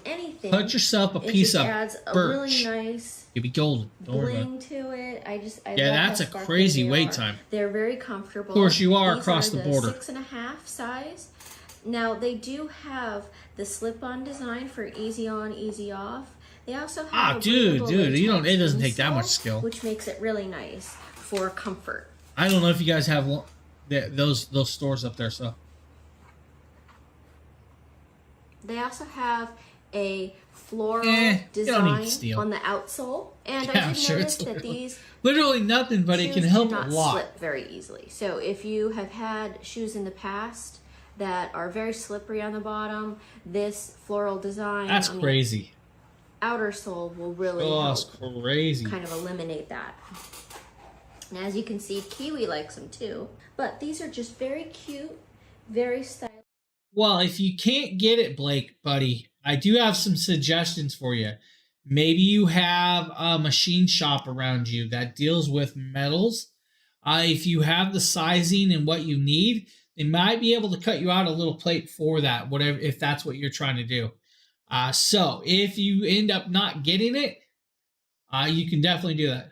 anything. Put yourself a piece of adds a birch. really nice You'll be golden. Don't bling to it. I love that's a crazy wait time. They're very comfortable. Of course, you are These across the border. 6.5 size. Now they do have the slip-on design for easy on, easy off. They also have dude, it doesn't take that much skill, which makes it really nice for comfort. I don't know if you guys have those stores up there, so. They also have a floral design on the outsole, and I did notice that these literally nothing, but it can help a lot. Slip very easily. So if you have had shoes in the past that are very slippery on the bottom, this floral design on crazy. The outer sole will really help kind of eliminate that. And as you can see, Kiwi likes them too. But these are just very cute, very stylish. Well, if you can't get it, Blake, buddy, I do have some suggestions for you. Maybe you have a machine shop around you that deals with metals. If you have the sizing and what you need, they might be able to cut you out a little plate for that, whatever, if that's what you're trying to do. So if you end up not getting it, you can definitely do that.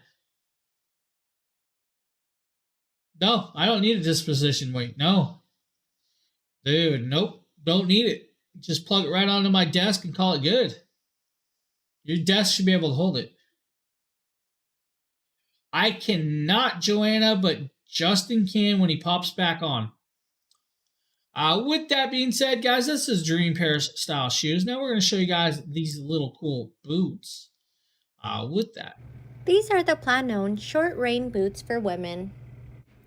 No, I don't need a disposition weight. No. Dude, nope. Don't need it. Just plug it right onto my desk and call it good. Your desk should be able to hold it. I cannot, Joanna, but Justin can when he pops back on. With that being said, guys, this is Dream Paris style shoes. Now we're going to show you guys these little cool boots. With that. These are the Planon short rain boots for women.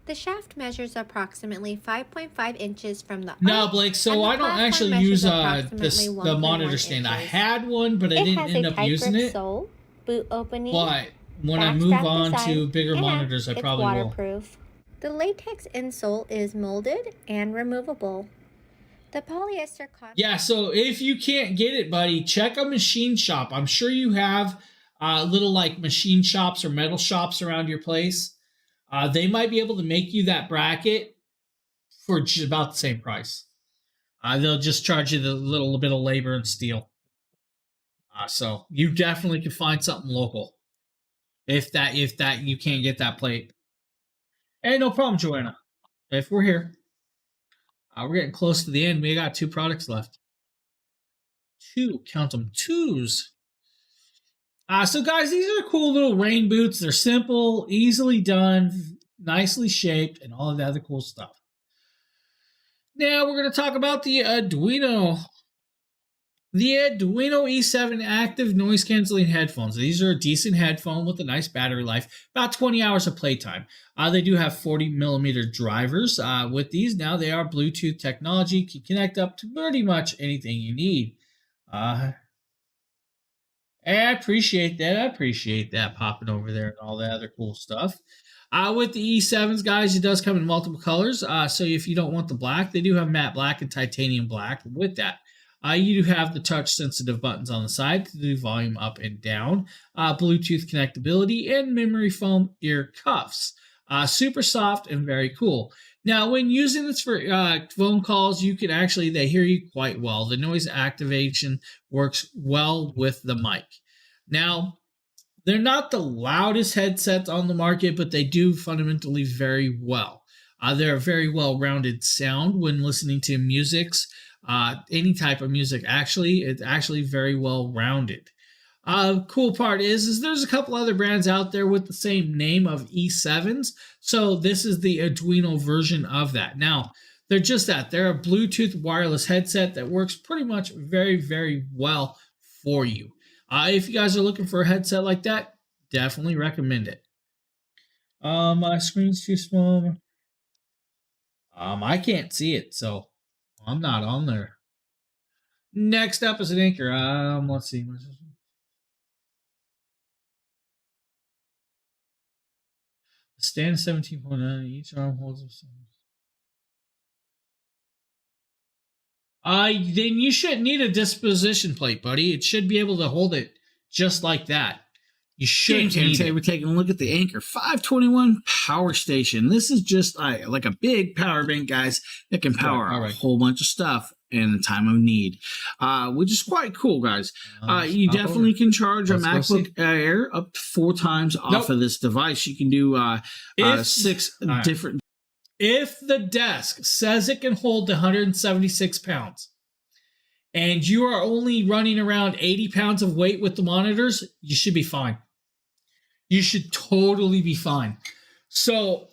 The shaft measures approximately 5.5 inches from the arch, Blake, so I don't actually use the monitor stand. I had one, but I didn't end up using it. Sole, boot opening, but when I move on to bigger monitors, I probably waterproof. The latex insole is molded and removable. The polyester cotton. Yeah, so if you can't get it, buddy, check a machine shop. I'm sure you have little like machine shops or metal shops around your place. They might be able to make you that bracket for just about the same price. They'll just charge you the little bit of labor and steel. So you definitely can find something local. If that you can't get that plate. Hey, no problem, Joanna. If we're here. We're getting close to the end. We got 2 products left. 2, count them, 2s. So guys, these are cool little rain boots. They're simple, easily done, nicely shaped, and all of the other cool stuff. Now we're going to talk about the Arduino. The Arduino E7 active noise canceling headphones. These are a decent headphone with a nice battery life, about 20 hours of playtime. They do have 40mm drivers with these. Now they are Bluetooth technology, can connect up to pretty much anything you need. I appreciate that popping over there and all that other cool stuff. With the E7s, guys, it does come in multiple colors. So if you don't want the black, they do have matte black and titanium black with that. You do have the touch-sensitive buttons on the side to do volume up and down, Bluetooth connectability, and memory foam ear cuffs. Super soft and very cool. Now, when using this for phone calls, you can actually, they hear you quite well. The noise activation works well with the mic. Now, they're not the loudest headsets on the market, but they do fundamentally very well. They're a very well-rounded sound when listening to musics. Any type of music, actually, it's actually very well-rounded. Cool part is there's a couple other brands out there with the same name of E7s. So this is the Arduino version of that. Now, they're just that. They're a Bluetooth wireless headset that works pretty much very, very well for you. If you guys are looking for a headset like that, definitely recommend it. My screen's too small. I can't see it, so I'm not on there. Next up is an Anchor. Let's see. Stand 17.9. Each arm holds a then you shouldn't need a disposition plate, buddy. It should be able to hold it just like that. You shouldn't need it. Today we're taking a look at the Anker 521 power station. This is just like a big power bank, guys, that can power a whole bunch of stuff in a time of need, which is quite cool, guys. You definitely can charge a MacBook Air up to 4 times off of this device. You can do 6 different. If the desk says it can hold 176 pounds and you are only running around 80 pounds of weight with the monitors, you should be fine. You should totally be fine. So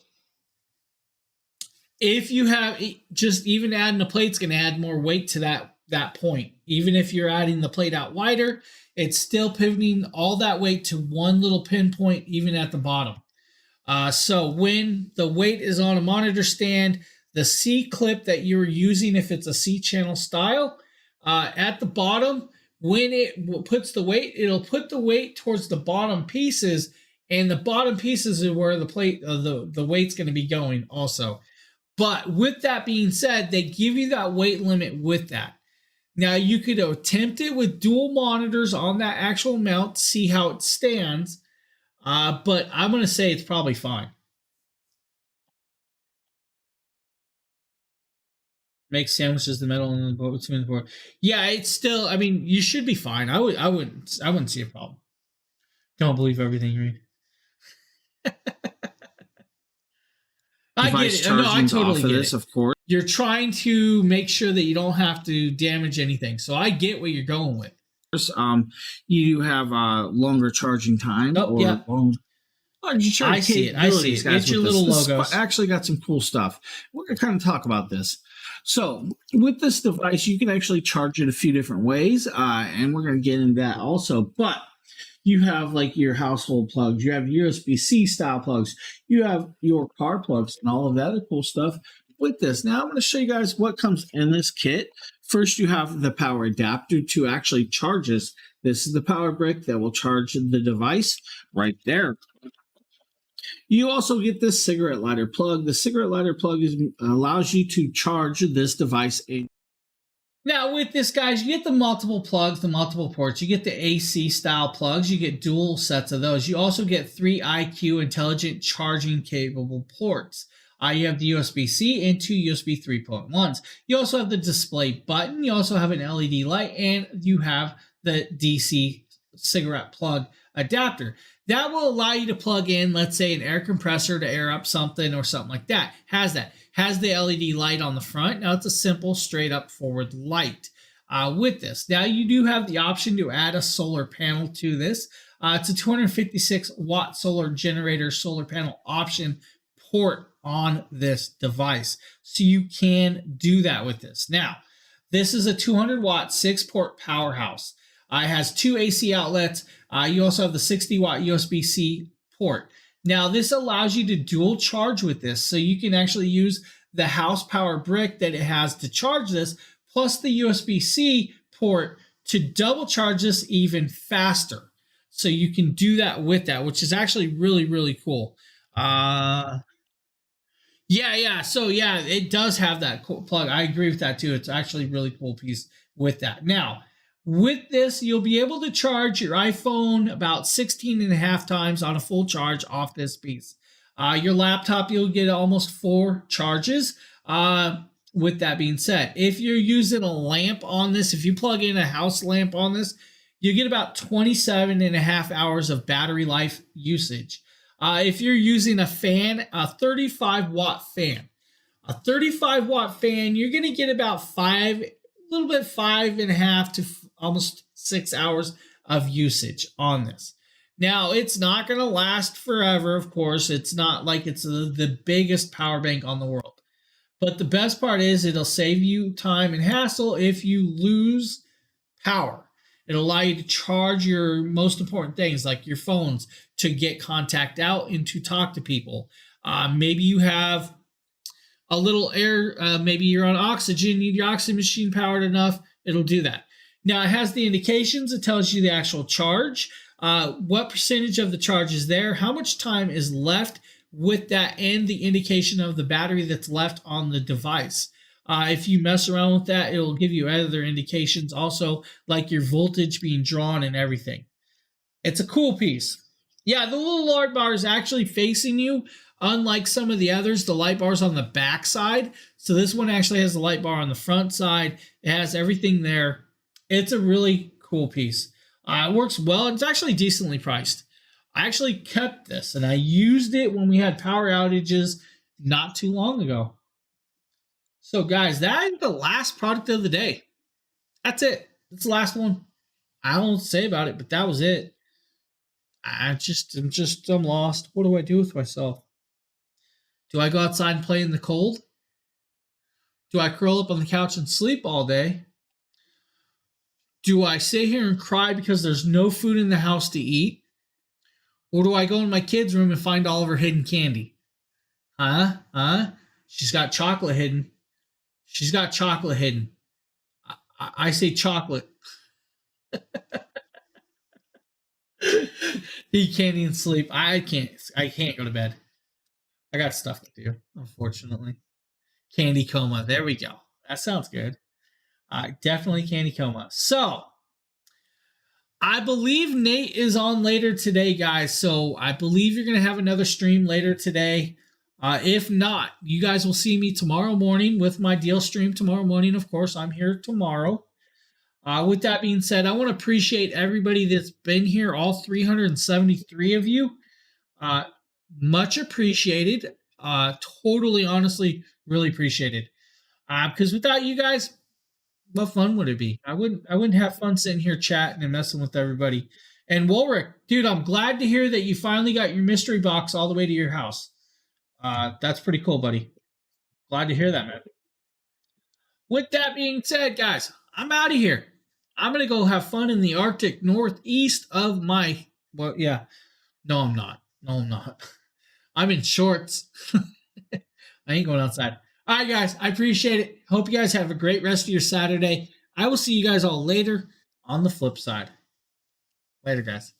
if you have just even adding a plate's going to add more weight to that point. Even if you're adding the plate out wider, it's still pivoting all that weight to one little pinpoint, even at the bottom. So when the weight is on a monitor stand, the C clip that you're using, if it's a C channel style, at the bottom, when it puts the weight, it'll put the weight towards the bottom pieces, and the bottom pieces are where the plate, the weight's going to be going also. But with that being said, they give you that weight limit with that. Now you could attempt it with dual monitors on that actual mount to see how it stands. But I'm going to say it's probably fine. Make sandwiches, the metal and the board. Yeah, it's still, I mean, you should be fine. I wouldn't see a problem. Don't believe everything you read. I get it. No, I totally get it. Of course. You're trying to make sure that you don't have to damage anything. So I get what you're going with. You have longer charging time. Oh, yeah. I see it. It's your little logos. Actually got some cool stuff. We're going to kind of talk about this. So with this device, you can actually charge it a few different ways, and we're going to get into that also. But you have like your household plugs, you have USB-C style plugs, you have your car plugs, and all of that other cool stuff with this. Now I'm going to show you guys what comes in this kit. First, you have the power adapter to actually charge this. This is the power brick that will charge the device right there. You also get this cigarette lighter plug. The cigarette lighter plug allows you to charge this device. Now with this, guys, you get the multiple plugs, the multiple ports. You get the AC style plugs. You get dual sets of those. You also get 3 IQ intelligent charging capable ports. You have the USB-C and 2 USB 3.1s. You also have the display button. You also have an LED light, and you have the DC cigarette plug adapter. That will allow you to plug in, let's say, an air compressor to air up something or something like that. Has the LED light on the front. Now it's a simple, straight up forward light with this. Now you do have the option to add a solar panel to this. It's a 256 watt solar generator solar panel option port on this device. So you can do that with this. Now, this is a 200 watt 6-port powerhouse. It has 2 AC outlets. You also have the 60 watt USB-C port. Now, this allows you to dual charge with this. So you can actually use the house power brick that it has to charge this, plus the USB-C port to double charge this even faster. So you can do that with that, which is actually really, really cool. Yeah. So yeah, it does have that plug. I agree with that too. It's actually a really cool piece with that. Now, with this, you'll be able to charge your iPhone about 16.5 times on a full charge off this piece. Your laptop, you'll get almost 4 charges. With that being said, if you're using a lamp on this, if you plug in a house lamp on this, you get about 27.5 hours of battery life usage. If you're using a fan, a 35 watt fan, you're going to get about 5.5 to almost 6 hours of usage on this. Now, it's not going to last forever, of course. It's not like it's the biggest power bank on the world. But the best part is it'll save you time and hassle if you lose power. It'll allow you to charge your most important things like your phones to get contact out and to talk to people. Maybe you have a little air, maybe you're on oxygen, need your oxygen machine powered enough, it'll do that. Now it has the indications, it tells you the actual charge, what percentage of the charge is there, how much time is left with that and the indication of the battery that's left on the device. If you mess around with that, it'll give you other indications also, like your voltage being drawn and everything. It's a cool piece. Yeah, the little light bar is actually facing you. Unlike some of the others, the light bar is on the back side. So this one actually has the light bar on the front side. It has everything there. It's a really cool piece. It works well. It's actually decently priced. I actually kept this, and I used it when we had power outages not too long ago. So, guys, that is the last product of the day. That's it. That's the last one. I don't know what to say about it, but that was it. I'm lost. What do I do with myself? Do I go outside and play in the cold? Do I curl up on the couch and sleep all day? Do I sit here and cry because there's no food in the house to eat? Or do I go in my kid's room and find all of her hidden candy? Huh? She's got chocolate hidden. She's got chocolate hidden. I say chocolate. Eat candy and sleep. I can't go to bed. I got stuff to do, unfortunately. Candy coma. There we go. That sounds good. Definitely candy coma. So, I believe Nate is on later today, guys. So, I believe you're going to have another stream later today. If not, you guys will see me tomorrow morning with my deal stream tomorrow morning. Of course, I'm here tomorrow. With that being said, I want to appreciate everybody that's been here, all 373 of you. Much appreciated. Totally, honestly, really appreciated. Because without you guys, what fun would it be? I wouldn't have fun sitting here chatting and messing with everybody. And Wolric, dude, I'm glad to hear that you finally got your mystery box all the way to your house. That's pretty cool, buddy. Glad to hear that, man. With that being said, guys, I'm out of here. I'm going to go have fun in the Arctic northeast of my... Well, yeah. No, I'm not. I'm in shorts. I ain't going outside. All right, guys. I appreciate it. Hope you guys have a great rest of your Saturday. I will see you guys all later on the flip side. Later, guys.